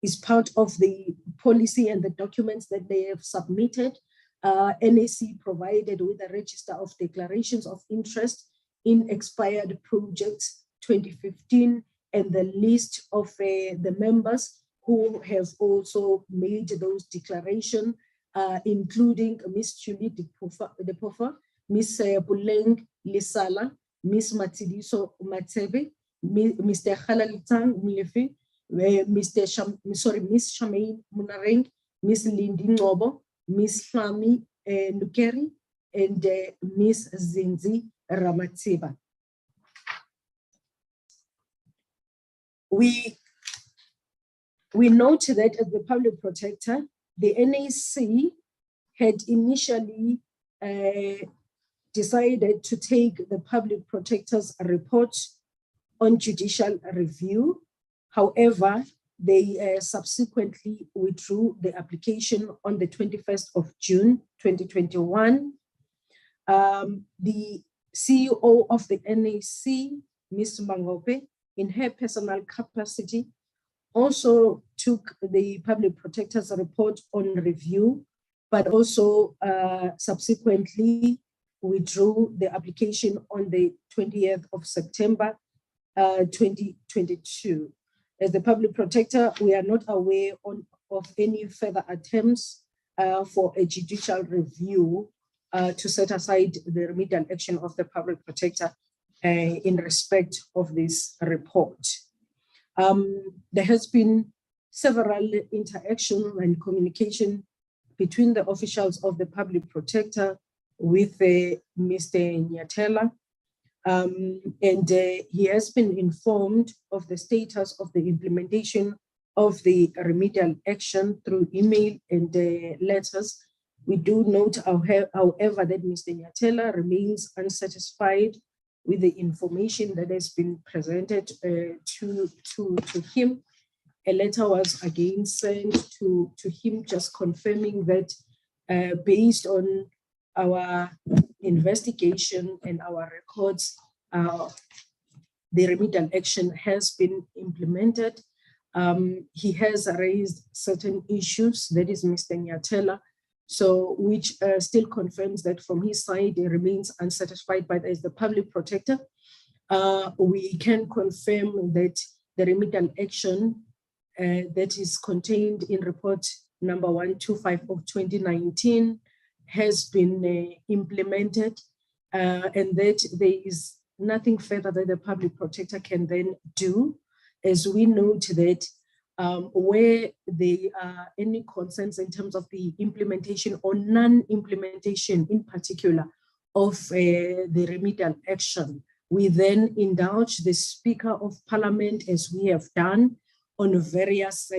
is part of the policy and the documents that they have submitted, NAC provided with a register of declarations of interest in expired projects 2015 and the list of the members who have also made those declarations, including Ms. Julie de Poffa, Ms. Buleng Lisala, Ms. Matidiso Matebe, Mr. Halalitang Mlefi, Ms. Shamaine Munareng, Ms. Lindy Ngobo, Ms. Flami Nukeri, and Ms. Zinzi Ramatsiba. We note that as the public protector, the NAC had initially decided to take the public protector's report on judicial review. However, they subsequently withdrew the application on the 21st of June, 2021. The CEO of the NAC, Ms. Mangope, in her personal capacity, also took the public protector's report on review, but also subsequently withdrew the application on the 20th of September 2022. As the public protector, we are not aware of any further attempts for a judicial review to set aside the remedial action of the public protector in respect of this report. There has been several interactions and communication between the officials of the public protector with Mr. Nyatela, and he has been informed of the status of the implementation of the remedial action through email and letters. We do note, however, that Mr. Nyatela remains unsatisfied with the information that has been presented to him. A letter was again sent to him just confirming that based on our investigation and our records, the remedial action has been implemented. He has raised certain issues, that is Mr. Nyatela, so which still confirms that from his side, he remains unsatisfied, but as the public protector, we can confirm that the remedial action that is contained in report number 125 of 2019 has been implemented, and that there is nothing further that the public protector can then do, as we note that where there are any concerns in terms of the implementation or non-implementation in particular of the remedial action, we then indulge the Speaker of Parliament, as we have done, on various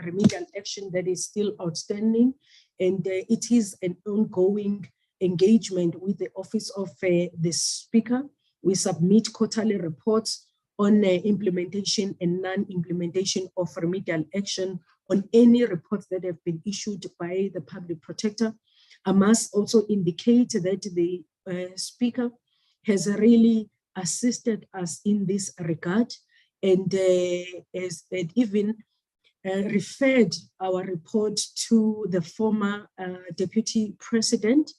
remedial action that is still outstanding. And it is an ongoing engagement with the Office of the Speaker. We submit quarterly reports on implementation and non-implementation of remedial action on any reports that have been issued by the public protector. I must also indicate that the Speaker has really assisted us in this regard, and has even referred our report to the former Deputy President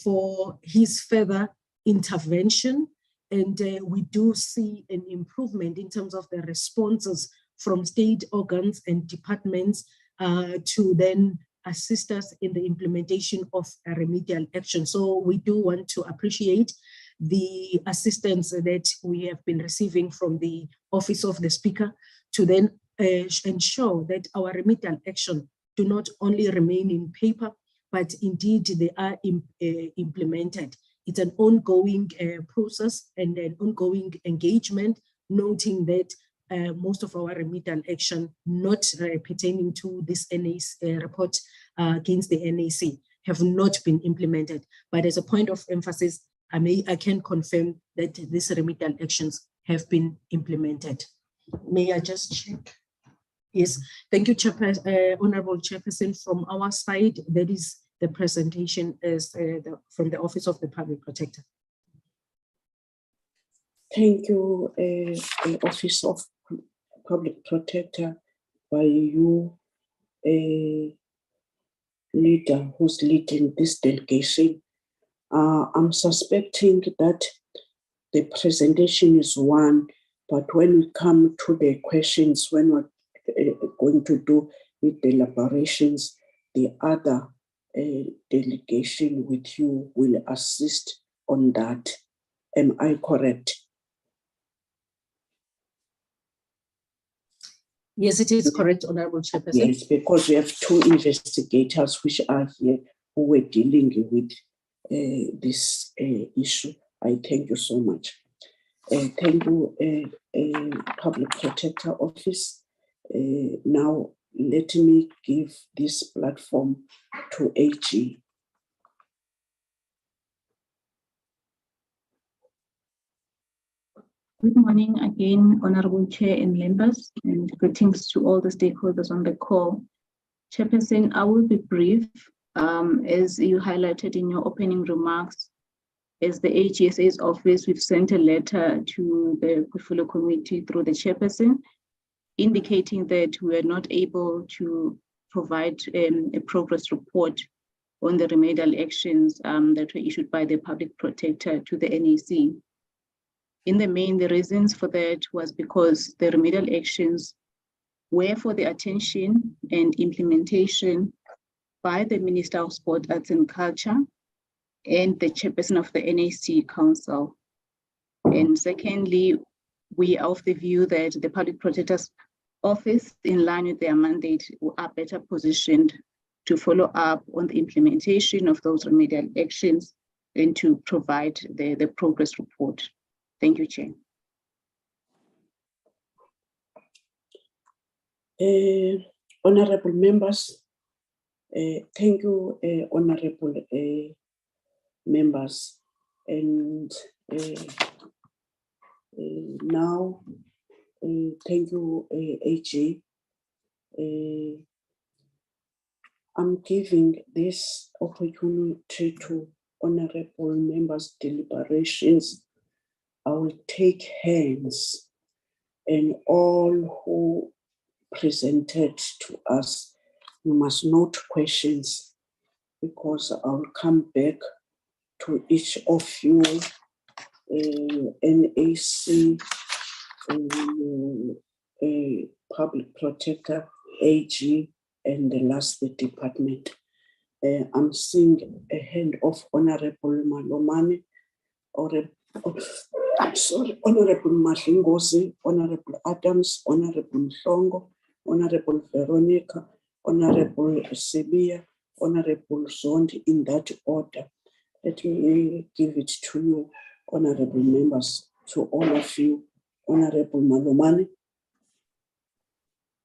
for his further intervention. And we do see an improvement in terms of the responses from state organs and departments to then assist us in the implementation of a remedial action. So we do want to appreciate the assistance that we have been receiving from the Office of the Speaker to then ensure that our remedial action do not only remain in paper, but indeed they are implemented. It's an ongoing process and an ongoing engagement, noting that most of our remedial action not pertaining to this NAC report against the NAC have not been implemented. But as a point of emphasis, I can confirm that these remedial actions have been implemented. May I just check? Yes, thank you, Honorable Chairperson. From our side, that is the presentation is from the Office of the Public Protector. Thank you, Office of Public Protector, by you, leader who's leading this delegation. I'm suspecting that the presentation is one, but when we come to the questions, when we're going to do the deliberations, the other delegation with you will assist on that. Am I correct? Yes, it is correct, Honorable Chairperson. Yes, because we have two investigators which are here who were dealing with this issue. I thank you so much. Thank you, Public Protector Office. Now, let me give this platform to AG. Good morning again, Honorable Chair and members, and greetings to all the stakeholders on the call. Chairperson, I will be brief. As you highlighted in your opening remarks, as the AGSA's office, we've sent a letter to the portfolio committee through the chairperson, indicating that we are not able to provide a progress report on the remedial actions that were issued by the public protector to the NAC. In the main, the reasons for that was because the remedial actions were for the attention and implementation by the Minister of Sport, Arts and Culture and the chairperson of the NAC Council. And secondly, we are of the view that the Public Protector's Office, in line with their mandate, are better positioned to follow up on the implementation of those remedial actions and to provide the progress report. Thank you, Chair. Honorable members, thank you, honorable members. And now, thank you, AG. I'm giving this opportunity to honorable members' deliberations. I will take hands, and all who presented to us, you must note questions, because I'll come back to each of you, NAC, Public Protector, AG, and the last, the department. I'm seeing a hand of Honorable Malomane, I'm sorry, Honorable Mahlingozi, Honorable Adams, Honorable Mhlongo, Honorable Veronica, Honorable Sebia, Honorable Zondi, in that order. Let me give it to you, honorable members, to all of you. Honorable Malomane.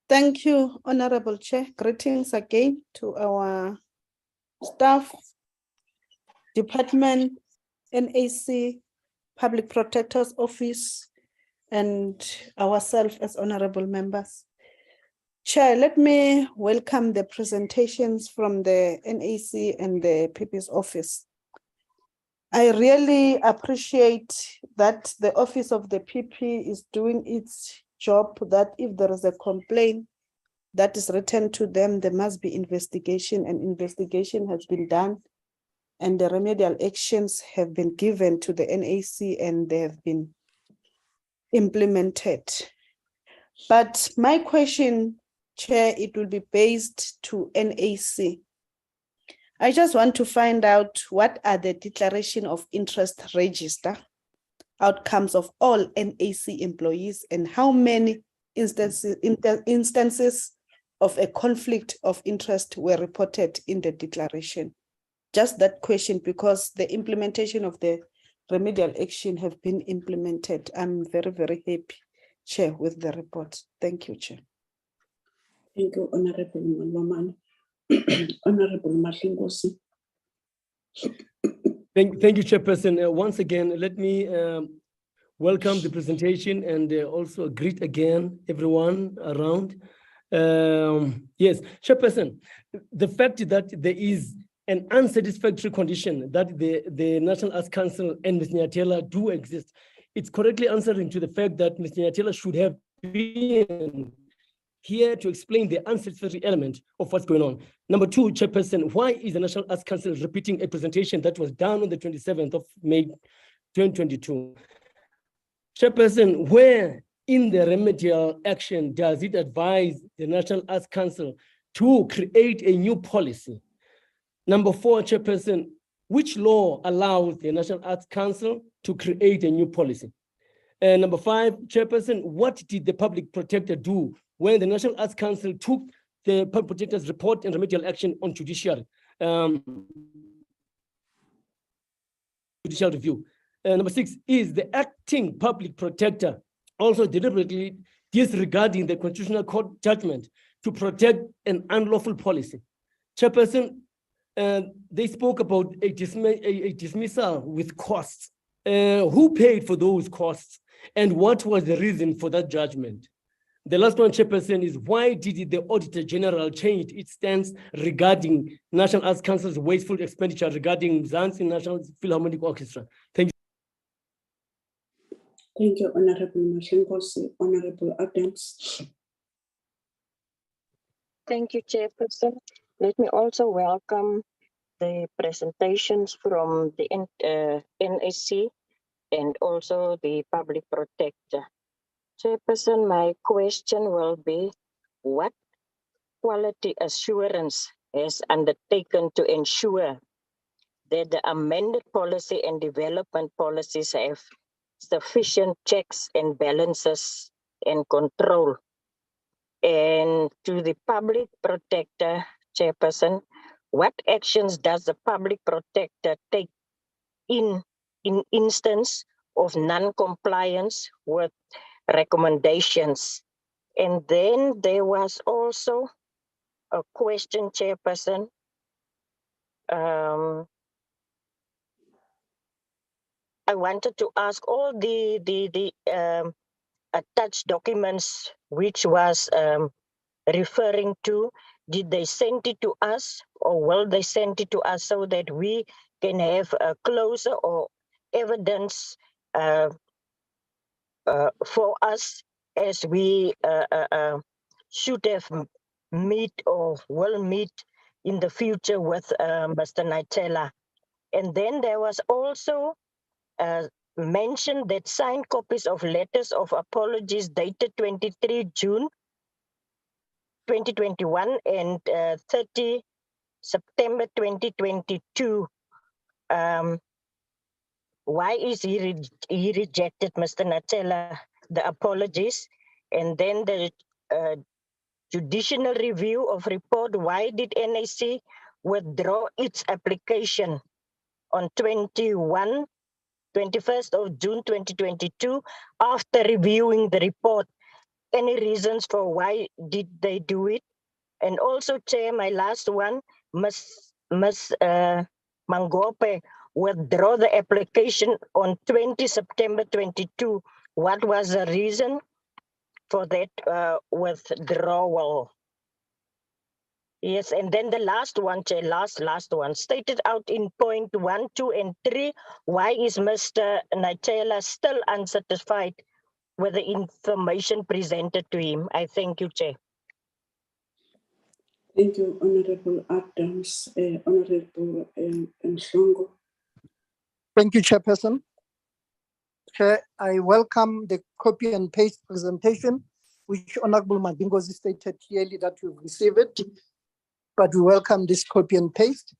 Thank you, Honorable Chair. Greetings again to our staff, department, NAC, Public Protector's Office, and ourselves as honorable members. Chair, let me welcome the presentations from the NAC and the PP's office. I really appreciate that the office of the PP is doing its job, that if there is a complaint that is written to them, there must be investigation, and investigation has been done, and the remedial actions have been given to the NAC and they have been implemented. But my question, Chair, it will be based to NAC. I just want to find out what are the declaration of interest register outcomes of all NAC employees, and how many instances of a conflict of interest were reported in the declaration. Just that question, because the implementation of the remedial action have been implemented. I'm very, very happy, Chair, with the report. Thank you, Chair. Thank you, Honorable Malomane. Honorable Mahlingozi. Thank you, Chairperson. Once again, let me welcome the presentation and also greet again everyone around. Yes, Chairperson, the fact that there is an unsatisfactory condition that the National Arts Council and Ms. Nyatela do exist, it's correctly answering to the fact that Ms. Nyatela should have been here to explain the unsatisfactory element of what's going on. Number two, Chairperson, why is the National Arts Council repeating a presentation that was done on the 27th of May, 2022? Chairperson, where in the remedial action does it advise the National Arts Council to create a new policy? Number four, Chairperson, which law allows the National Arts Council to create a new policy? And number five, Chairperson, what did the Public Protector do when the National Arts Council took the Public Protector's report and remedial action on judicial review? Number six, is the acting Public Protector also deliberately disregarding the Constitutional Court judgment to protect an unlawful policy? Chairperson, they spoke about a dismissal with costs. Who paid for those costs, and what was the reason for that judgment? The last one, Chairperson, is why did the Auditor-General change its stance regarding National Arts Council's wasteful expenditure regarding Mzansi National Philharmonic Orchestra? Thank you. Thank you, Honorable Mahlingozi. Honorable Adams. Thank you, Chairperson. Let me also welcome the presentations from the NAC and also the public protector. Chairperson, my question will be, what quality assurance has undertaken to ensure that the amended policy and development policies have sufficient checks and balances and control? And to the public protector, Chairperson, what actions does the public protector take in instance of non-compliance with recommendations? And then there was also a question, Chairperson. I wanted to ask all the attached documents which was referring to, did they send it to us or will they send it to us so that we can have a closer or evidence for us as we should have meet or will meet in the future with Mr. Nightela. And then there was also mentioned that signed copies of letters of apologies dated 23 June 2021 and 30 September 2022. Why is he rejected, Mr. Nightela, the apologies? And then the judicial review of report, why did NAC withdraw its application on 21st of June 2022 after reviewing the report? Any reasons for why did they do it? And also, Chair, my last one, Ms. Mangope withdraw the application on 20 September 22. What was the reason for that withdrawal? Yes, and then the last one, Chair, last one, stated out in point 1, 2, and 3, why is Mr. Nightela still unsatisfied with the information presented to him? I thank you, Chair. Thank you, Honorable Adams, Honorable Nhlongo. Thank you, Chairperson. Chair, I welcome the copy and paste presentation, which Honorable Madingozi stated clearly that we've received it, but we welcome this copy and paste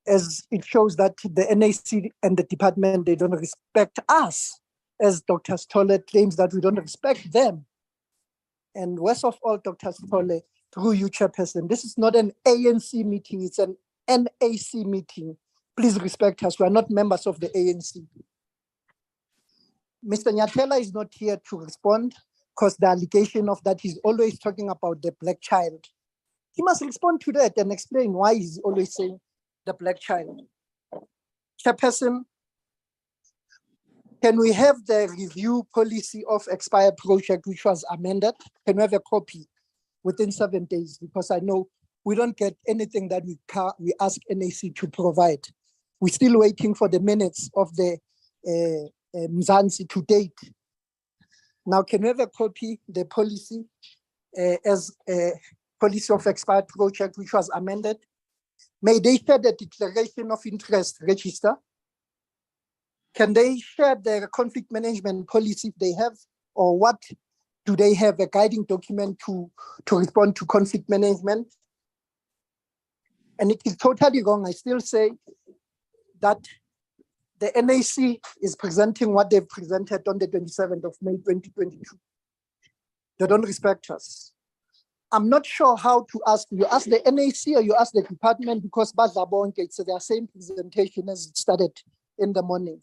as it shows that the NAC and the department, they don't respect us, as Dr. Stolle claims that we don't respect them. And worst of all, Dr. Stolle, through you, Chairperson, this is not an ANC meeting, it's an NAC meeting. Please respect us, we are not members of the ANC. Mr. Nightela is not here to respond because the allegation of that he's always talking about the black child. He must respond to that and explain why he's always saying the black child. Chairperson, can we have the review policy of expired project which was amended? Can we have a copy within 7 days? Because I know we don't get anything that we ask NAC to provide. We're still waiting for the minutes of the Mzansi to date. Now, can we have a copy, the policy as a policy of expired project which was amended? May they share the declaration of interest register? Can they share their conflict management policy if they have, or what do they have, a guiding document to respond to conflict management? And it is totally wrong. I still say that the NAC is presenting what they've presented on the 27th of May, 2022. They don't respect us. I'm not sure how to ask you. Ask the NAC or you ask the department, because Bazabonke, it's the same presentation as it started in the morning.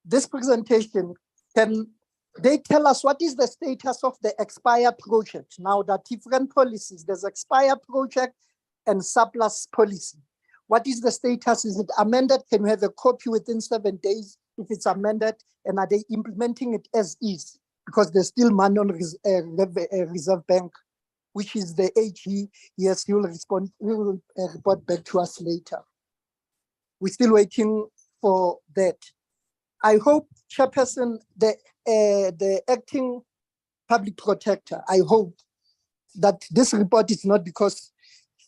This presentation, can they tell us what is the status of the expired project? Now, there are different policies. There's expired project and surplus policy. What is the status? Is it amended? Can we have a copy within 7 days if it's amended? And are they implementing it as is? Because there's still money on Reserve Bank, which is the AG. Yes, he will respond. He will report back to us later. We're still waiting for that. I hope, Chairperson, the acting public protector, I hope that this report is not because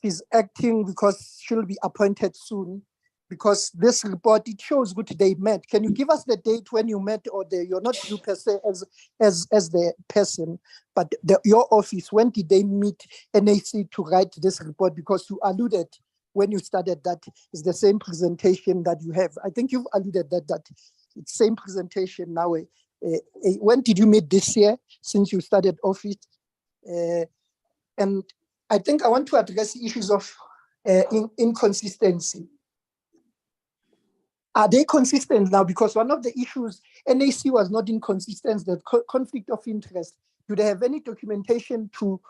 she's acting because she'll be appointed soon. Because this report, it shows what they met. Can you give us the date when you met, or you're not you per se as the person, but your office, when did they meet NAC to write this report? Because you alluded when you started that it's the same presentation that you have. I think you've alluded that it's same presentation now. When did you meet this year since you started office? And I think I want to address issues of inconsistency. Are they consistent now? Because one of the issues, NAC was not inconsistent, the conflict of interest. Do they have any documentation to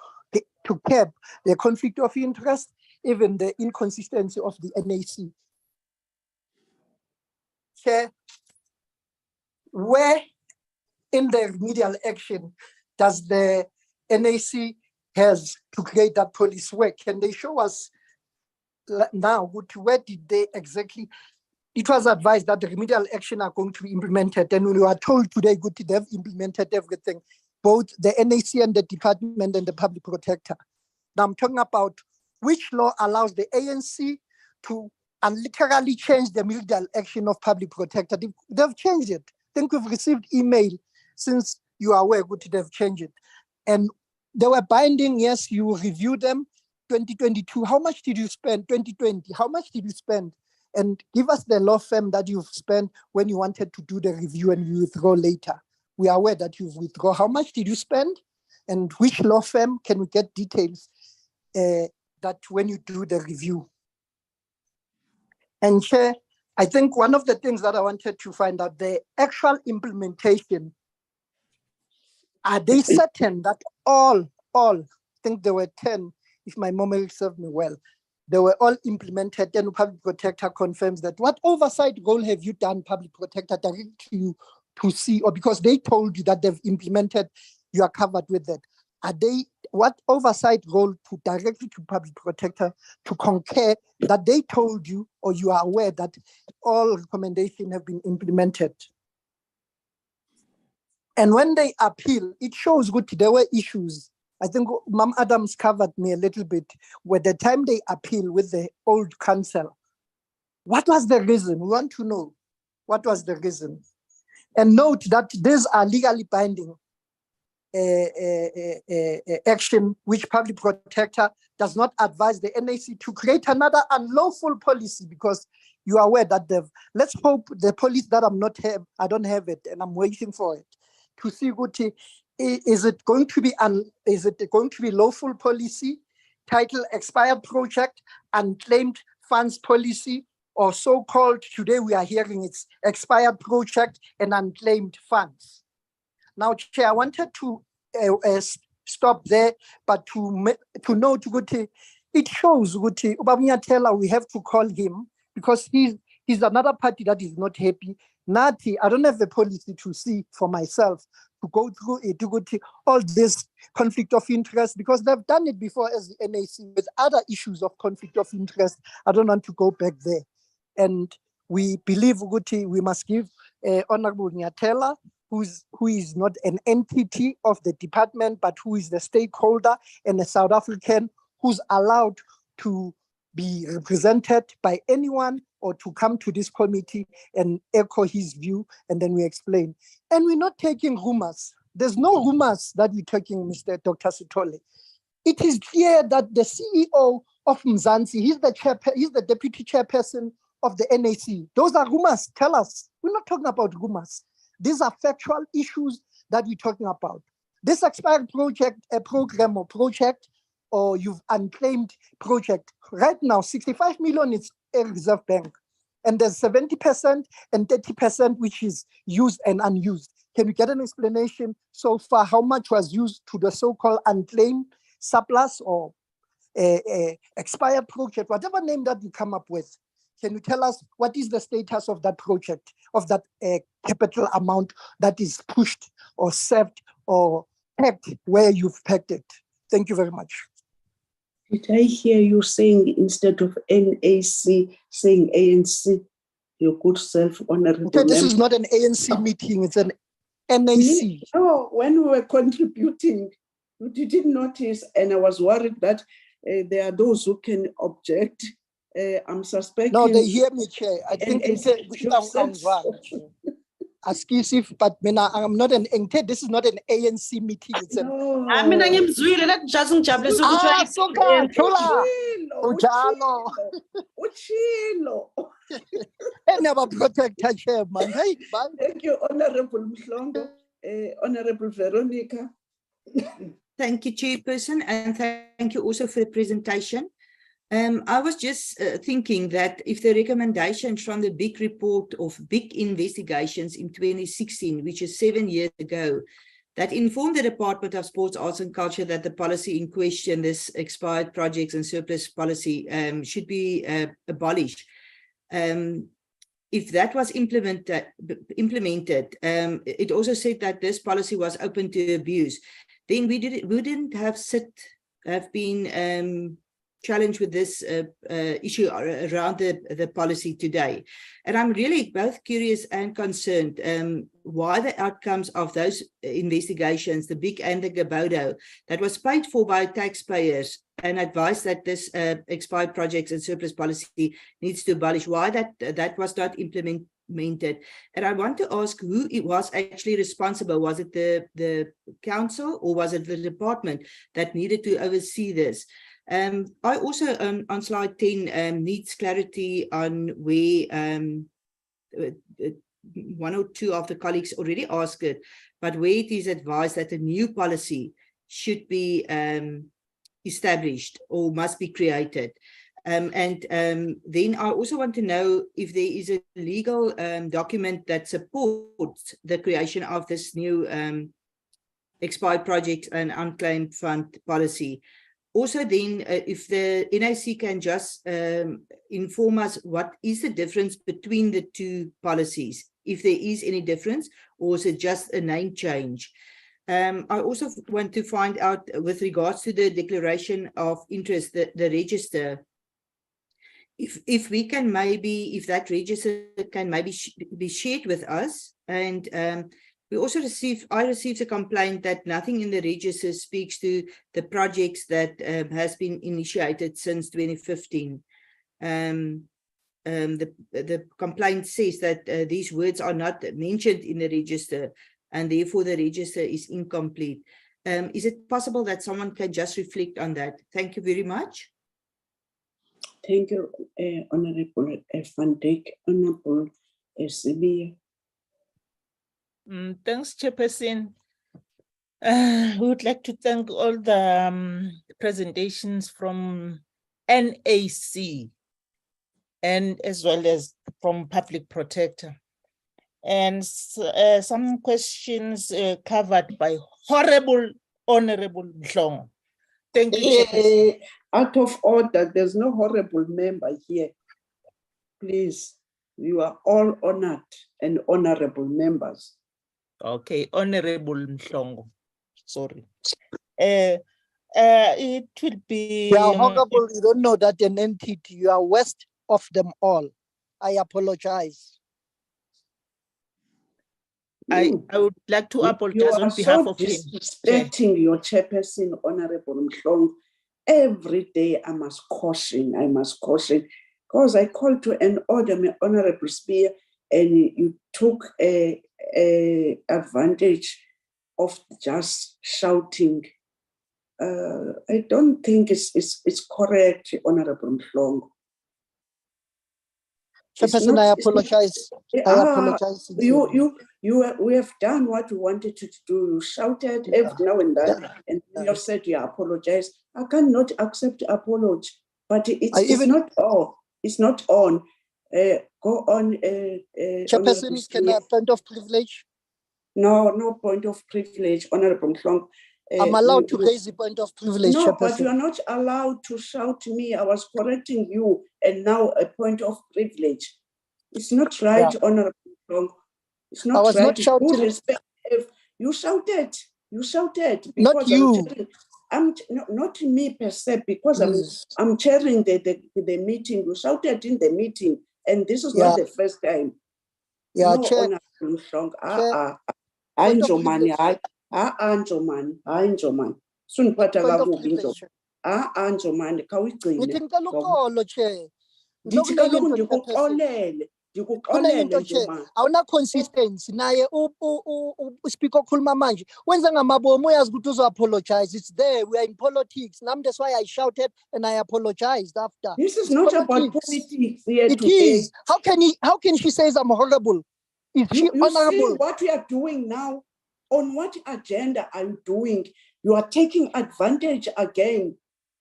cap the conflict of interest, even the inconsistency of the NAC? Chair, where in the remedial action does the NAC has to create that police work? Can they show us now where did they exactly? It was advised that the remedial action are going to be implemented, and we were told today they've implemented everything, both the NAC and the department and the public protector. Now I'm talking about which law allows the ANC to literally change the remedial action of public protector. They've changed it. I think we've received email since you are aware they've changed it. And they were binding, yes, you review them. 2022, how much did you spend? 2020, how much did you spend? And give us the law firm that you've spent when you wanted to do the review and you withdraw later. We are aware that you've withdrawn. How much did you spend? And which law firm? Can we get details that when you do the review? And Chair, I think one of the things that I wanted to find out, the actual implementation, are they certain that all, I think there were 10, if my memory serves me well, they were all implemented, and public protector confirms that. What oversight role have you done, public protector, directly to you to see, or because they told you that they've implemented, you are covered with that? What oversight role to directly to public protector to concur that they told you, or you are aware that all recommendations have been implemented? And when they appeal, it shows good there were issues. I think Ma'am Adams covered me a little bit with the time they appeal with the old council. What was the reason? We want to know what was the reason. And note that these are legally binding action which public protector does not advise the NAC to create another unlawful policy, because you are aware that let's hope the police that I don't have it and I'm waiting for it to see what is it going to be lawful policy, title expired project, unclaimed funds policy, or so-called, today we are hearing it's expired project and unclaimed funds. Now, Chair, I wanted to stop there, but to note, it shows, Ubabunyathela, we have to call him because he's another party that is not happy. Nati, I don't have the policy to see for myself, to go through it, to go to all this conflict of interest, because they've done it before as the NAC with other issues of conflict of interest. I don't want to go back there. And we believe, we must give Honorable Nyathela, who is not an entity of the department, but who is the stakeholder and a South African who's allowed to be represented by anyone or to come to this committee and echo his view, and then we explain. And we're not taking rumors. There's no rumors that we're taking, Mr. Dr. Sithole. It is clear that the CEO of Mzansi, he's the deputy chairperson of the NAC. Those are rumors. Tell us. We're not talking about rumors. These are factual issues that we're talking about. This expired project, a program or project, or you've unclaimed project. Right now, 65 million is a reserve bank. And there's 70% and 30% which is used and unused. Can we get an explanation so far how much was used to the so-called unclaimed surplus or expired project, whatever name that you come up with? Can you tell us what is the status of that project, of that capital amount that is pushed or saved or pegged where you've pegged it? Thank you very much. Did I hear you saying instead of NAC, saying ANC, your good self, honorable okay, this is not an ANC meeting, it's an NAC. Oh, when we were contributing, you didn't notice, and I was worried that there are those who can object. I'm suspecting. No, they hear me, Chair. I And- think and it's a you've said so. Askisif, but mina, I'm not an this is not an ANC meeting. It's an Mina ngimzwile let ngijabulisa ukuthi soka chola Uchilo, uchilo. Never protect her, Chairman. Hey, bye. Thank you, Honorable Mhlongo. Honorable Veronica. Thank you, Chairperson, and thank you also for the presentation. I was just thinking that if the recommendations from the big report of big investigations in 2016, which is 7 years ago, that informed the Department of Sports, Arts and Culture that the policy in question, this expired projects and surplus policy, should be abolished. If that was implemented, it also said that this policy was open to abuse. Then we didn't have been challenged with this issue around the policy today. And I'm really both curious and concerned why the outcomes of those investigations, the big and the Gabodo, that was paid for by taxpayers and advised that this expired projects and surplus policy needs to abolish, why that was not implemented. And I want to ask who it was actually responsible. Was it the council or was it the department that needed to oversee this? I also on slide 10 needs clarity on where one or two of the colleagues already asked it, but where it is advised that a new policy should be established or must be created. Then I also want to know if there is a legal document that supports the creation of this new expired project and unclaimed fund policy. Also then, if the NIC can just inform us what is the difference between the two policies, if there is any difference, or is it just a name change? I also want to find out with regards to the declaration of interest, the register, if we can maybe, if that register can maybe be shared with us. And we also I received a complaint that nothing in the register speaks to the projects that has been initiated since 2015. The complaint says that these words are not mentioned in the register and therefore the register is incomplete. Is it possible that someone can just reflect on that? Thank you very much. Thank you, Honorable Van Dijk. Honorable Sibiya. Thanks, Chairperson. We would like to thank all the presentations from NAC and as well as from Public Protector. And some questions covered by Honorable Mhlongo. Thank you, Chairperson. Out of order, there's no horrible member here. Please, you are all honored and honorable members. Okay, Honorable Mhlongo. Sorry. It will be... Yeah, Honorable, you don't know that an entity, you are west of them all. I apologize. I would like to apologize on behalf of him. You are so disrespecting your chairperson, Honorable Mhlongo. Every day I must caution, because I called to an order, Honorable Spear, and you took a advantage of just shouting. I don't think it's correct, Honorable Mhlongo. Chairperson, I apologize. I apologize. We have done what we wanted to do. You shouted every now and then, and you have said you apologize. I cannot accept apology, but it's not all. It's not on. Go on. Chairperson, can I have point of privilege? No point of privilege, Honorable Mhlongo. I'm allowed to raise the point of privilege, No, Chairperson. but you are not allowed to shout me. I was correcting you, and now a point of privilege. It's not right, Honorable Mhlongo. It's not I was right. not shouting. Good respect. You shouted. You shouted. Not you. Not me per se, because I'm chairing the meeting. You shouted in the meeting, and this is not the first time. Yeah, no, Chair. Honorable Mhlongo. Hayi Njomani, hayi Njomani, hayi Njomani. Suniphatha kakubi Njomani. Njomani, khawuyigcine. Ngithi ngicela uxolo, Chair. Ndithi Ngizokunika kaloku into, Chairperson. ndikuxolele, Khona ndikuxolele into, Chair, Njomani. awuna consistency naye uSpeaker okhuluma manje wenza ngamabomu, uyazi ukuthi uzo-apologize. It's there, we are in politics. That's why I shouted and I apologized after. This is It's not about politics. politics here It today. is. How can she say I'm horrible? Is she You see honorable? what we are doing now? On what agenda are you doing? You are taking advantage again,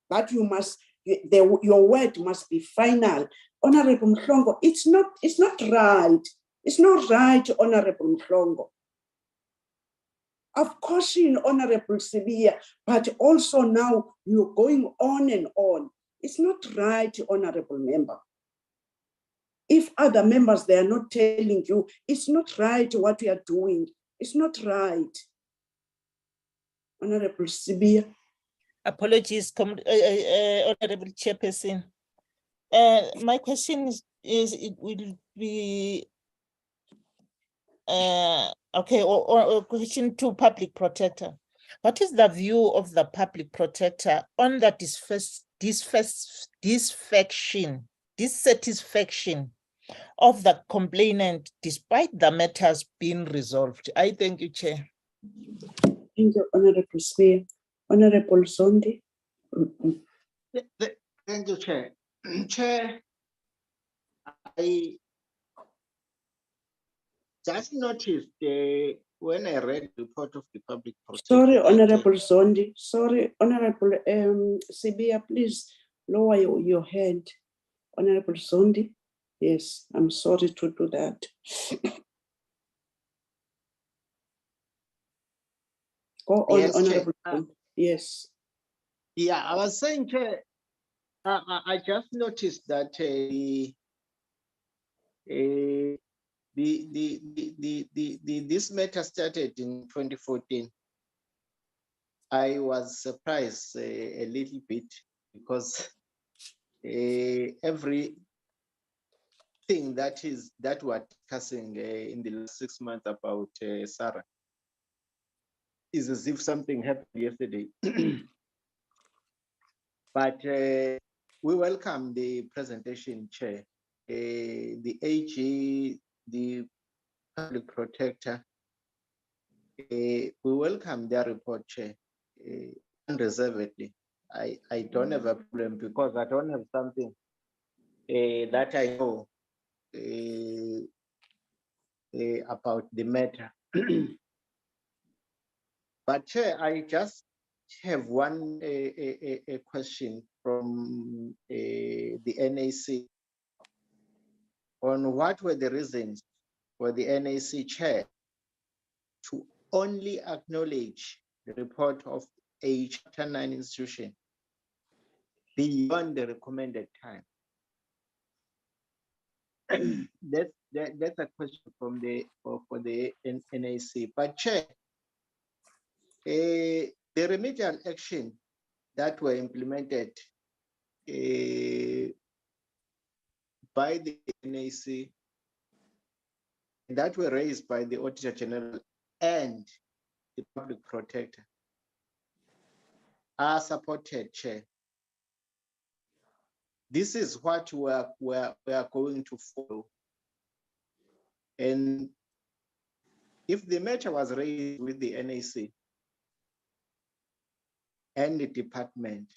that you must, your word must be final. Honorable Mhlongo, it's not right. It's not right, Honorable Mhlongo. Of course, in Honorable Sibiya, but also now you're going on and on. It's not right, Honorable Member. If other members, they are not telling you, it's not right what we are doing. It's not right. Honorable Sibiya. Apologies, Honorable Chairperson. My question is it will be okay, or question to Public Protector. What is the view of the Public Protector on the dissatisfaction of the complainant despite the matters being resolved? I thank you, Chair. Thank you, Honorable Spear. Honorable Zondi. Thank you, Chair. Chair, I just noticed when I read the report of the Public Protector. Sorry, Honorable Zondi. Sorry, Honorable Sibiya, please lower your hand. Honorable Zondi. Yes, I'm sorry to do that. Go on, Yes, Honorable. Chair. Yes. Yeah, I was saying, Chair, I just noticed that this matter started in 2014. I was surprised a little bit because everything that we're discussing in the last 6 months about Sarah is as if something happened yesterday. But we welcome the presentation, Chair. The AG, the Public Protector, we welcome their report, Chair, unreservedly. I don't have a problem because I don't have something that I know about the matter. But Chair, I just have one a question from the NAC on what were the reasons for the NAC Chair to only acknowledge the report of a Chapter 9 institution beyond the recommended time. That's a question from for the NAC. But Chair, the remedial action that were implemented by the NAC that were raised by the Auditor-General and the Public Protector are supported, Chair. This is what we are going to follow. And if the matter was raised with the NAC and the department,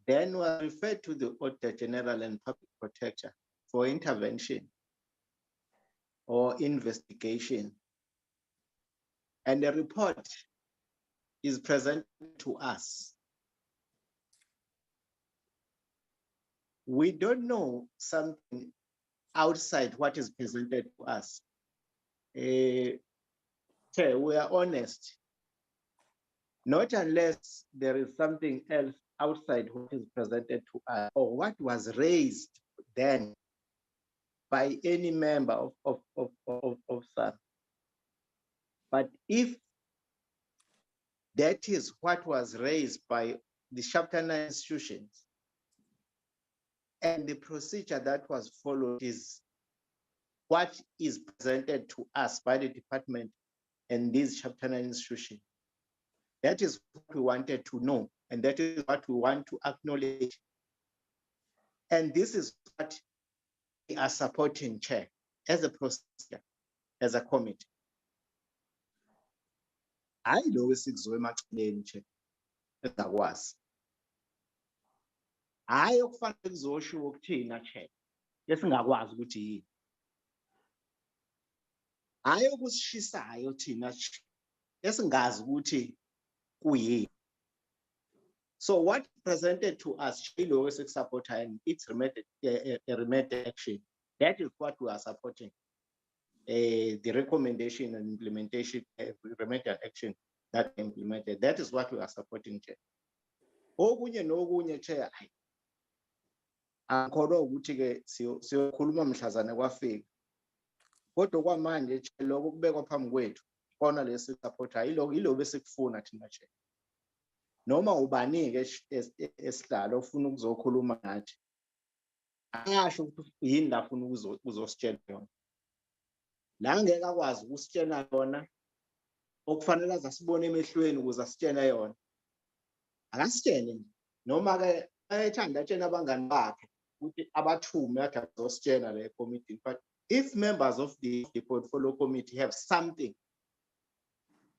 then we'll refer to the Auditor-General and Public Protector for intervention or investigation. And the report is presented to us. We don't know something outside what is presented to us. We are honest. Not unless there is something else outside what is presented to us or what was raised then by any member of SAN. But if that is what was raised by the Chapter 9 institutions and the procedure that was followed is what is presented to us by the department and these Chapter 9 institutions, That is what we wanted to know, and that is what we want to acknowledge. And this is what we are supporting, Chair, as a procedure, as a committee. I know it's Chair, ezakwazi. Hayi okufanele kuzosho ukuthina, Chair, esingakwazi ukuthi yini. Hayi okusishisayo thina esingazi ukuthi kuyini. So what presented to us, it's remedial action. That is what we are supporting. The recommendation and implementation, remedial action that implemented. That is what we are supporting, Chair. Okunye nokunye, Chair, angikholwa ukuthi ke siyokhuluma mhlazana kwafika. Kodwa kwamanje lokho kubekwa phambi kwethu khona lesi supporta yilo besikufuna thina, Chair. Noma ubani ke esihlalo ufuna ukuzokhuluma nathi, angasho ukuthi yini la ufuna uzositshela yona. La ngeke akwazi ukusitshela yona okufanele azasibone emehlweni ukuze asitshela yona. Akasitshele noma ke ayethanda atshena abangani bakhe ukuthi abathume athi azositshela le committee. But if members of the portfolio committee have something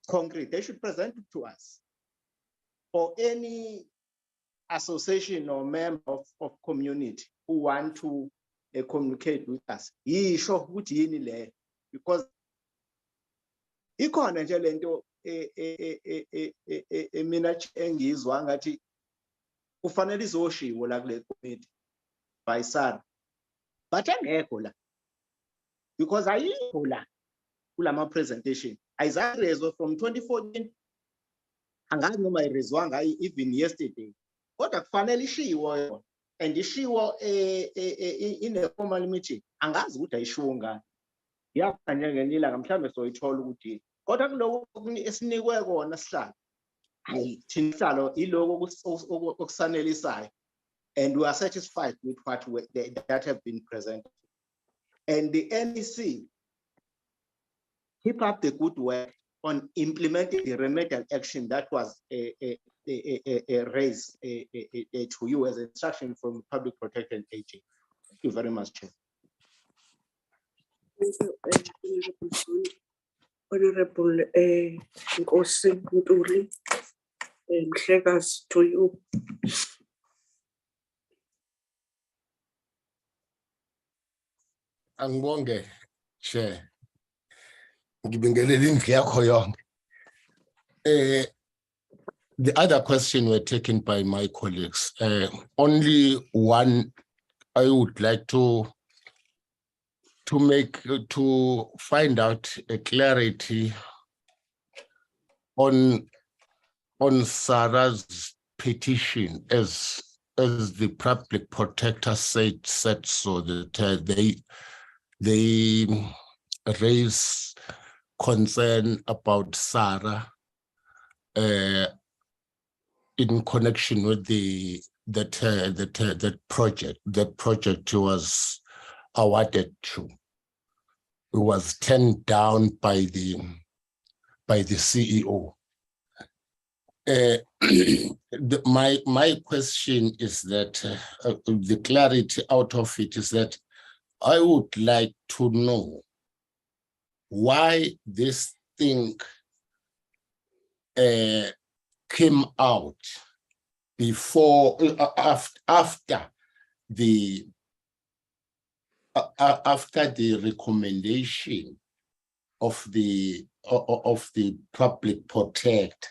concrete, they should present it to us. Or any association or member of community who want to communicate with us. Because ikhona nje lento mina engizwa ngathi kufanele izoshiwo la kule committee by SARA. But angekho la. Because ayikho la kulama presentation. Ayizarezwe from 2014. Angazi noma irezwanga even yesterday. Kodwa kufanele ishiwo yona. And ishiwo in a formal meeting. Angazi ukuthi ayishiwo ngani. Yapha njengelila mhlambe soyithola ukuthi kodwa kuloko esinikwe kona sihlalo. Hayi thina sihlalo iloko okusanelisayo. And we are satisfied with what that have been presented. And the NEC keep up the good work on implementing the remedial action that was raised to you as an instruction from Public Protector AG. Thank you very much, Chair. Honorable Nkosi Ntuli, Mhlekazi, to you. Angibonge, Chair. Ngibingelele indlu yakho yonke. The other question were taken by my colleagues. Only one I would like to find out a clarity on Sarah's petition, as the public protector said so, that they raise concern about Sarah in connection with that project. That project was awarded to. It was turned down by the CEO. My question is that the clarity out of it is that I would like to know why this thing came out before, after the recommendation of the public protector.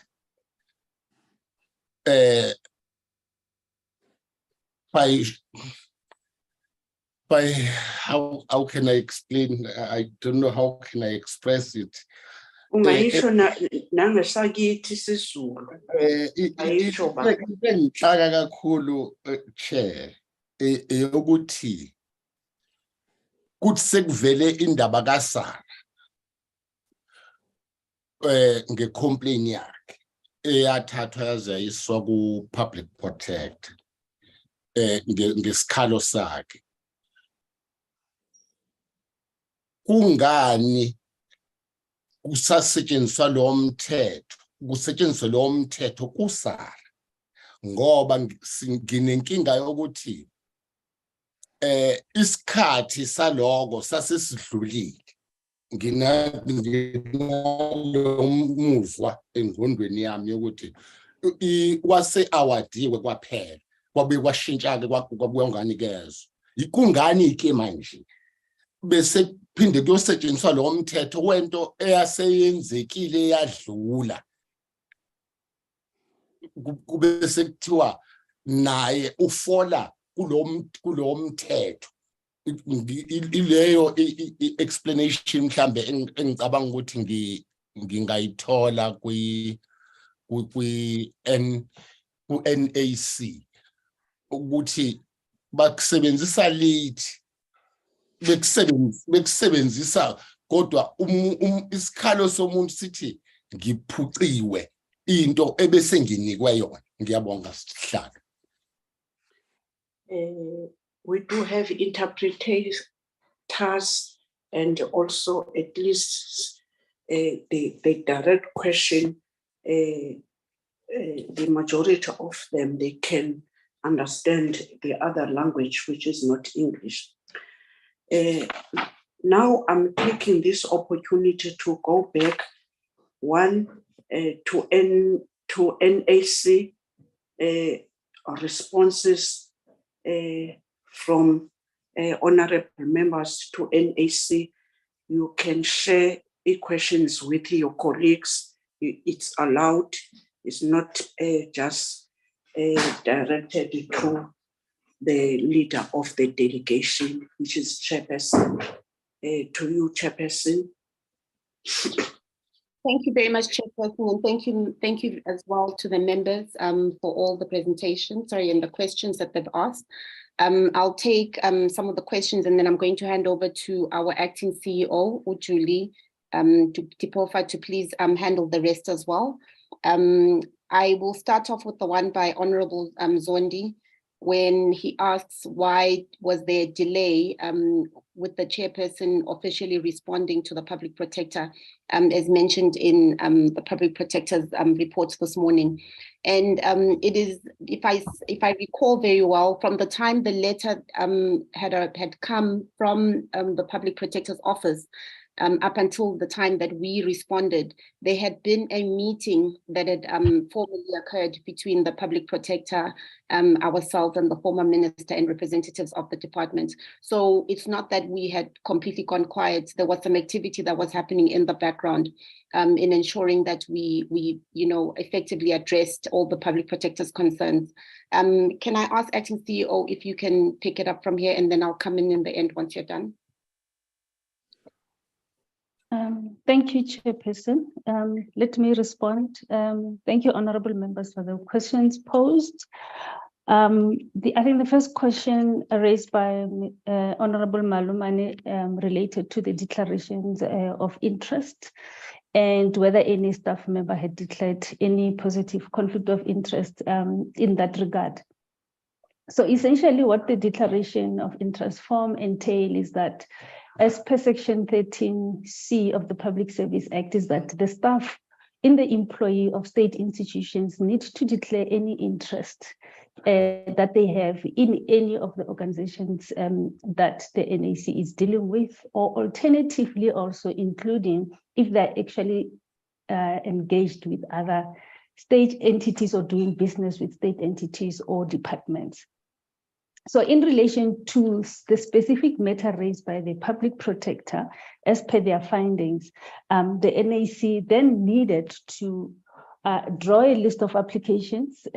By how can I explain? I don't know how can I express it. Ungaisho nangesakithi sisulu. Ayisho ba. Ngixaka kakhulu, Chair, ukuthi kuthi sekuvele indaba kaSara ngecomplaint yakhe eyathathwa yaze yayiswa ku-public protector ngesikhalo sakhe. Kungani kusasetshenziswa lo mthetho kusetshenziswe lo mthetho kusara ngoba nginenkinga yokuthi isikhathi saloko sasesidlulile nginomuzwa engqondweni yami yokuthi wase awadiwe kwaphela kwabe kwashintsha ke kwakuyanganikezwa ikungani ke manje bese kuphinde kuyosetshenziswa lo mthetho wento eyaseyenzekile yadlula kube sekuthiwa naye ufola kulo mthetho ileyo explanation mhlambe engicabanga ukuthi ngingayithola ku-NAC ukuthi bakusebenzisa late bekusebenzisa kodwa isikhalo somuntu sithi ngiphuciwe into ebese nginikwe yona. Ngiyabonga Sihlalo. We do have interpreters and also at least the direct question, the majority of them, they can understand the other language, which is not English. Now I'm taking this opportunity to go back to NAC responses from honorable members to NAC. You can share questions with your colleagues. It's allowed. It's not just directed to the leader of the delegation, which is Chairperson. To you, Chairperson. Thank you very much, Chairperson, and thank you as well to the members for all the presentations, and the questions that they've asked. I'll take some of the questions, and then I'm going to hand over to our acting CEO, Julie Tipofa, to please handle the rest as well. I will start off with the one by Honorable Zondi, when he asks why was there a delay with the chairperson officially responding to the public protector, as mentioned in the public protector's report this morning. And it is, if I recall very well, from the time the letter had come from the public protector's office, up until the time that we responded, there had been a meeting that had formally occurred between the public protector, ourselves, and the former minister and representatives of the department. So it's not that we had completely gone quiet. There was some activity that was happening in the background in ensuring that we effectively addressed all the public protector's concerns. Can I ask Acting CEO if you can pick it up from here, and then I'll come in the end once you're done. Thank you, Chairperson. Let me respond. Thank you, honorable members, for the questions posed. I think the first question raised by Honorable Malumane related to the declarations of interest and whether any staff member had declared any positive conflict of interest in that regard. So essentially what the declaration of interest form entail is that, as per Section 13C of the Public Service Act, is that the staff in the employee of state institutions need to declare any interest that they have in any of the organizations that the NAC is dealing with, or alternatively also including if they're actually engaged with other state entities or doing business with state entities or departments. So in relation to the specific matter raised by the public protector, as per their findings, the NAC then needed to draw a list of applications,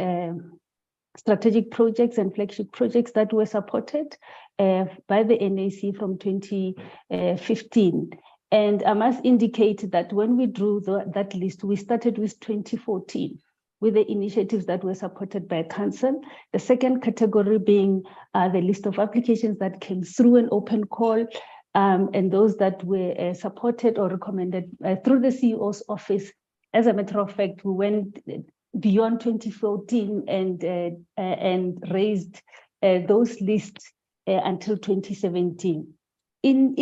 strategic projects and flagship projects that were supported by the NAC from 2015. And I must indicate that when we drew that list, we started with 2014. With the initiatives that were supported by council. The second category being the list of applications that came through an open call, and those that were supported or recommended through the CEO's office. As a matter of fact, we went beyond 2014 and raised those lists until 2017. In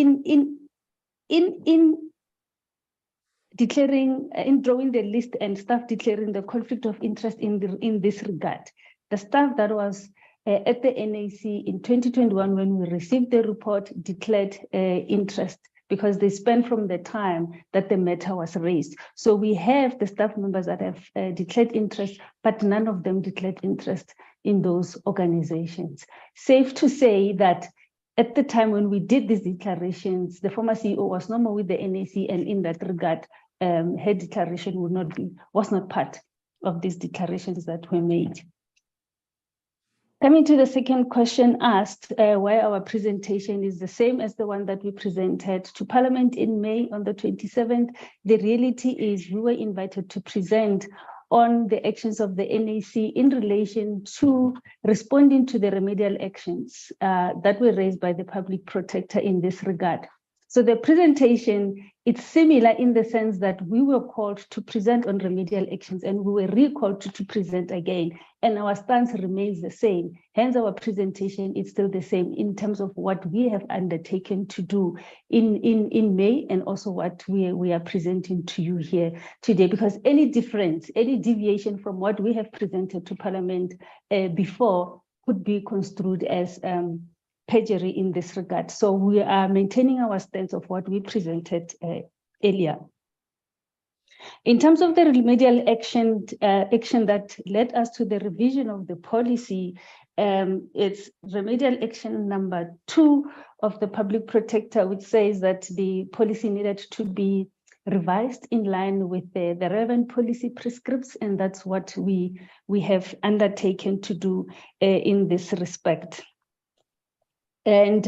declaring, in drawing the list and staff declaring the conflict of interest in this regard. The staff that was at the NAC in 2021, when we received the report, declared interest because they spent from the time that the matter was raised. So we have the staff members that have declared interest, but none of them declared interest in those organizations. Safe to say that at the time when we did these declarations, the former CEO was no more with the NAC, and in that regard, her declaration was not part of these declarations that were made. Coming to the second question asked, why our presentation is the same as the one that we presented to Parliament in May on the 27th. The reality is we were invited to present on the actions of the NAC in relation to responding to the remedial actions that were raised by the public protector in this regard. So the presentation, it's similar in the sense that we were called to present on remedial actions and we were recalled to present again, and our stance remains the same. Hence our presentation is still the same in terms of what we have undertaken to do in May, and also what we are presenting to you here today, because any difference, any deviation from what we have presented to Parliament before could be construed as perjury in this regard. So we are maintaining our stance of what we presented earlier. In terms of the remedial action that led us to the revision of the policy, it's remedial action number 2 of the public protector, which says that the policy needed to be revised in line with the relevant policy prescripts, and that's what we have undertaken to do in this respect. And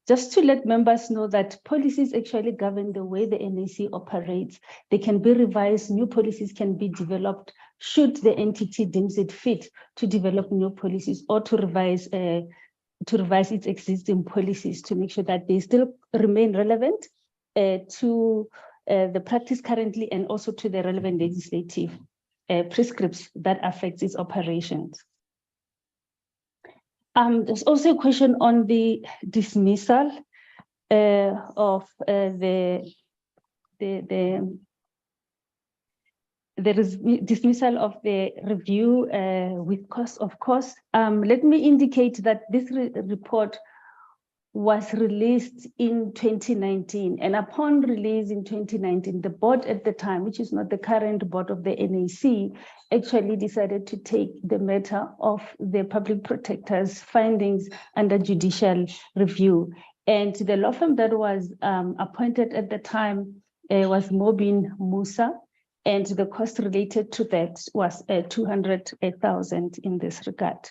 just to let members know that policies actually govern the way the NAC operates. They can be revised, new policies can be developed should the entity deems it fit to develop new policies or to revise its existing policies to make sure that they still remain relevant to the practice currently and also to the relevant legislative prescripts that affects its operations. There's also a question on the dismissal of the dismissal of the review with cost of course. Let me indicate that this report was released in 2019, and upon release in 2019, the board at the time, which is not the current board of the NAC, actually decided to take the matter of the public protector's findings under judicial review. And the law firm that was appointed at the time was Mobin Musa, and the cost related to that was 200,000 in this regard.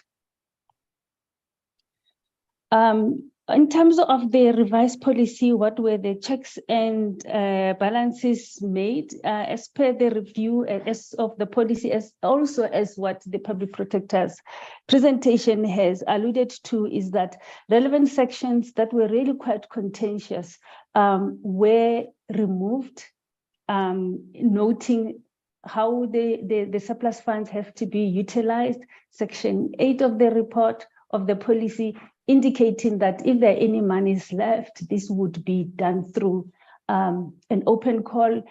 In terms of the revised policy, what were the checks and balances made as per the review as of the policy, as also as what the public protector's presentation has alluded to, is that relevant sections that were really quite contentious were removed, noting how the surplus funds have to be utilized. Section 8 of the report of the policy indicating that if there are any monies left, this would be done through an open call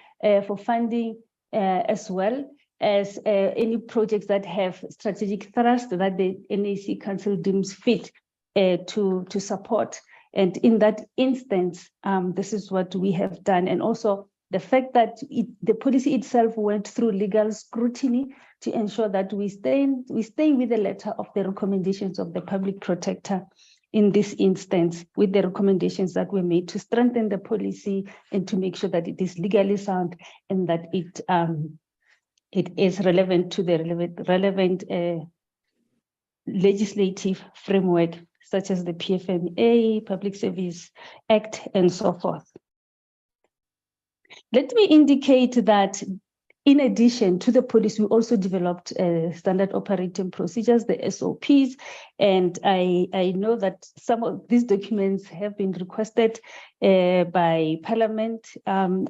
for funding, as well as any projects that have strategic thrust that the NAC Council deems fit to support. And in that instance, this is what we have done. And also the fact that the policy itself went through legal scrutiny to ensure that we stay with the letter of the recommendations of the public protector in this instance, with the recommendations that were made to strengthen the policy and to make sure that it is legally sound and that it is relevant to the relevant legislative framework, such as the PFMA, Public Service Act, and so forth. Let me indicate that in addition to the policy, we also developed standard operating procedures, the SOPs, and I know that some of these documents have been requested by Parliament.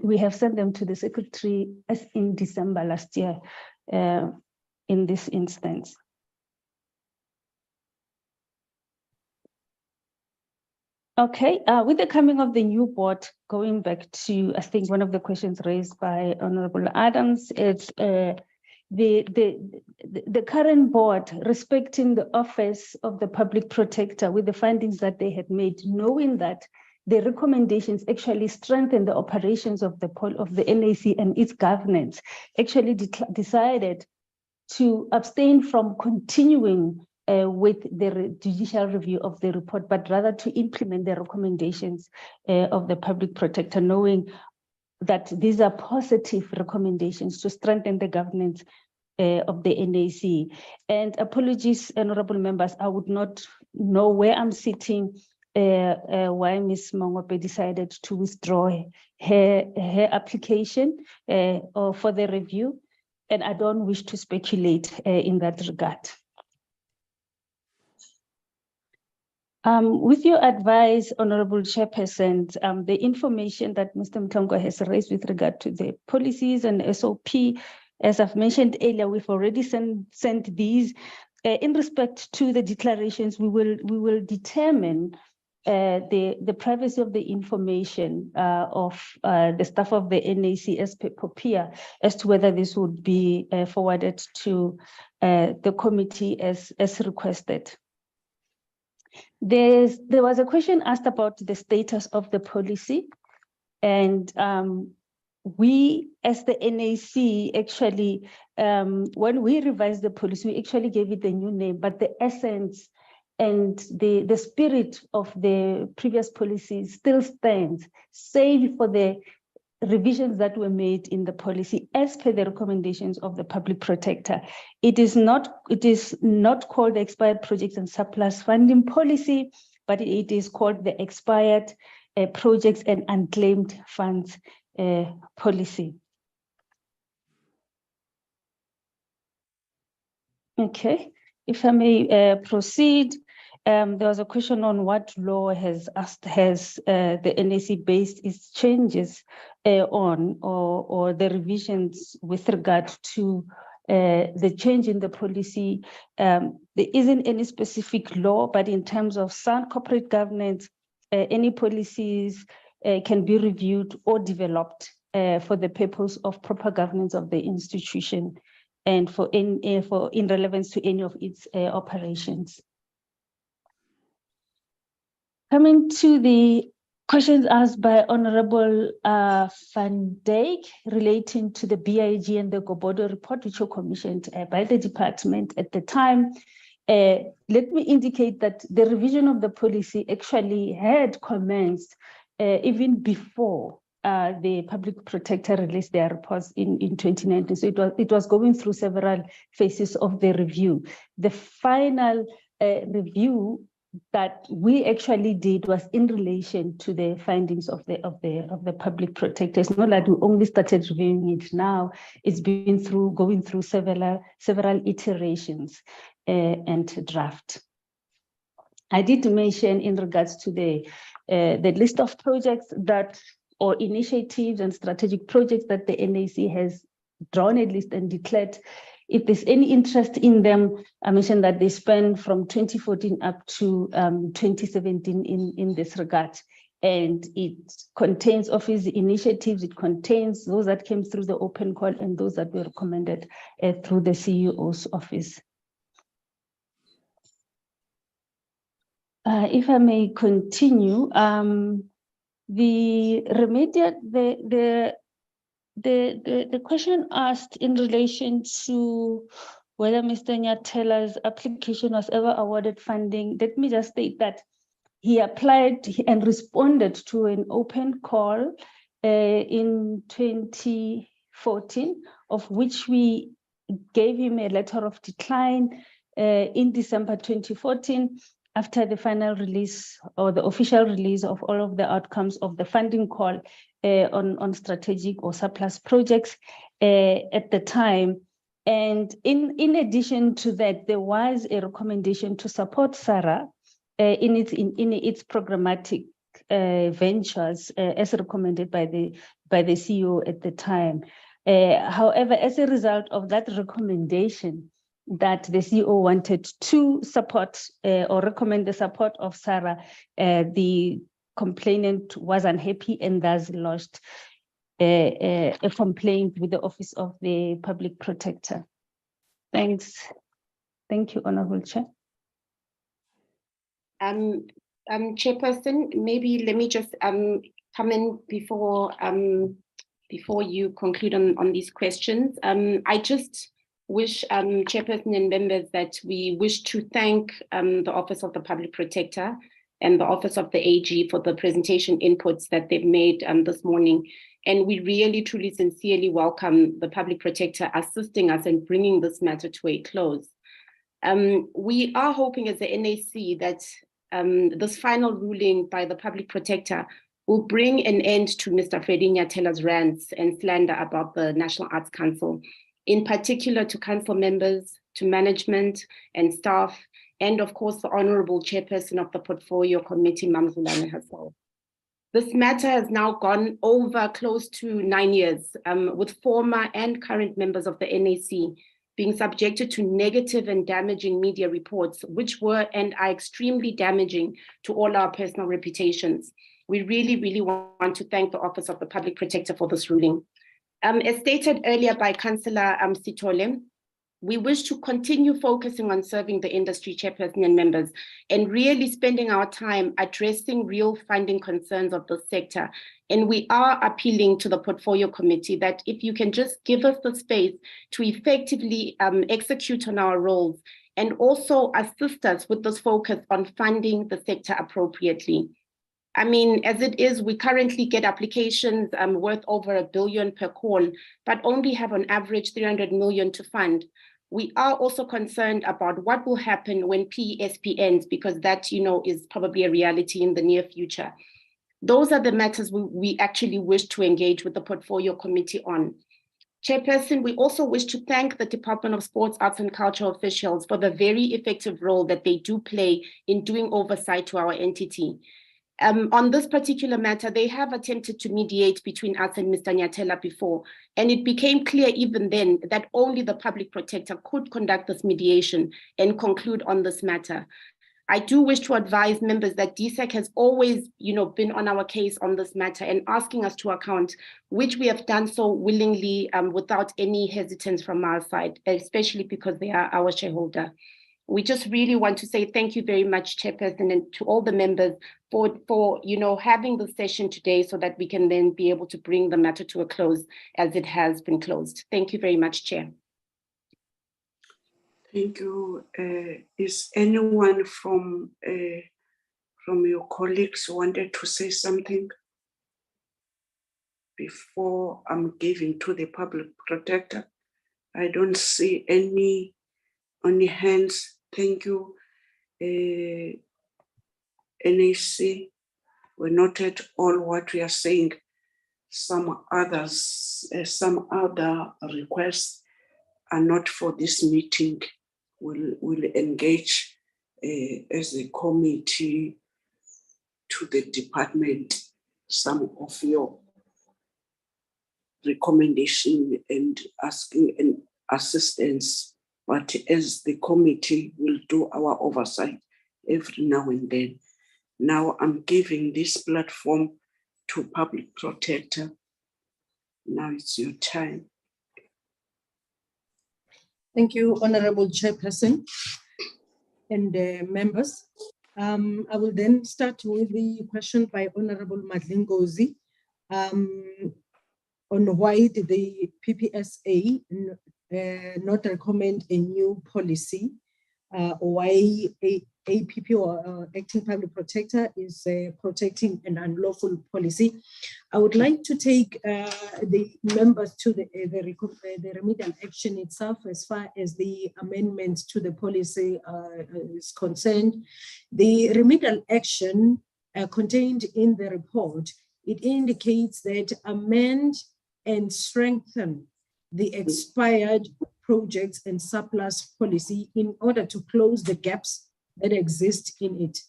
We have sent them to the Secretary as in December last year in this instance. Okay, with the coming of the new board, going back to, I think, one of the questions raised by Honorable Adams, it's the current board respecting the office of the public protector with the findings that they had made, knowing that the recommendations actually strengthen the operations of the NAC and its governance, actually decided to abstain from continuing with the judicial review of the report, but rather to implement the recommendations of the public protector, knowing that these are positive recommendations to strengthen the governance of the NAC. And apologies, honorable members, I would not know where I'm sitting, why Ms. Mangwape decided to withdraw her application or for the review, and I don't wish to speculate in that regard. With your advice, Honorable Chairperson, the information that Mr. Mthongo has raised with regard to the policies and SOP, as I've mentioned earlier, we've already sent these. In respect to the declarations, we will determine the privacy of the information of the staff of the NAC as per POPIA, as to whether this would be forwarded to the committee as requested. There was a question asked about the status of the policy, and we as the NAC actually, when we revised the policy, we actually gave it a new name, but the essence and the spirit of the previous policy still stands, save for the revisions that were made in the policy as per the recommendations of the public protector. It is not called the expired projects and surplus funding policy, but it is called the expired projects and unclaimed funds policy. Okay, if I may proceed. There was a question on what law has the NAC based its changes on, or the revisions with regard to the change in the policy. There isn't any specific law, but in terms of sound corporate governance, any policies can be reviewed or developed for the purpose of proper governance of the institution and in relevance to any of its operations. Coming to the questions asked by Honorable Van Dijk relating to the BIG and the Gobodo report, which were commissioned by the department at the time. Let me indicate that the revision of the policy actually had commenced even before the public protector released their reports in 2019. So it was going through several phases of the review. The final review that we actually did was in relation to the findings of the public protector. It's not like we only started reviewing it now. It's been going through several iterations and draft. I did mention in regards to the list of projects or initiatives and strategic projects that the NAC has drawn a list and declared. If there's any interest in them, I mentioned that they span from 2014 up to 2017 in this regard. And it contains office initiatives, it contains those that came through the open call and those that were recommended through the CEO's office. If I may continue, the remedial, the question asked in relation to whether Mr. Nyatela's application was ever awarded funding. Let me just state that he applied and responded to an open call in 2014, of which we gave him a letter of decline in December 2014, after the final release or the official release of all of the outcomes of the funding call on strategic or surplus projects at the time. And in addition to that, there was a recommendation to support SARA in its programmatic ventures as recommended by the CEO at the time. However, as a result of that recommendation, that the CEO wanted to support or recommend the support of SARA, the complainant was unhappy and thus lodged a complaint with the Office of the Public Protector. Thanks. Thank you, Honorable Chair. Chairperson, maybe let me just come in before you conclude on these questions. I just wish Chairperson and members that we wish to thank the Office of the Public Protector and the Office of the AG for the presentation inputs that they've made this morning. And we really, truly, sincerely welcome the Public Protector assisting us in bringing this matter to a close. We are hoping as the NAC that this final ruling by the Public Protector will bring an end to Mr. Freddie Nyatela's rants and slander about the National Arts Council, in particular to council members, to management and staff, and of course the Honorable Chairperson of the Portfolio Committee, Mamzulane herself. This matter has now gone over close to 9 years, with former and current members of the NAC being subjected to negative and damaging media reports, which were and are extremely damaging to all our personal reputations. We really, really want to thank the Office of the Public Protector for this ruling. As stated earlier by Councillor Sithole, we wish to continue focusing on serving the industry chairperson and members and really spending our time addressing real funding concerns of the sector. And we are appealing to the Portfolio Committee that if you can just give us the space to effectively execute on our roles and also assist us with this focus on funding the sector appropriately. I mean, as it is, we currently get applications worth over $1 billion per call, but only have on average 300 million to fund. We are also concerned about what will happen when PESP ends, because that, is probably a reality in the near future. Those are the matters we actually wish to engage with the Portfolio Committee on. Chairperson, we also wish to thank the Department of Sports, Arts and Culture officials for the very effective role that they do play in doing oversight to our entity. On this particular matter, they have attempted to mediate between us and Mr. Nyatela before, and it became clear even then that only the Public Protector could conduct this mediation and conclude on this matter. I do wish to advise members that DSEC has always, been on our case on this matter and asking us to account, which we have done so willingly without any hesitance from our side, especially because they are our shareholder. We just really want to say thank you very much, Chairperson, and to all the members for having the session today so that we can then be able to bring the matter to a close as it has been closed. Thank you very much, Chair. Thank you. Is anyone from your colleagues wanted to say something before I'm giving to the Public Protector? I don't see any hands. Thank you. NAC, we noted all what we are saying. Some other requests are not for this meeting. We'll engage as a committee to the department some of your recommendation and asking an assistance. But as the committee will do our oversight every now and then. Now I'm giving this platform to Public Protector. Now it's your time. Thank you, Honorable Chairperson and members. I will then start with the question by Honorable Madlingozi on why did the PPSA not recommend a new policy, or why APP or Acting Public Protector is protecting an unlawful policy. I would like to take the members to the remedial action itself as far as the amendments to the policy is concerned. The remedial action contained in the report, it indicates that amend and strengthen the expired projects and surplus policy in order to close the gaps that exist in it,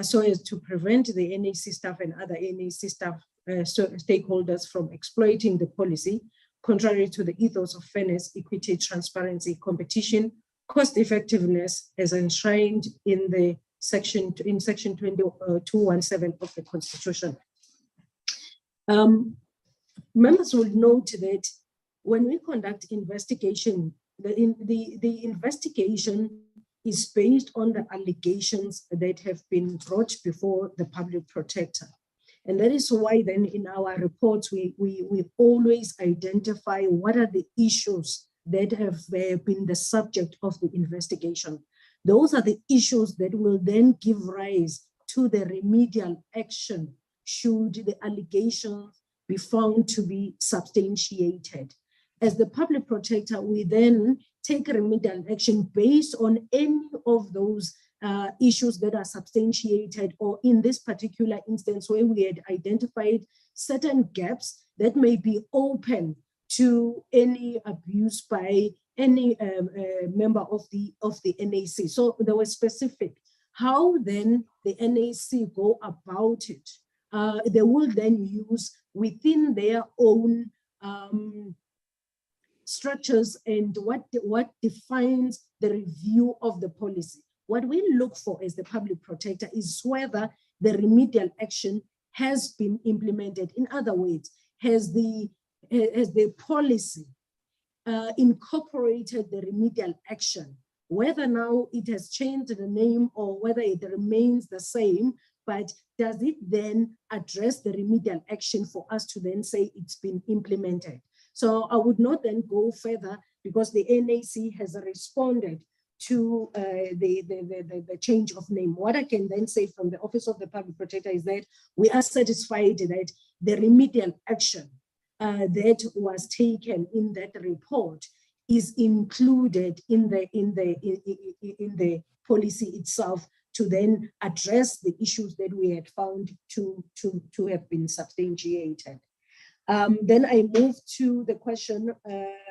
so as to prevent the NAC staff and other NAC staff stakeholders from exploiting the policy, contrary to the ethos of fairness, equity, transparency, competition, cost effectiveness as enshrined in the section 2217 of the Constitution. Members will note that when we conduct investigation, the investigation is based on the allegations that have been brought before the public protector. And that is why then in our reports, we always identify what are the issues that have been the subject of the investigation. Those are the issues that will then give rise to the remedial action should the allegations be found to be substantiated. As the public protector, we then take remedial action based on any of those issues that are substantiated, or in this particular instance where we had identified certain gaps that may be open to any abuse by any member of the NAC. So there was specific. How then the NAC go about it? They will then use within their own structures and what defines the review of the policy. What we look for as the public protector is whether the remedial action has been implemented. In other words, has the policy incorporated the remedial action, whether now it has changed the name or whether it remains the same, but does it then address the remedial action for us to then say it's been implemented? So I would not then go further because the NAC has responded to the change of name. What I can then say from the Office of the Public Protector is that we are satisfied that the remedial action that was taken in that report is included in the policy itself to then address the issues that we had found to have been substantiated. Then I move to the question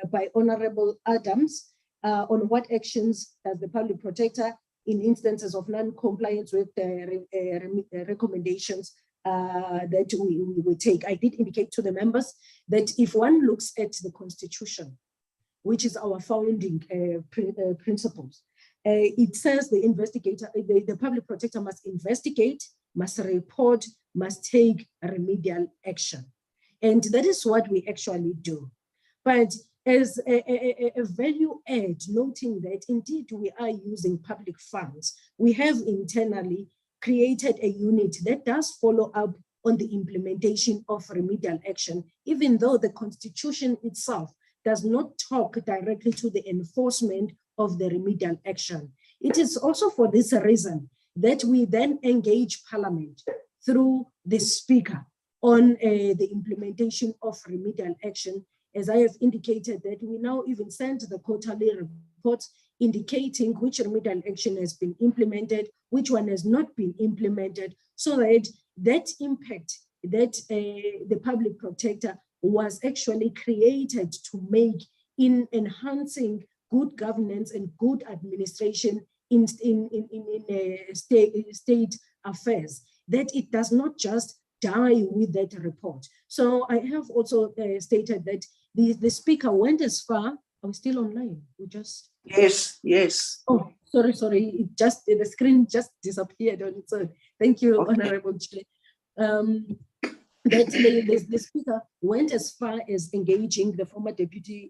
by Honorable Adams on what actions does the public protector in instances of non-compliance with the recommendations that we take. I did indicate to the members that if one looks at the Constitution, which is our founding principles, it says the investigator, the public protector must investigate, must report, must take remedial action. And that is what we actually do. But as a value add, noting that indeed we are using public funds, we have internally created a unit that does follow up on the implementation of remedial action, even though the Constitution itself does not talk directly to the enforcement of the remedial action. It is also for this reason that we then engage Parliament through the Speaker on the implementation of remedial action. As I have indicated, that we now even send the quarterly reports indicating which remedial action has been implemented, which one has not been implemented, so that that impact that the public protector was actually created to make in enhancing good governance and good administration in state affairs, that it does not just die with that report. So I have also stated that the Speaker went as far. Are we still online? We just... Yes. Oh, sorry. It just, the screen just disappeared on its own. Thank you, okay. Honorable Chair. That the Speaker went as far as engaging the former Deputy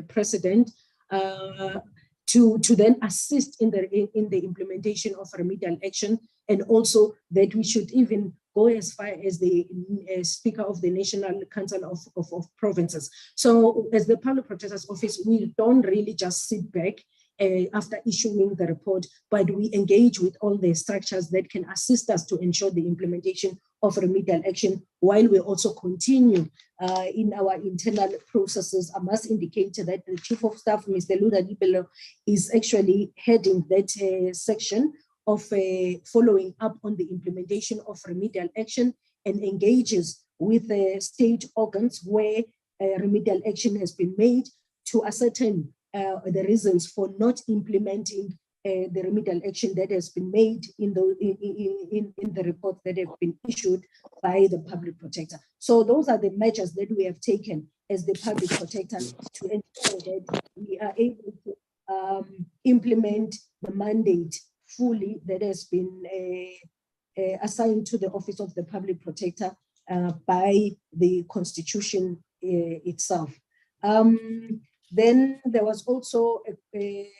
President to then assist in the implementation of remedial action, and also that we should even go as far as the Speaker of the National Council of Provinces. So as the Public Protector's Office, we don't really just sit back after issuing the report, but we engage with all the structures that can assist us to ensure the implementation of remedial action, while we also continue in our internal processes. I must indicate that the Chief of Staff, Mr. Luda Dibelo, is actually heading that section of following up on the implementation of remedial action, and engages with the state organs where remedial action has been made to ascertain the reasons for not implementing the remedial action that has been made in the reports that have been issued by the public protector. So those are the measures that we have taken as the public protector to ensure that we are able to implement the mandate fully that has been assigned to the Office of the Public Protector by the Constitution itself. Then there was also a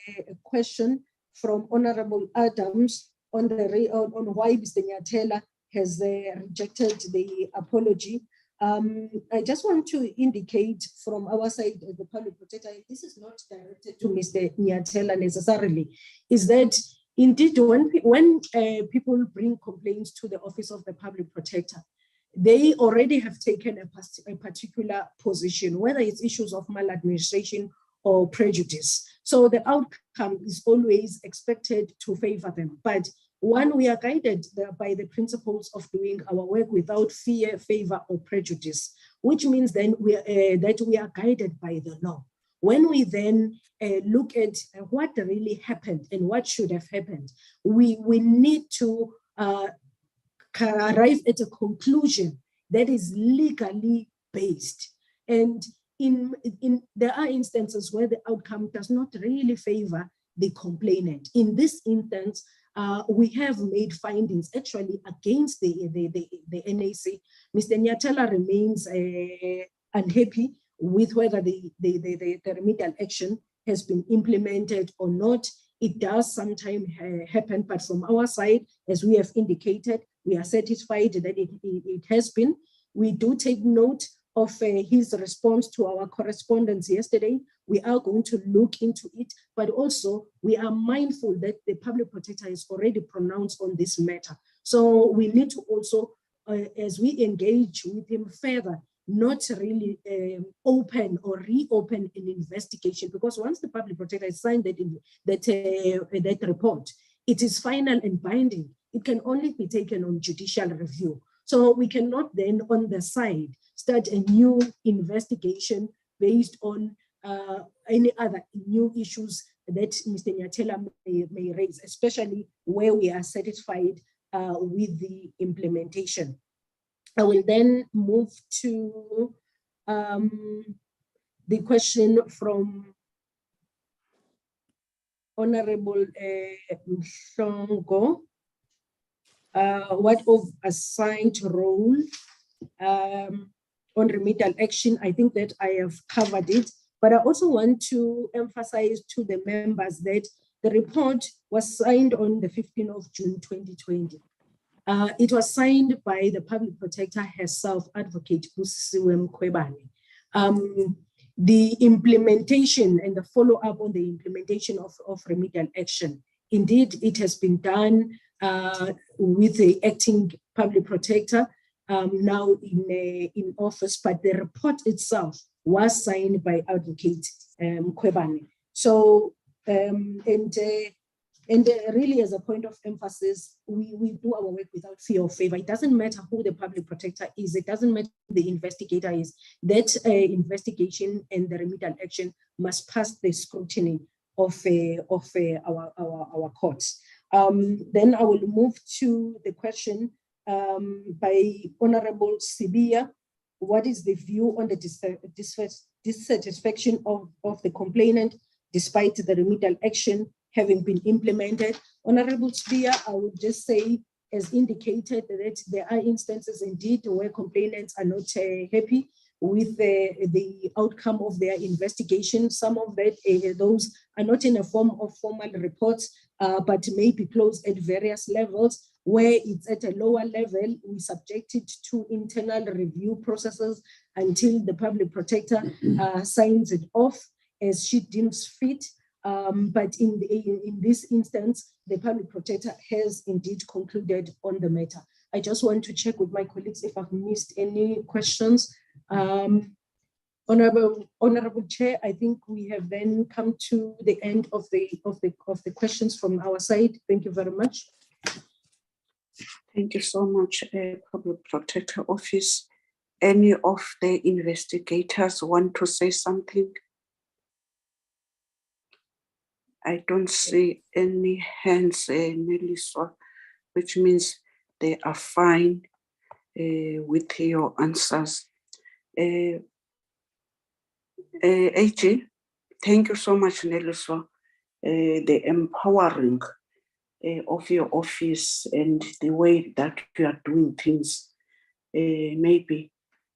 question from Honorable Adams on why Mr. Nyathela has rejected the apology. I just want to indicate from our side as the Public Protector, this is not directed to Mr. Nyathela necessarily, is that indeed when people bring complaints to the Office of the Public Protector, they already have taken a particular position, whether it's issues of maladministration or prejudice. So the outcome is always expected to favor them. But one, we are guided by the principles of doing our work without fear, favor, or prejudice, which means then that we are guided by the law. When we then look at what really happened and what should have happened, we need to arrive at a conclusion that is legally based. And there are instances where the outcome does not really favor the complainant. In this instance, we have made findings actually against the NAC. Mr. Nyathela remains unhappy with whether the remedial action has been implemented or not. It does sometimes happen, but from our side, as we have indicated, we are satisfied that it has been. We do take note of his response to our correspondence yesterday. We are going to look into it, but also we are mindful that the Public Protector has already pronounced on this matter. So we need to also, as we engage with him further, not really open or reopen an investigation, because once the Public Protector has signed that report, it is final and binding. It can only be taken on judicial review. So we cannot then on the side start a new investigation based on any other new issues that Mr. Nyathela may raise, especially where we are satisfied with the implementation. I will then move to the question from Honorable Mhlongo. What of assigned role on remedial action? I think that I have covered it, but I also want to emphasize to the members that the report was signed on the 15th of June 2020. It was signed by the Public Protector herself, Advocate Busisiwe Mkhwebane. The implementation and the follow-up on the implementation of remedial action, indeed, it has been done with the acting Public Protector now in office, but the report itself was signed by Advocate Mkhwebane. So, really, as a point of emphasis, we do our work without fear or favor. It doesn't matter who the Public Protector is. It doesn't matter who the investigator is. That investigation and the remedial action must pass the scrutiny of our courts. Then I will move to the question by Honorable Sibia. What is the view on the dissatisfaction of the complainant despite the remedial action having been implemented? Honorable Sibia, I would just say, as indicated, that there are instances indeed where complainants are not happy with the outcome of their investigation. Some of those are not in a form of formal reports, but may be closed at various levels. Where it's at a lower level, we subject it to internal review processes until the Public Protector signs it off as she deems fit. But in this instance, the Public Protector has indeed concluded on the matter. I just want to check with my colleagues if I've missed any questions. Honorable Chair, I think we have then come to the end of the questions from our side. Thank you very much. Thank you so much, Public Protector Office. Any of the investigators want to say something? I don't see any hands, Nelisa, which means they are fine with your answers. AG, thank you so much, Nelisa. The empowering of your office and the way that you are doing things. Maybe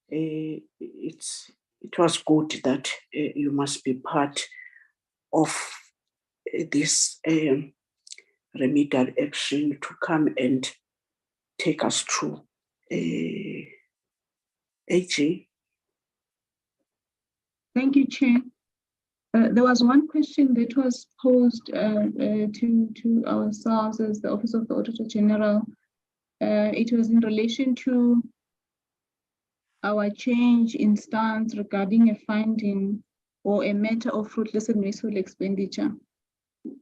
it was good that you must be part of this remedial action to come and take us through. AG. Thank you, Chair. There was one question that was posed to ourselves as the Office of the Auditor-General. It was in relation to our change in stance regarding a finding or a matter of fruitless and wasteful expenditure.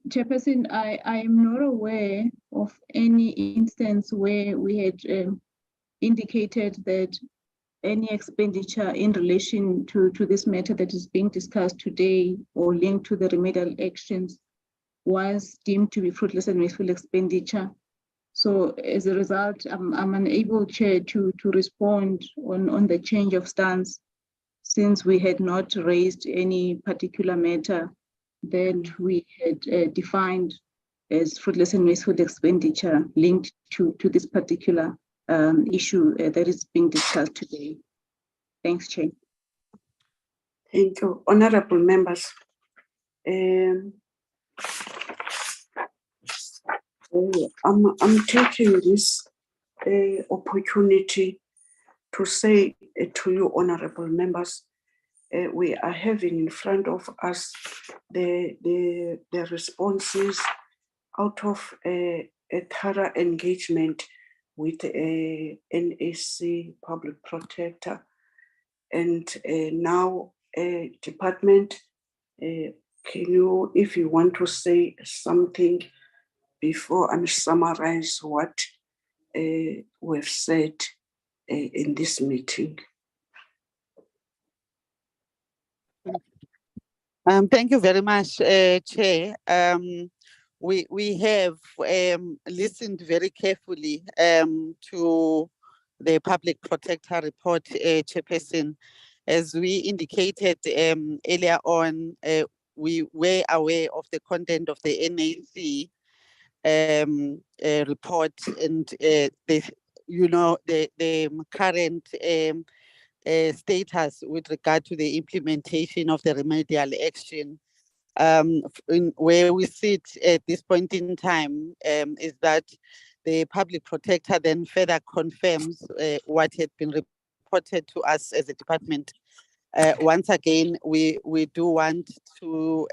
Chairperson, I am not aware of any instance where we had indicated that any expenditure in relation to this matter that is being discussed today or linked to the remedial actions was deemed to be fruitless and wasteful expenditure. So as a result, I'm unable, Chair, to respond on the change of stance, since we had not raised any particular matter that we had defined as fruitless and wasteful expenditure linked to this particular issue that is being discussed today. Thanks, Chair. Thank you. Honorable members, I'm taking this opportunity to say to you, honorable members, we are having in front of us the responses out of a thorough engagement with a NAC public protector, and now department, can you, if you want to say something before I summarize what we've said in this meeting. Thank you very much, Chair. We have listened very carefully to the Public Protector report, Chairperson. As we indicated earlier on, we were aware of the content of the NAC report and the current status with regard to the implementation of the remedial action. Where we sit at this point in time is that the Public Protector then further confirms what had been reported to us as a department. Once again, we do want to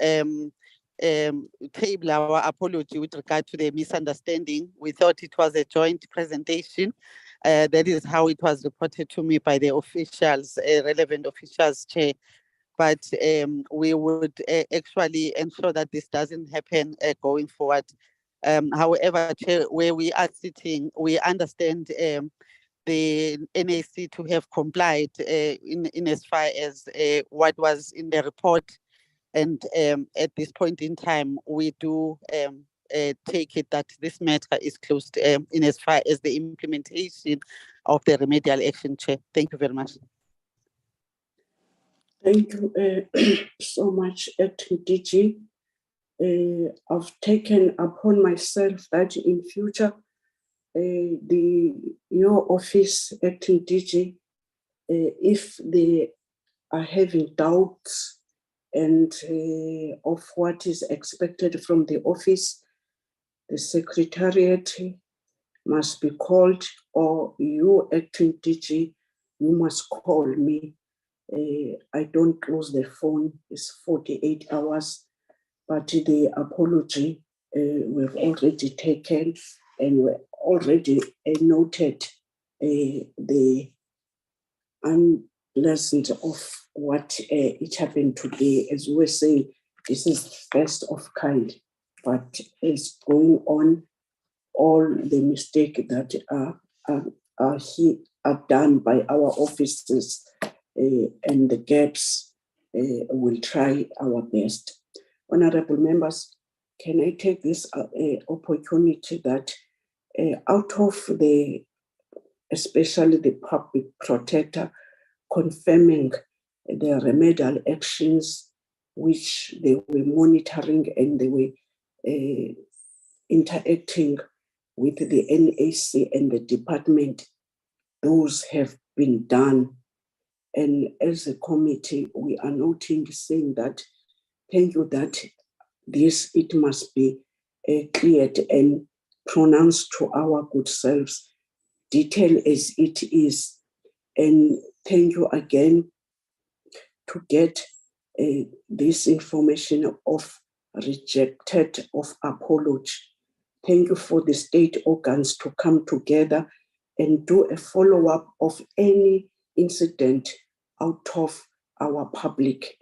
table our apology with regard to the misunderstanding. We thought it was a joint presentation. That is how it was reported to me by the officials, relevant officials, Chair. But we would actually ensure that this doesn't happen going forward. However, Chair, where we are sitting, we understand the NAC to have complied in as far as what was in the report. And at this point in time, we do take it that this matter is closed in as far as the implementation of the remedial action, Chair. Thank you very much. Thank you so much, Acting DG. I've taken upon myself that in future, your office, Acting DG, if they are having doubts and of what is expected from the office, the secretariat must be called, or you, Acting DG, you must call me. I don't close the phone, it's 48 hours, but the apology we've already taken and we already noted the unpleasant of what it happened today. As we were saying, this is first of kind, but it's going on. All the mistakes that are done by our officers and the gaps, we'll try our best. Honorable members, can I take this opportunity that out of especially the Public Protector confirming the remedial actions which they were monitoring and they were interacting with the NAC and the department, those have been done. And as a committee, we are noting, saying that, thank you, that this, it must be cleared and pronounced to our good selves, detailed as it is. And thank you again to get this information of rejected of apology. Thank you for the state organs to come together and do a follow-up of any incident out of our public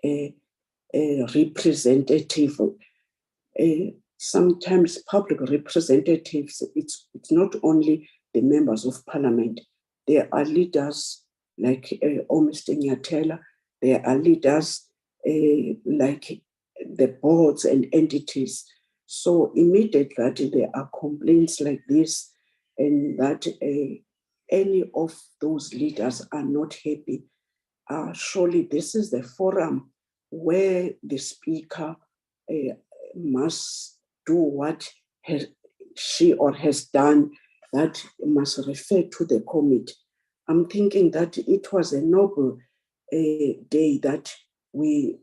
representative. Sometimes public representatives, it's not only the members of parliament. There are leaders like Mr. Nyatela. There are leaders like the boards and entities. So immediately that there are complaints like this and that any of those leaders are not happy, surely this is the forum where the speaker must do what she or has done, that must refer to the committee. I'm thinking that it was a noble day that we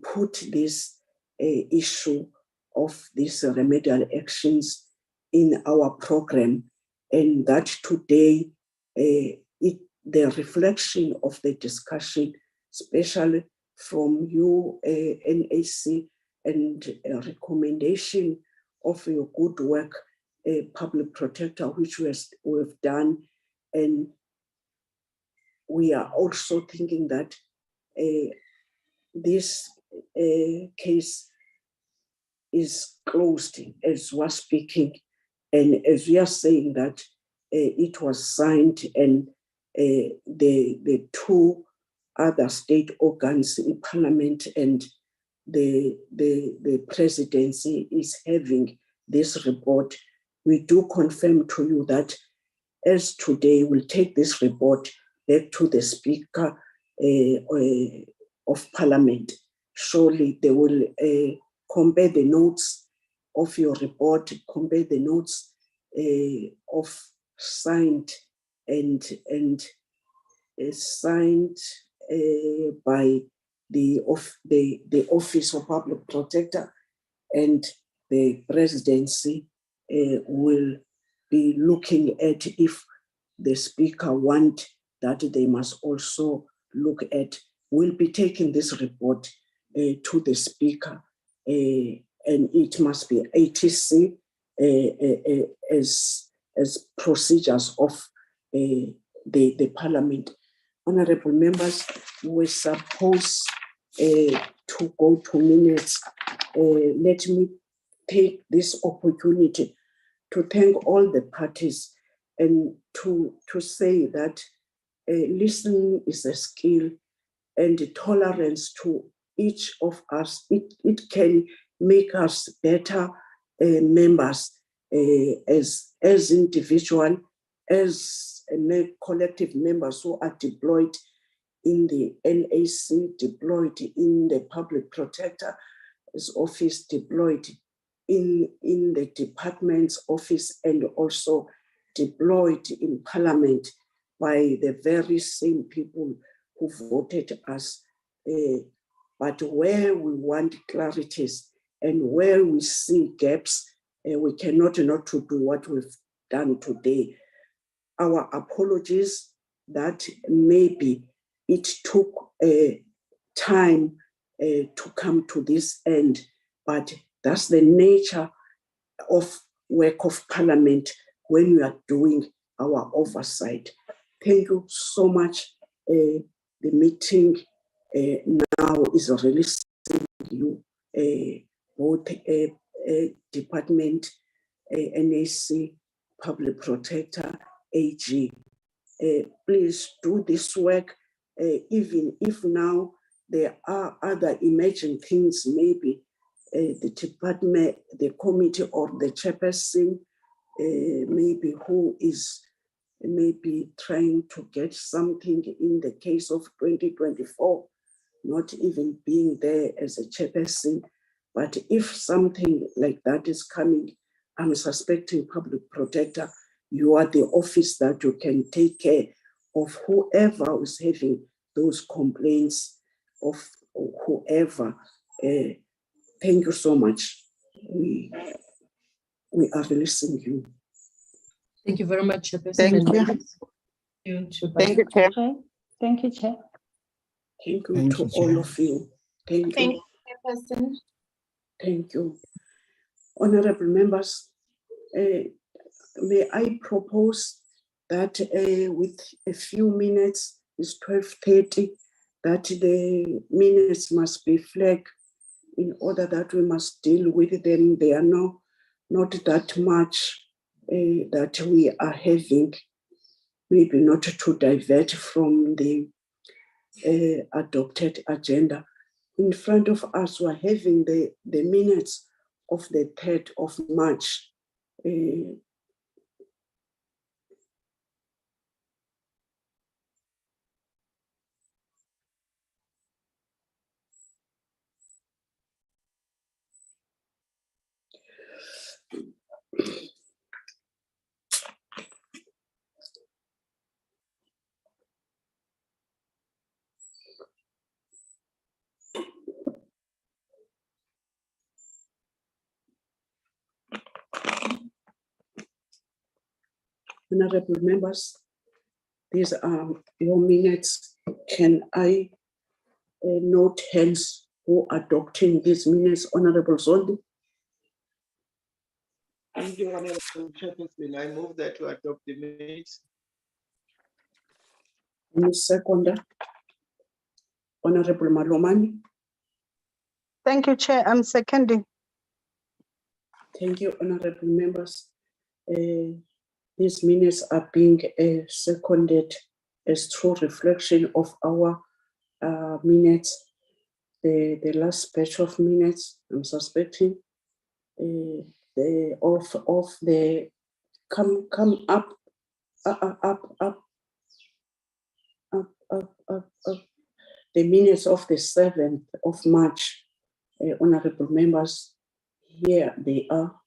put this issue of these remedial actions in our program, and that today the reflection of the discussion, especially from you, NAC, and a recommendation of your good work, Public Protector, which we've done. And we are also thinking that this case is closed as we're speaking. And as we are saying that it was signed and the two other state organs in parliament and the presidency is having this report, we do confirm to you that as today we'll take this report back to the Speaker of Parliament. Surely they will compare the notes of your report, compare the notes of signed and signed by the Office of Public Protector, and the presidency will be looking at if the speaker want that they must also look at. We'll be taking this report to the speaker, and it must be ATC as procedures of the parliament. Honorable members, we're supposed to go to minutes. Let me take this opportunity to thank all the parties and to say that listening is a skill, and tolerance to each of us, it can make us better members as individual, as collective members who are deployed in the NAC, deployed in the Public Protector's office, deployed in the department's office, and also deployed in parliament by the very same people who voted us. But where we want clarities and where we see gaps, we cannot not to do what we've done today. Our apologies that maybe it took time to come to this end, but that's the nature of work of parliament when we are doing our oversight. Thank you so much. The meeting now is releasing you, both department, NAC, Public Protector, AG. Please do this work, even if now there are other emerging things, maybe the department, the committee, or the chairperson, maybe who is maybe trying to get something in the case of 2024, not even being there as a chairperson. But if something like that is coming, I'm suspecting public protector, you are the office that you can take care of whoever is having those complaints of whoever. Thank you so much. We are releasing you. Thank you very much, Chairperson. Thank you. Thank you, Chair. Thank you, Chair. Thank you Thank to you, all Chair. of you. Thank Thank you. you, Chairperson. Thank you. Honorable members, may I propose that with a few minutes, it's 12:30, that the minutes must be flagged in order that we must deal with them. They are not that much that we are having, maybe not to divert from the adopted agenda. In front of us, we're having the minutes of the 3rd of March. Honorable members, these are your minutes. Can I note hands who are adopting these minutes? Honorable Zondi? Thank you, Honorable Chairperson. I move that we adopt the minutes. Any seconder? Honorable Malomani? Thank you, Chair. I'm seconding. Thank you, honorable members. These minutes are being seconded as true reflection of our minutes. The last batch of minutes, I'm suspecting, come up. The minutes of the 7th of March, honorable members, here they are.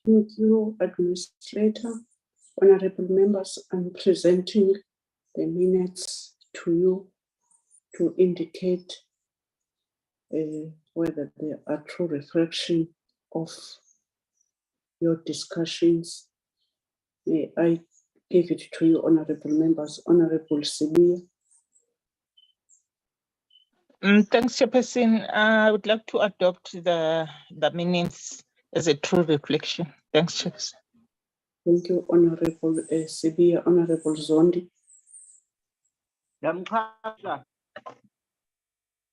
Thank you, Administrator. Honorable members, I'm presenting the minutes to you to indicate whether they are true reflection of your discussions. May I give it to you, honorable members. Honorable Sibiya. Thanks, Chairperson. I would like to adopt the minutes as a true reflection. Thanks, Chairperson. Thank you, Honorable Sibiya. Honorable Zondi.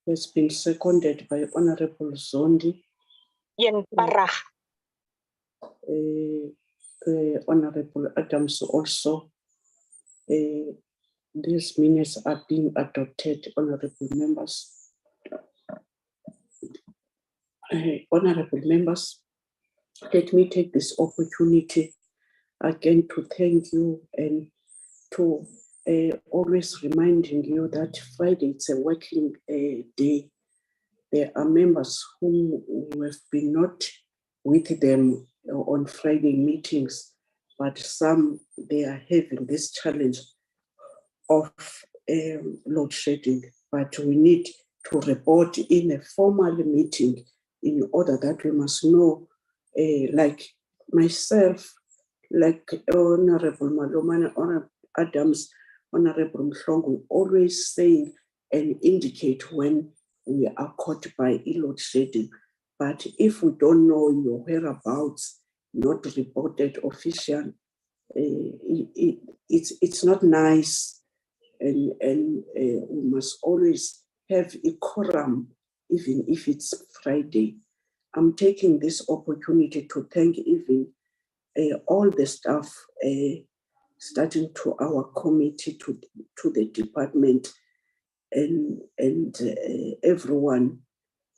Has been seconded by Honorable Zondi. Honorable Adams also. These minutes are being adopted, honorable members. Honorable members, let me take this opportunity again to thank you and to always reminding you that Friday it's a working day. There are members who have been not with them on Friday meetings, but some they are having this challenge of load shedding, but we need to report in a formal meeting in order that we must know, like myself, like Honorable Malomane, Honorable Adams, Honorable Mhlongo, always say and indicate when we are caught by load shedding. But if we don't know your whereabouts, not reported official, it's not nice, and we must always have a quorum, even if it's Friday. I'm taking this opportunity to thank even all the staff, starting to our committee, to the department, and everyone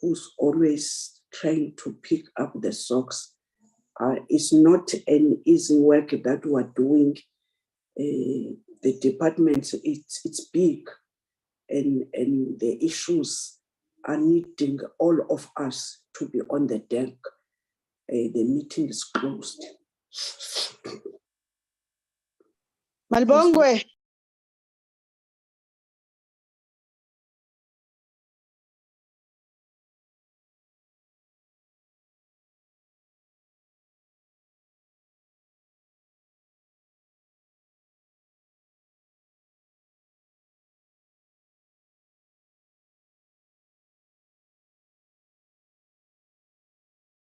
who's always trying to pick up the socks. It's not an easy work that we're doing. The department, it's big, and the issues are needing all of us to be on the deck. The meeting is closed. Malbongwe.